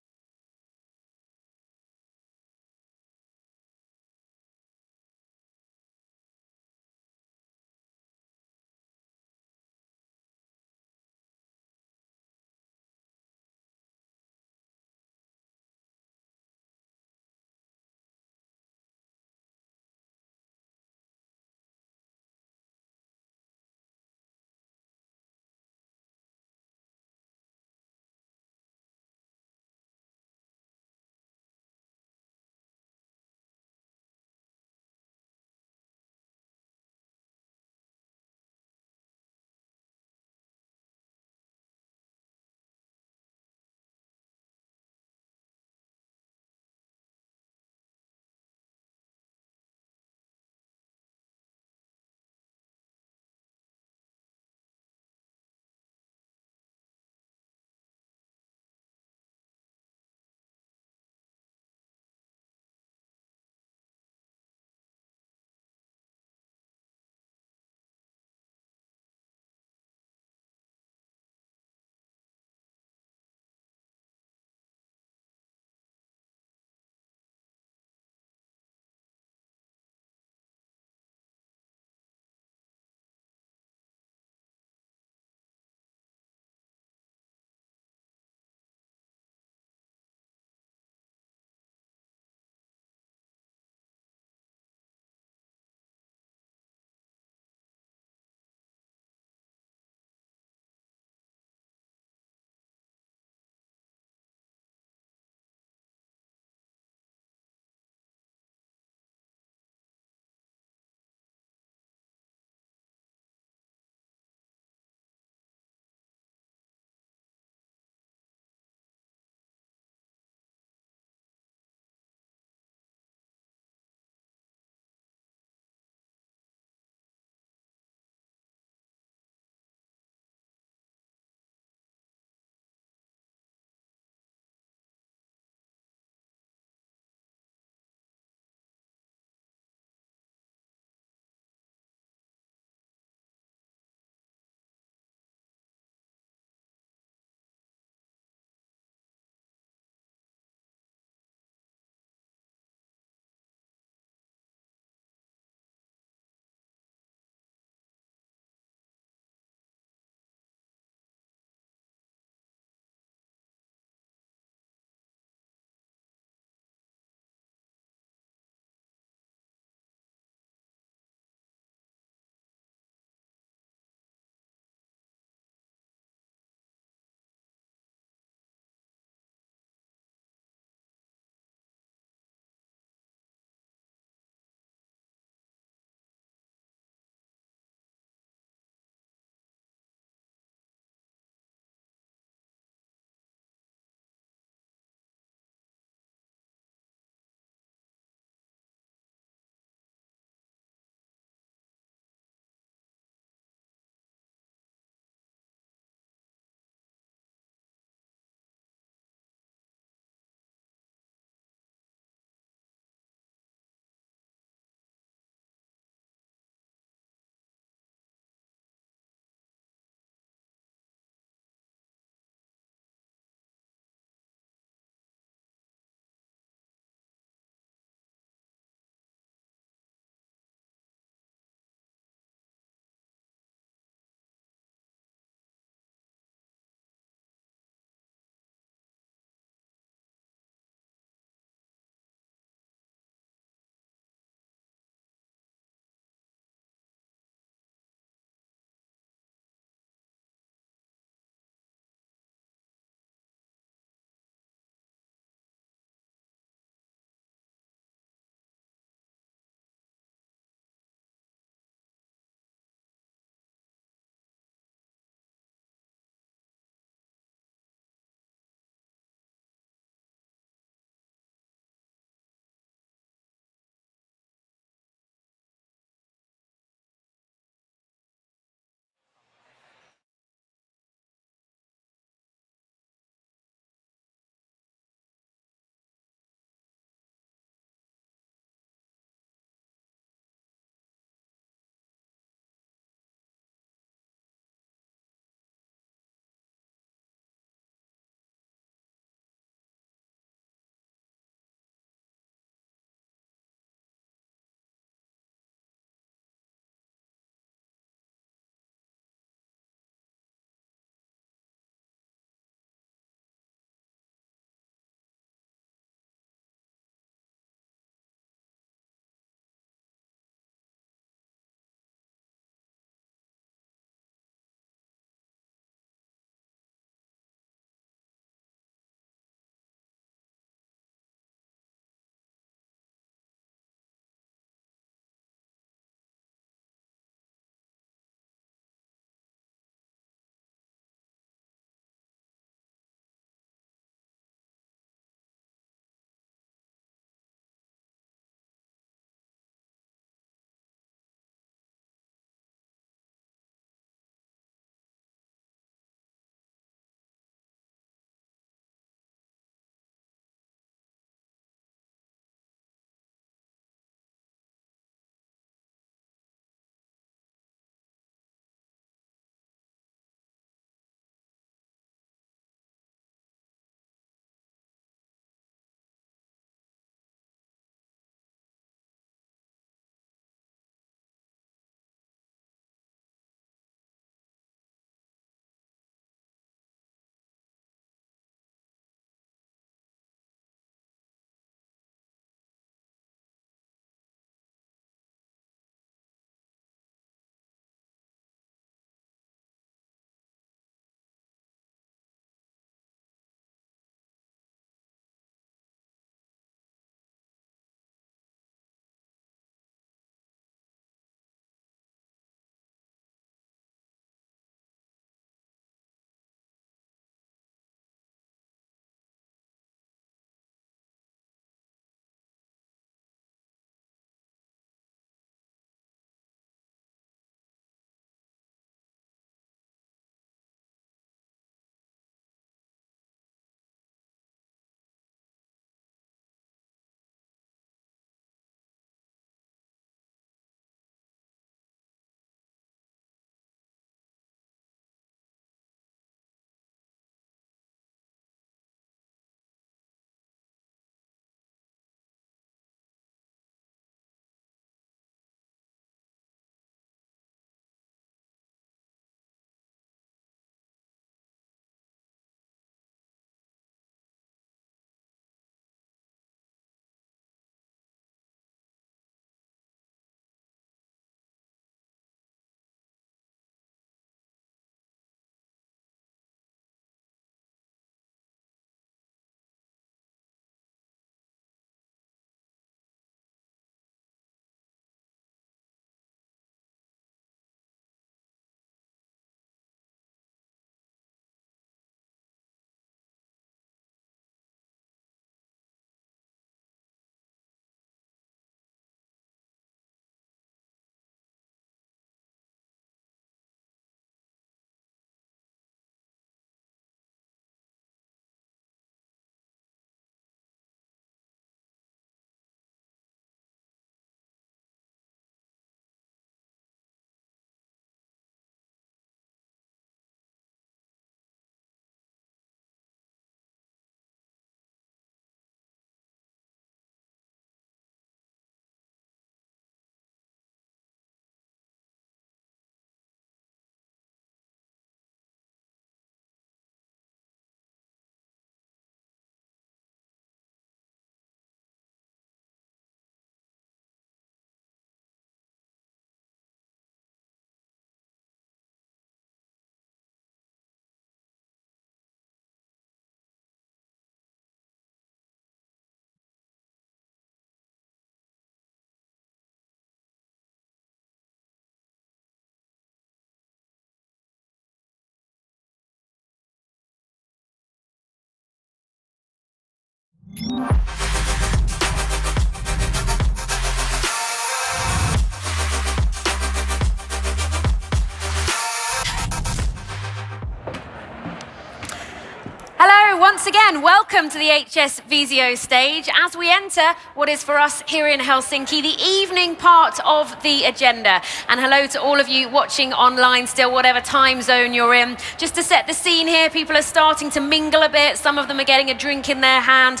once again, welcome to the HS Visio stage as we enter what is for us here in Helsinki, the evening part of the agenda. And hello to all of you watching online still, whatever time zone you're in. Just to set the scene here, people are starting to mingle a bit. Some of them are getting a drink in their hand.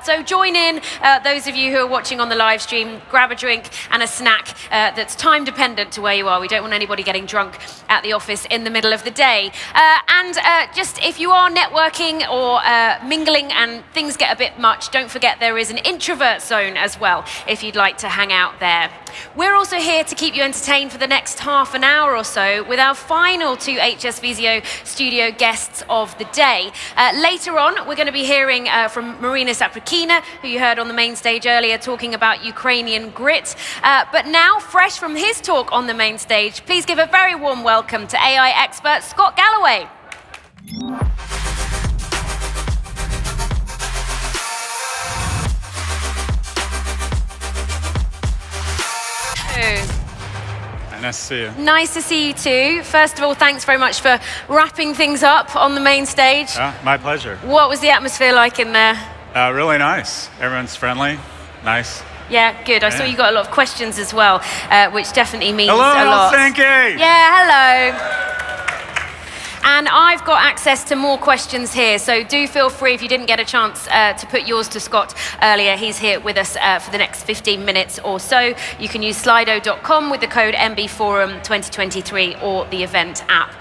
So join in, those of you who are watching on the live stream, grab a drink and a snack that's time dependent to where you are. We don't want anybody getting drunk at the office in the middle of the day. Just if you are networking or mingling and things get a bit much, don't forget there is an introvert zone as well if you'd like to hang out there. We're also here to keep you entertained for the next half an hour or so with our final two HS Visio studio guests of the day. Later on, we're going to be hearing from Marina Saprikina, who you heard on the main stage earlier, talking about Ukrainian grit. But now, fresh from his talk on the main stage, please give a very warm welcome to AI expert Scott Galloway. Nice to see you. Nice to see you too. First of all, thanks very much for wrapping things up on the main stage. My pleasure. What was the atmosphere like in there? Really nice. Everyone's friendly. Nice. Yeah, good. I saw you got a lot of questions as well, which definitely means hello, a lot. Helsinki! Yeah, hello. And I've got access to more questions here, so do feel free if you didn't get a chance to put yours to Scott earlier. He's here with us for the next 15 minutes or so. You can use slido.com with the code nbforum 2023 or the event app.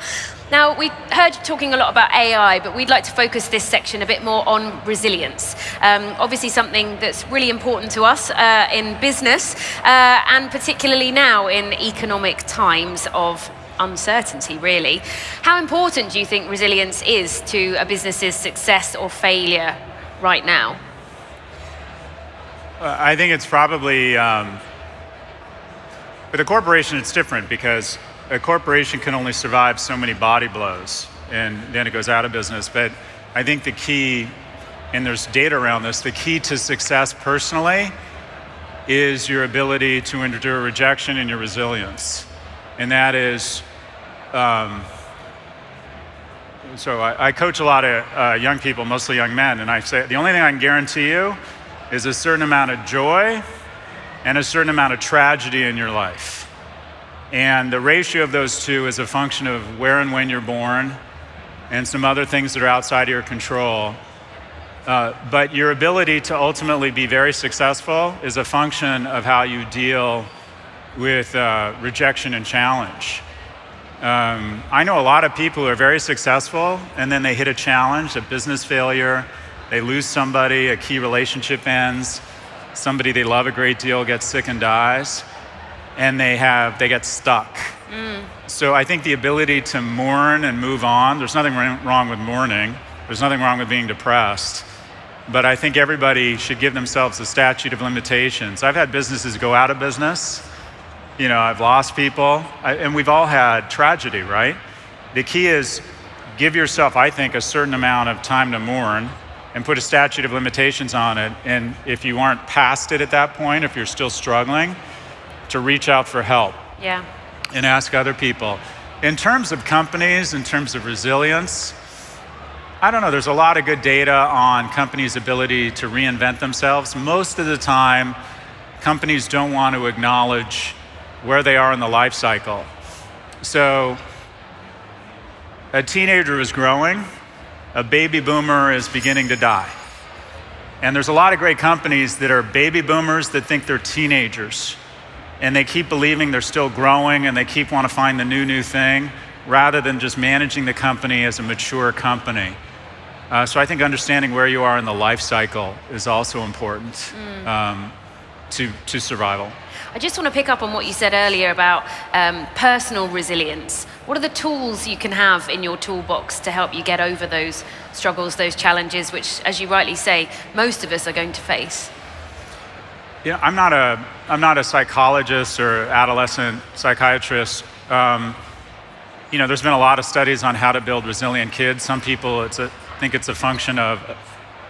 Now, we heard you talking a lot about AI, but we'd like to focus this section a bit more on resilience. Obviously something that's really important to us in business, and particularly now in economic times of uncertainty, really. How important do you think resilience is to a business's success or failure right now? I think it's probably, with a corporation it's different because a corporation can only survive so many body blows and then it goes out of business. But I think the key, and there's data around this, the key to success personally is your ability to endure rejection and your resilience. And that is, so I coach a lot of young people, mostly young men, and I say, the only thing I can guarantee you is a certain amount of joy and a certain amount of tragedy in your life. And the ratio of those two is a function of where and when you're born and some other things that are outside of your control. But your ability to ultimately be very successful is a function of how you deal with rejection and challenge. I know a lot of people who are very successful and then they hit a challenge, a business failure, they lose somebody, a key relationship ends, somebody they love a great deal gets sick and dies, and they get stuck. So I think the ability to mourn and move on, there's nothing wrong with mourning, there's nothing wrong with being depressed, but I think everybody should give themselves a statute of limitations. I've had businesses go out of business. You know, I've lost people, and we've all had tragedy, right? The key is give yourself, I think, a certain amount of time to mourn and put a statute of limitations on it. And if you aren't past it at that point, if you're still struggling, to reach out for help. Yeah. And ask other people. In terms of companies, in terms of resilience, I don't know, there's a lot of good data on companies' ability to reinvent themselves. Most of the time, companies don't want to acknowledge where they are in the life cycle. So a teenager is growing, a baby boomer is beginning to die. And there's a lot of great companies that are baby boomers that think they're teenagers. And they keep believing they're still growing and they keep wanting to find the new thing rather than just managing the company as a mature company. So I think understanding where you are in the life cycle is also important to survival. I just want to pick up on what you said earlier about personal resilience. What are the tools you can have in your toolbox to help you get over those struggles, those challenges, which, as you rightly say, most of us are going to face? Yeah, I'm not a psychologist or adolescent psychiatrist. You know, there's been a lot of studies on how to build resilient kids. Some people think it's a function of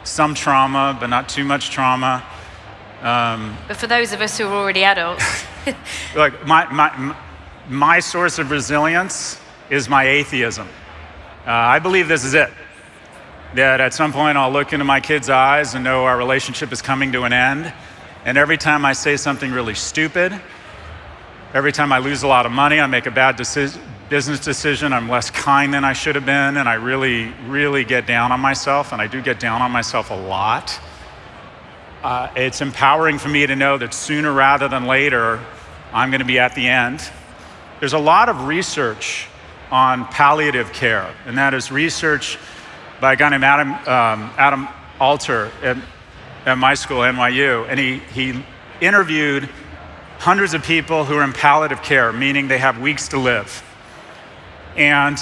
some trauma, but not too much trauma. But for those of us who are already adults. Look, my source of resilience is my atheism. I believe this is it. that at some point I'll look into my kids' eyes and know our relationship is coming to an end. And every time I say something really stupid, every time I lose a lot of money, I make a bad business decision, I'm less kind than I should have been, and I really, really get down on myself, and I do get down on myself a lot. It's empowering for me to know that sooner rather than later, I'm going to be at the end. There's a lot of research on palliative care, and that is research by a guy named Adam Alter at my school, NYU, and he interviewed hundreds of people who are in palliative care, meaning they have weeks to live. And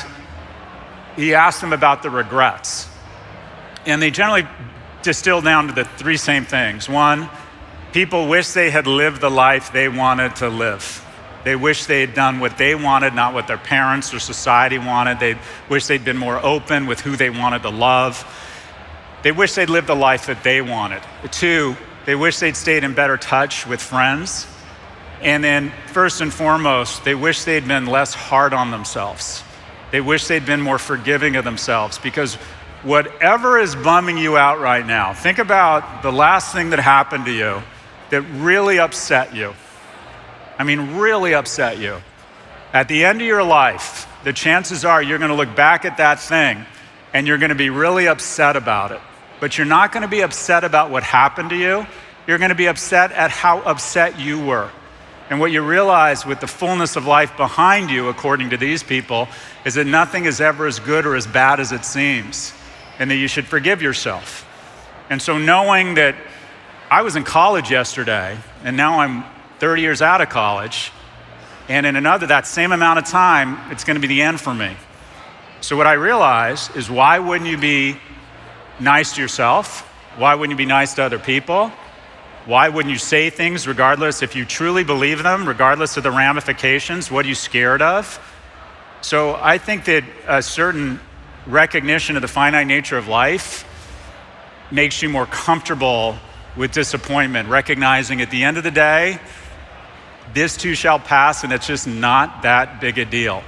he asked them about the regrets. And they generally distill down to the three same things. One, people wish they had lived the life they wanted to live. They wish they had done what they wanted, not what their parents or society wanted. They wish they'd been more open with who they wanted to love. They wish they'd lived the life that they wanted. Two, they wish they'd stayed in better touch with friends. And then first and foremost, they wish they'd been less hard on themselves. They wish they'd been more forgiving of themselves, because whatever is bumming you out right now, think about the last thing that happened to you that really upset you. I mean, really upset you. At the end of your life, the chances are you're gonna look back at that thing and you're gonna be really upset about it. But you're not gonna be upset about what happened to you. You're gonna be upset at how upset you were. And what you realize with the fullness of life behind you, according to these people, is that nothing is ever as good or as bad as it seems, and that you should forgive yourself. And so knowing that I was in college yesterday, and now I'm 30 years out of college, and in that same amount of time, it's gonna be the end for me. So what I realize is, why wouldn't you be nice to yourself? Why wouldn't you be nice to other people? Why wouldn't you say things regardless, if you truly believe them, regardless of the ramifications? What are you scared of? So I think that a certain recognition of the finite nature of life makes you more comfortable with disappointment, recognizing at the end of the day, this too shall pass, and it's just not that big a deal.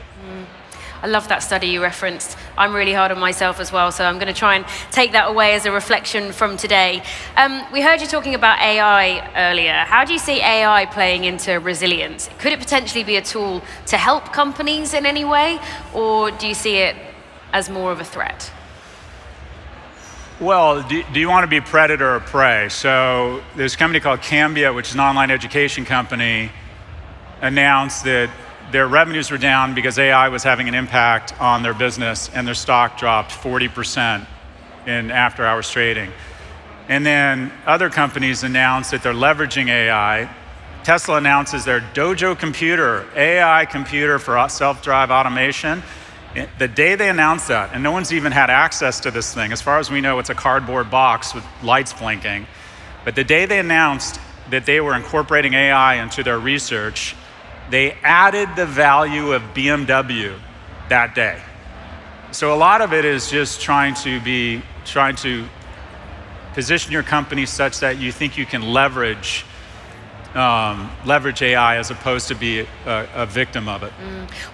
I love that study you referenced. I'm really hard on myself as well, so I'm going to try and take that away as a reflection from today. We heard you talking about AI earlier. How do you see AI playing into resilience? Could it potentially be a tool to help companies in any way, or do you see it as more of a threat? Well, do you want to be predator or prey? So there's a company called Cambia, which is an online education company, announced that their revenues were down because AI was having an impact on their business, and their stock dropped 40% in after-hours trading. And then other companies announced that they're leveraging AI. Tesla announces their Dojo computer, AI computer for self-drive automation. The day they announced that, and no one's even had access to this thing. As far as we know, it's a cardboard box with lights blinking. But the day they announced that they were incorporating AI into their research, they added the value of BMW that day. So a lot of it is just trying to position your company such that you think you can leverage AI as opposed to be a victim of it.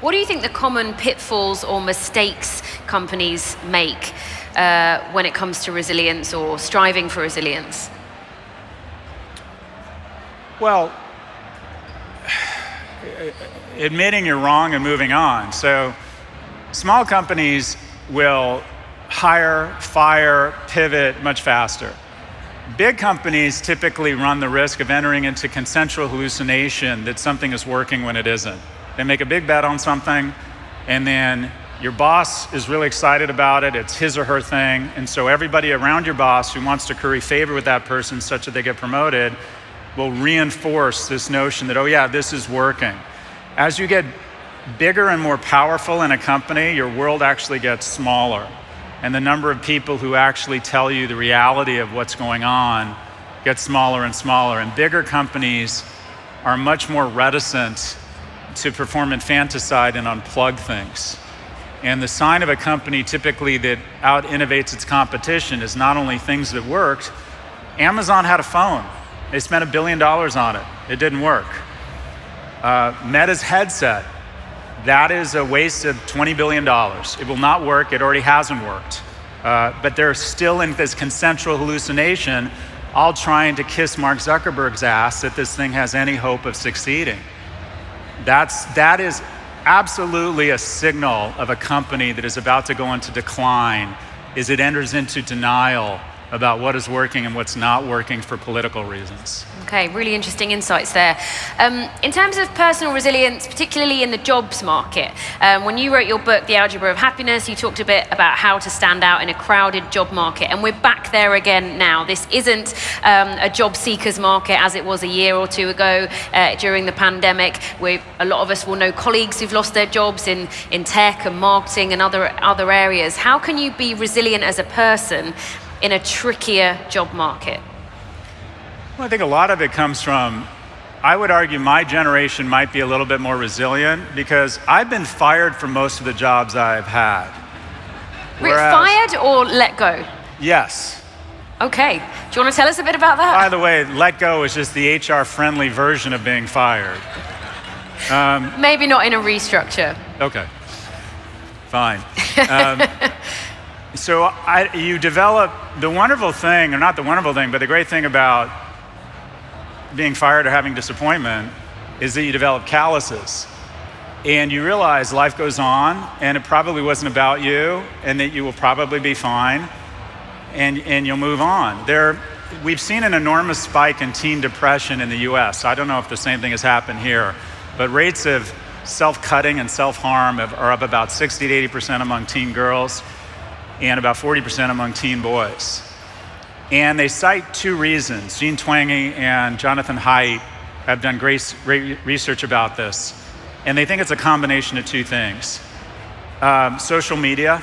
What do you think the common pitfalls or mistakes companies make when it comes to resilience or striving for resilience? Well, admitting you're wrong and moving on. So small companies will hire, fire, pivot much faster. Big companies typically run the risk of entering into consensual hallucination that something is working when it isn't. They make a big bet on something, and then your boss is really excited about it. It's his or her thing. And so everybody around your boss who wants to curry favor with that person such that they get promoted will reinforce this notion that, oh yeah, this is working. As you get bigger and more powerful in a company, your world actually gets smaller. And the number of people who actually tell you the reality of what's going on gets smaller and smaller. And bigger companies are much more reticent to perform infanticide and unplug things. And the sign of a company typically that out-innovates its competition is not only things that worked. Amazon had a phone. They spent $1 billion on it. It didn't work. Meta's headset, that is a waste of $20 billion. It will not work. It already hasn't worked. but they're still in this consensual hallucination, all trying to kiss Mark Zuckerberg's ass that this thing has any hope of succeeding. That is absolutely a signal of a company that is about to go into decline, is it enters into denial about what is working and what's not working for political reasons. Okay, really interesting insights there. In terms of personal resilience, particularly in the jobs market, when you wrote your book, The Algebra of Happiness, you talked a bit about how to stand out in a crowded job market, and we're back there again now. This isn't a job seekers market as it was a year or two ago during the pandemic, where a lot of us will know colleagues who've lost their jobs in tech and marketing and other areas. How can you be resilient as a person in a trickier job market? Well, I think a lot of it comes from, I would argue my generation might be a little bit more resilient because I've been fired from most of the jobs I've had. Fired or let go? Yes. Okay. Do you want to tell us a bit about that? By the way, let go is just the HR-friendly version of being fired. Maybe not in a restructure. Okay. Fine. So you develop the wonderful thing, or not the wonderful thing, but the great thing about being fired or having disappointment is that you develop calluses. And you realize life goes on, and it probably wasn't about you, and that you will probably be fine, and you'll move on. We've seen an enormous spike in teen depression in the US. I don't know if the same thing has happened here, but rates of self-cutting and self-harm are up about 60 to 80% among teen girls, and about 40% among teen boys. And they cite two reasons. Jean Twenge and Jonathan Haidt have done great research about this. And they think it's a combination of two things. Social media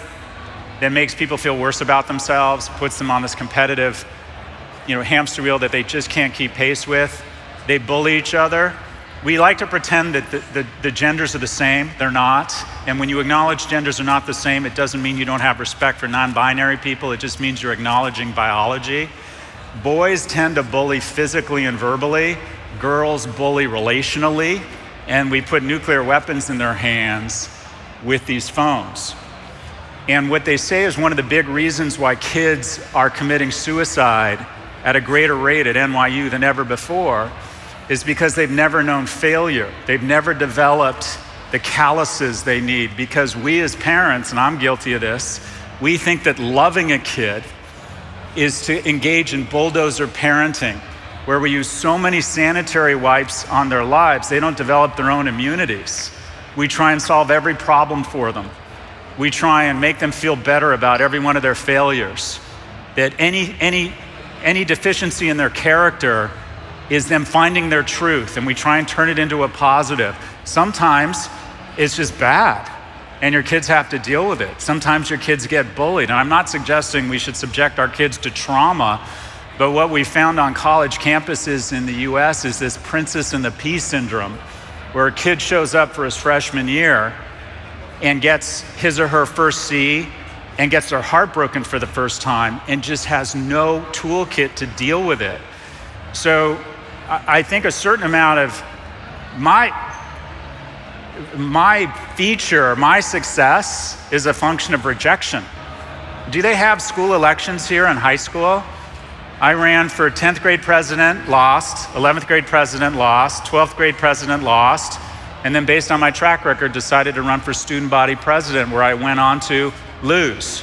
that makes people feel worse about themselves, puts them on this competitive hamster wheel that they just can't keep pace with. They bully each other. We like to pretend that the genders are the same. They're not. And when you acknowledge genders are not the same, it doesn't mean you don't have respect for non-binary people. It just means you're acknowledging biology. Boys tend to bully physically and verbally. Girls bully relationally. And we put nuclear weapons in their hands with these phones. And what they say is one of the big reasons why kids are committing suicide at a greater rate at NYU than ever before is because they've never known failure. They've never developed the calluses they need, because we as parents, and I'm guilty of this, we think that loving a kid is to engage in bulldozer parenting, where we use so many sanitary wipes on their lives, they don't develop their own immunities. We try and solve every problem for them. We try and make them feel better about every one of their failures. That any deficiency in their character is them finding their truth, and we try and turn it into a positive. Sometimes it's just bad, and your kids have to deal with it. Sometimes your kids get bullied, and I'm not suggesting we should subject our kids to trauma, but what we found on college campuses in the US is this Princess and the Pea syndrome, where a kid shows up for his freshman year and gets his or her first C and gets their heart broken for the first time and just has no toolkit to deal with it. So I think a certain amount of my feature, my success is a function of rejection. Do they have school elections here in high school? I ran for 10th grade president, lost, 11th grade president, lost, 12th grade president, lost, and then based on my track record, decided to run for student body president, where I went on to lose.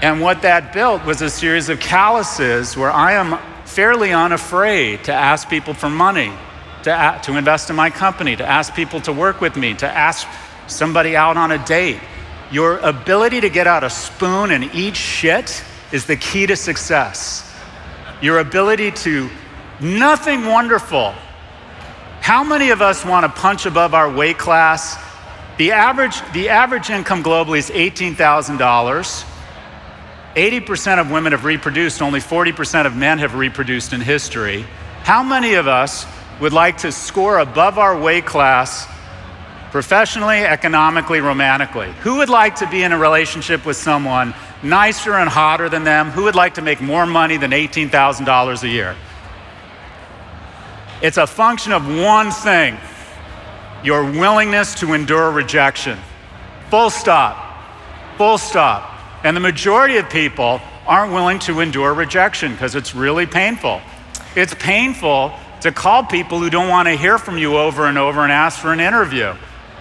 And what that built was a series of calluses where I am fairly unafraid to ask people for money, to invest in my company, to ask people to work with me, to ask somebody out on a date. Your ability to get out a spoon and eat shit is the key to success. Your ability to, nothing wonderful. How many of us want to punch above our weight class? The average income globally is $18,000. 80% of women have reproduced, only 40% of men have reproduced in history. How many of us would like to score above our weight class professionally, economically, romantically? Who would like to be in a relationship with someone nicer and hotter than them? Who would like to make more money than $18,000 a year? It's a function of one thing: your willingness to endure rejection. Full stop. Full stop. And the majority of people aren't willing to endure rejection because it's really painful. It's painful to call people who don't want to hear from you over and over and ask for an interview.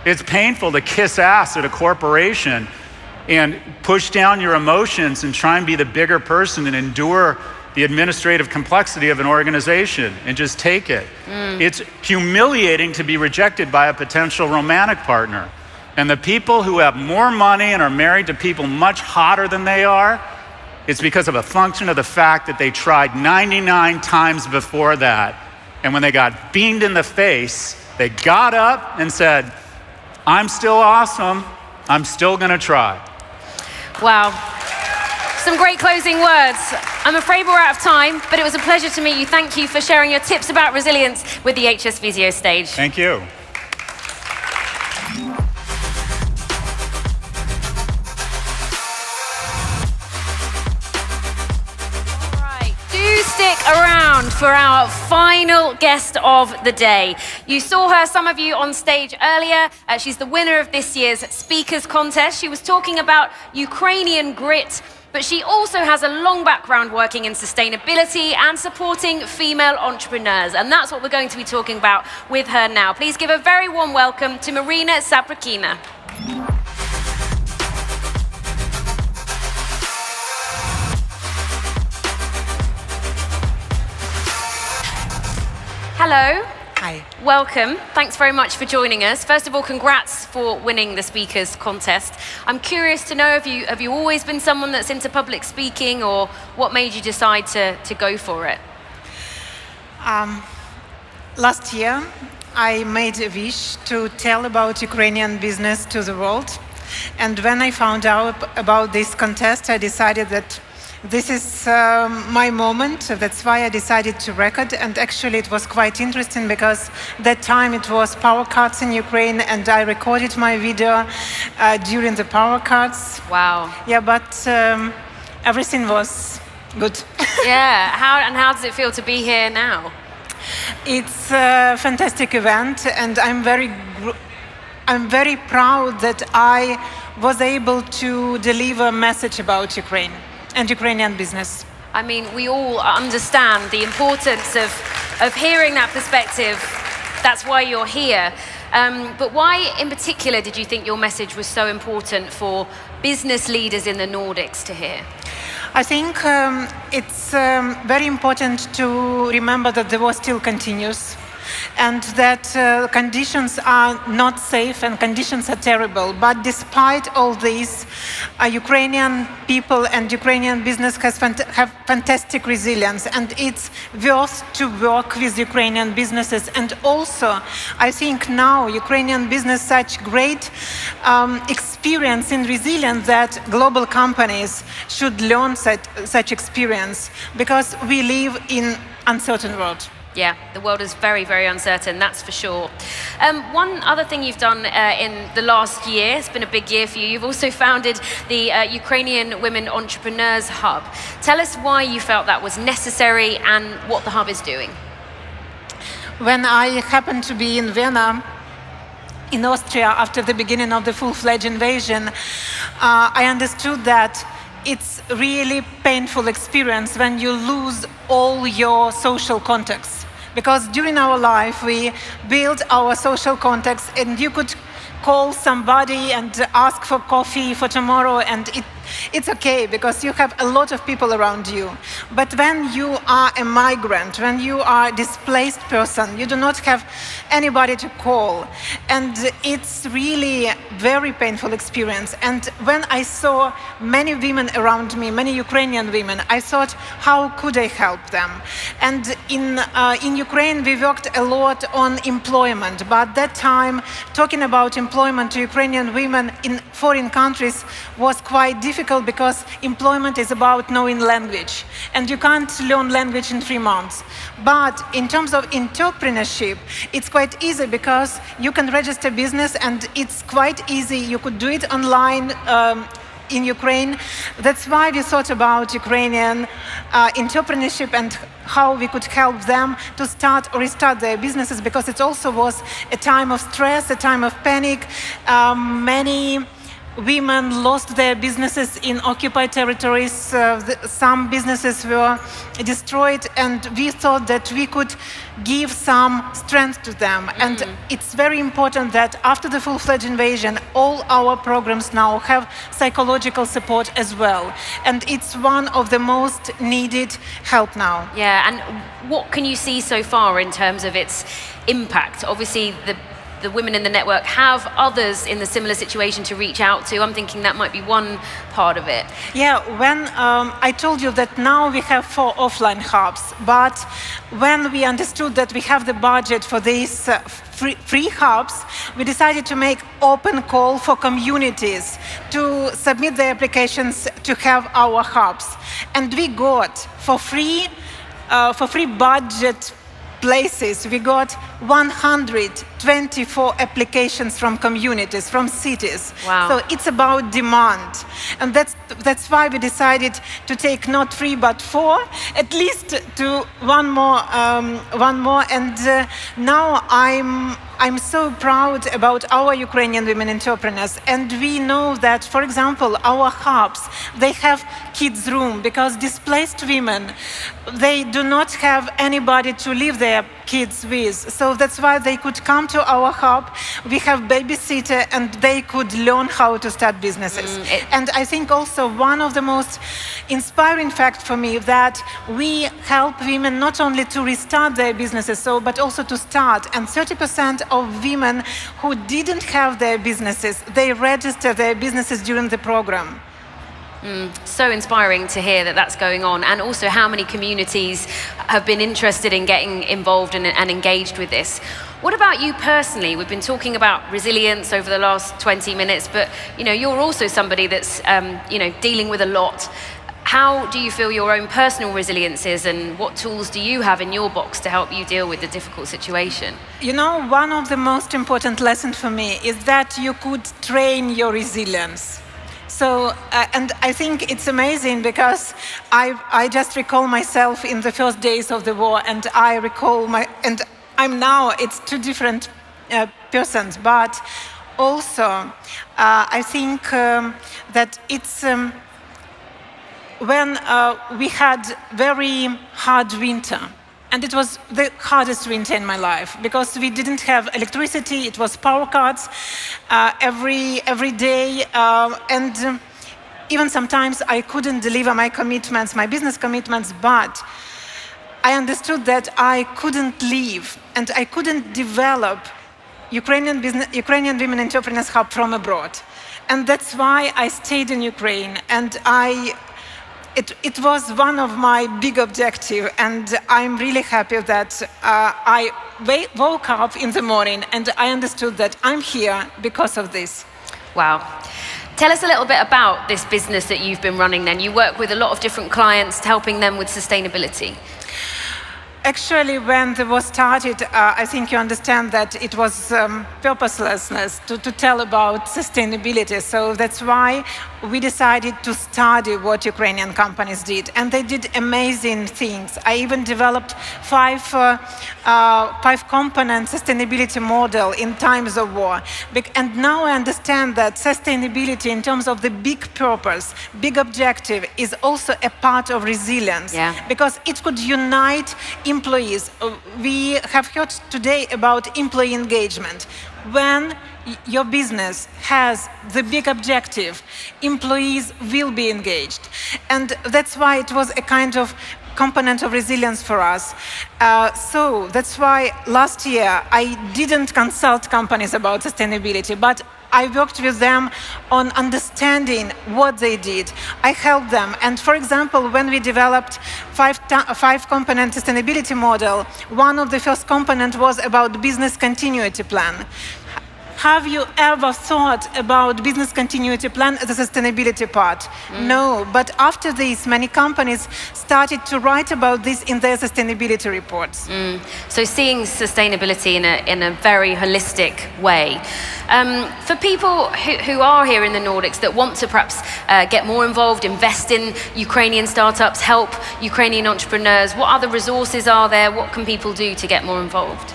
It's painful to kiss ass at a corporation and push down your emotions and try and be the bigger person and endure the administrative complexity of an organization and just take it. It's humiliating to be rejected by a potential romantic partner. And the people who have more money and are married to people much hotter than they are, it's because of a function of the fact that they tried 99 times before that. And when they got beamed in the face, they got up and said, I'm still awesome, I'm still gonna try. Wow. Some great closing words. I'm afraid we're out of time, but it was a pleasure to meet you. Thank you for sharing your tips about resilience with the HS Visio stage. Thank you. Stick around for our final guest of the day. You saw her, some of you, on stage earlier. She's the winner of this year's Speakers Contest. She was talking about Ukrainian grit, but she also has a long background working in sustainability and supporting female entrepreneurs. And that's what we're going to be talking about with her now. Please give a very warm welcome to Marina Saprikina. Hello. Hi. Welcome. Thanks very much for joining us. First of all, congrats for winning the Speakers Contest. I'm curious to know, have you always been someone that's into public speaking, or what made you decide to go for it? Last year, I made a wish to tell about Ukrainian business to the world. And when I found out about this contest, I decided that this is my moment. That's why I decided to record. And actually, it was quite interesting because that time it was power cuts in Ukraine, and I recorded my video during the power cuts. Wow. Yeah, but everything was good. Yeah. How does it feel to be here now? It's a fantastic event, and I'm very proud that I was able to deliver a message about Ukraine and Ukrainian business. I mean, we all understand the importance of hearing that perspective. That's why you're here. But why in particular did you think your message was so important for business leaders in the Nordics to hear? I think it's very important to remember that the war still continues, and that conditions are not safe and conditions are terrible. But despite all this, Ukrainian people and Ukrainian business have fantastic resilience, and it's worth to work with Ukrainian businesses. And also, I think now Ukrainian business such great experience in resilience that global companies should learn such experience, because we live in uncertain world. Yeah, the world is very, very uncertain, that's for sure. One other thing you've done in the last year, it's been a big year for you, you've also founded the Ukrainian Women Entrepreneurs Hub. Tell us why you felt that was necessary and what the hub is doing. When I happened to be in Vienna, in Austria, after the beginning of the full-fledged invasion, I understood that it's really painful experience when you lose all your social contacts. Because during our life, we build our social contacts, and you could call somebody and ask for coffee for tomorrow, and it's okay because you have a lot of people around you. But when you are a migrant, when you are a displaced person, you do not have anybody to call. And it's really a very painful experience. And when I saw many women around me, many Ukrainian women, I thought, how could I help them? And in Ukraine, we worked a lot on employment. But at that time, talking about employment to Ukrainian women in foreign countries was quite difficult, because employment is about knowing language, and you can't learn language in 3 months. But in terms of entrepreneurship, it's quite easy because you can register business, and it's quite easy. You could do it online in Ukraine. That's why we thought about Ukrainian entrepreneurship and how we could help them to start or restart their businesses, because it also was a time of stress, a time of panic. Many women lost their businesses in occupied territories. Some businesses were destroyed, and we thought that we could give some strength to them. And it's very important that after the full-fledged invasion, all our programs now have psychological support as well. And it's one of the most needed help now. Yeah, and what can you see so far in terms of its impact? Obviously, the women in the network have others in the similar situation to reach out to. I'm thinking that might be one part of it. Yeah, when I told you that now we have 4 offline hubs, but when we understood that we have the budget for these free hubs, we decided to make open call for communities to submit their applications to have our hubs. And we got for free budget places, we got 124 applications from communities, from cities. Wow. So it's about demand. And that's why we decided to take not 3 but 4, at least to one more. And now I'm so proud about our Ukrainian women entrepreneurs. And we know that, for example, our hubs, they have kids' room, because displaced women, they do not have anybody to leave their kids with. So that's why they could come to our hub. We have babysitter, and they could learn how to start businesses. And I think also one of the most inspiring facts for me that we help women not only to restart their businesses, but also to start. And 30% of women who didn't have their businesses, they register their businesses during the program. So inspiring to hear that that's going on, and also how many communities have been interested in getting involved and engaged with this. What about you personally? We've been talking about resilience over the last 20 minutes, but you're also somebody that's dealing with a lot. How do you feel your own personal resilience is, and what tools do you have in your box to help you deal with the difficult situation? One of the most important lessons for me is that you could train your resilience. So, and I think it's amazing, because I just recall myself in the first days of the war, and I recall and I'm now, it's 2 different persons, but also I think that it's when we had very hard winter. And it was the hardest winter in my life, because we didn't have electricity. It was power cuts every day, and even sometimes I couldn't deliver my commitments, my business commitments. But I understood that I couldn't leave, and I couldn't develop Ukrainian Women Entrepreneurs Hub from abroad, and that's why I stayed in Ukraine. And It was one of my big objectives, and I'm really happy that I woke up in the morning and I understood that I'm here because of this. Wow. Tell us a little bit about this business that you've been running then. You work with a lot of different clients, helping them with sustainability. Actually, when the war started, I think you understand that it was purposelessness to tell about sustainability. So that's why we decided to study what Ukrainian companies did. And they did amazing things. I even developed 5-component sustainability model in times of war. And now I understand that sustainability, in terms of the big purpose, big objective, is also a part of resilience. Yeah. Because it could unite employees. We have heard today about employee engagement. When your business has the big objective, employees will be engaged. And that's why it was a kind of component of resilience for us. So that's why last year I didn't consult companies about sustainability, but I worked with them on understanding what they did. I helped them. And for example, when we developed 5-component sustainability model, one of the first components was about business continuity plan. Have you ever thought about business continuity plan as a sustainability part? No, but after this, many companies started to write about this in their sustainability reports. So seeing sustainability in a very holistic way. For people who are here in the Nordics that want to perhaps get more involved, invest in Ukrainian startups, help Ukrainian entrepreneurs, what other resources are there? What can people do to get more involved?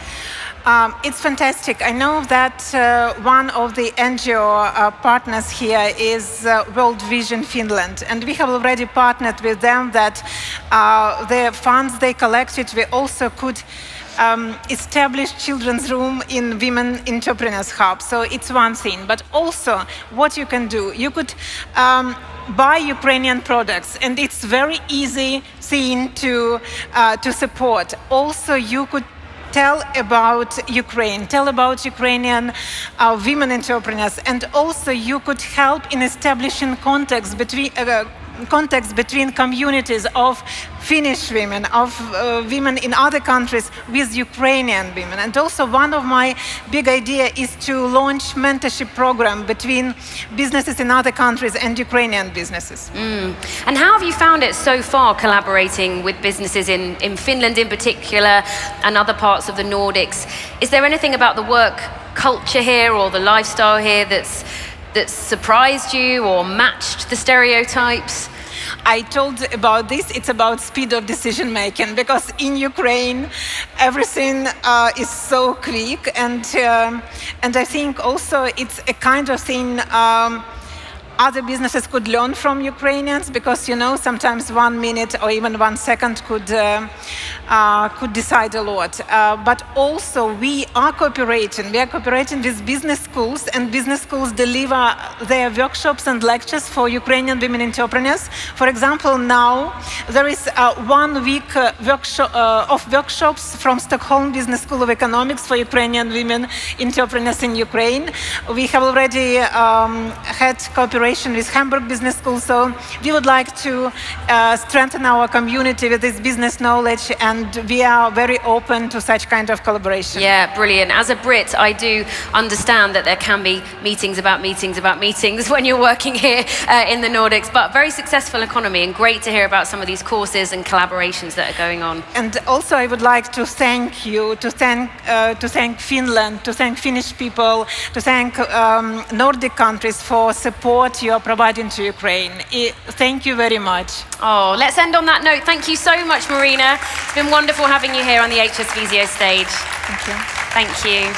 It's fantastic. I know that one of the NGO partners here is World Vision Finland, and we have already partnered with them that the funds they collected, we also could establish children's room in Women Entrepreneurs Hub. So it's one thing, but also what you can do, you could buy Ukrainian products, and it's very easy thing to support. Also, you could tell about Ukraine, tell about Ukrainian women entrepreneurs, and also you could help in establishing context between communities of Finnish women, of women in other countries with Ukrainian women. And also one of my big ideas is to launch mentorship program between businesses in other countries and Ukrainian businesses. And how have you found it so far collaborating with businesses in Finland in particular and other parts of the Nordics? Is there anything about the work culture here or the lifestyle here that's surprised you or matched the stereotypes? I told about this, it's about speed of decision making, because in Ukraine everything is so quick, and I think also it's a kind of thing other businesses could learn from Ukrainians, because sometimes 1 minute or even 1 second could decide a lot. But also we are cooperating with business schools, and business schools deliver their workshops and lectures for Ukrainian women entrepreneurs. For example, now there is 1 week of workshops from Stockholm Business School of Economics for Ukrainian women entrepreneurs in Ukraine. We have already had cooperation with Hamburg Business School, so we would like to strengthen our community with this business knowledge, and we are very open to such kind of collaboration. Yeah, brilliant. As a Brit, I do understand that there can be meetings about meetings when you're working here in the Nordics, but very successful economy, and great to hear about some of these courses and collaborations that are going on. And also I would like to thank you, to thank Finland, to thank Finnish people, to thank Nordic countries for support you are providing to Ukraine. Thank you very much. Oh, let's end on that note. Thank you so much, Marina. It's been wonderful having you here on the HS Visio stage. Thank you. Thank you.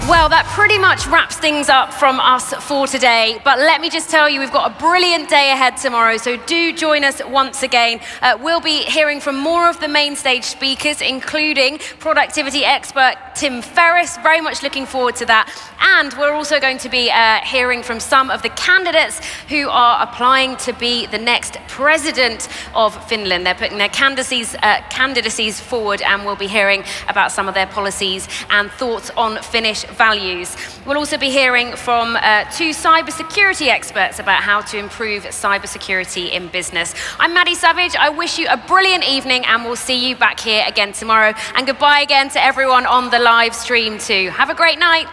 Well, that pretty much wraps things up from us for today. But let me just tell you, we've got a brilliant day ahead tomorrow, so do join us once again. We'll be hearing from more of the main stage speakers, including productivity expert Tim Ferriss. Very much looking forward to that. And we're also going to be hearing from some of the candidates who are applying to be the next president of Finland. They're putting their candidacies forward, and we'll be hearing about some of their policies and thoughts on Finnish values. We'll also be hearing from 2 cybersecurity experts about how to improve cybersecurity in business. I'm Maddie Savage. I wish you a brilliant evening, and we'll see you back here again tomorrow. And goodbye again to everyone on the live stream too. Have a great night.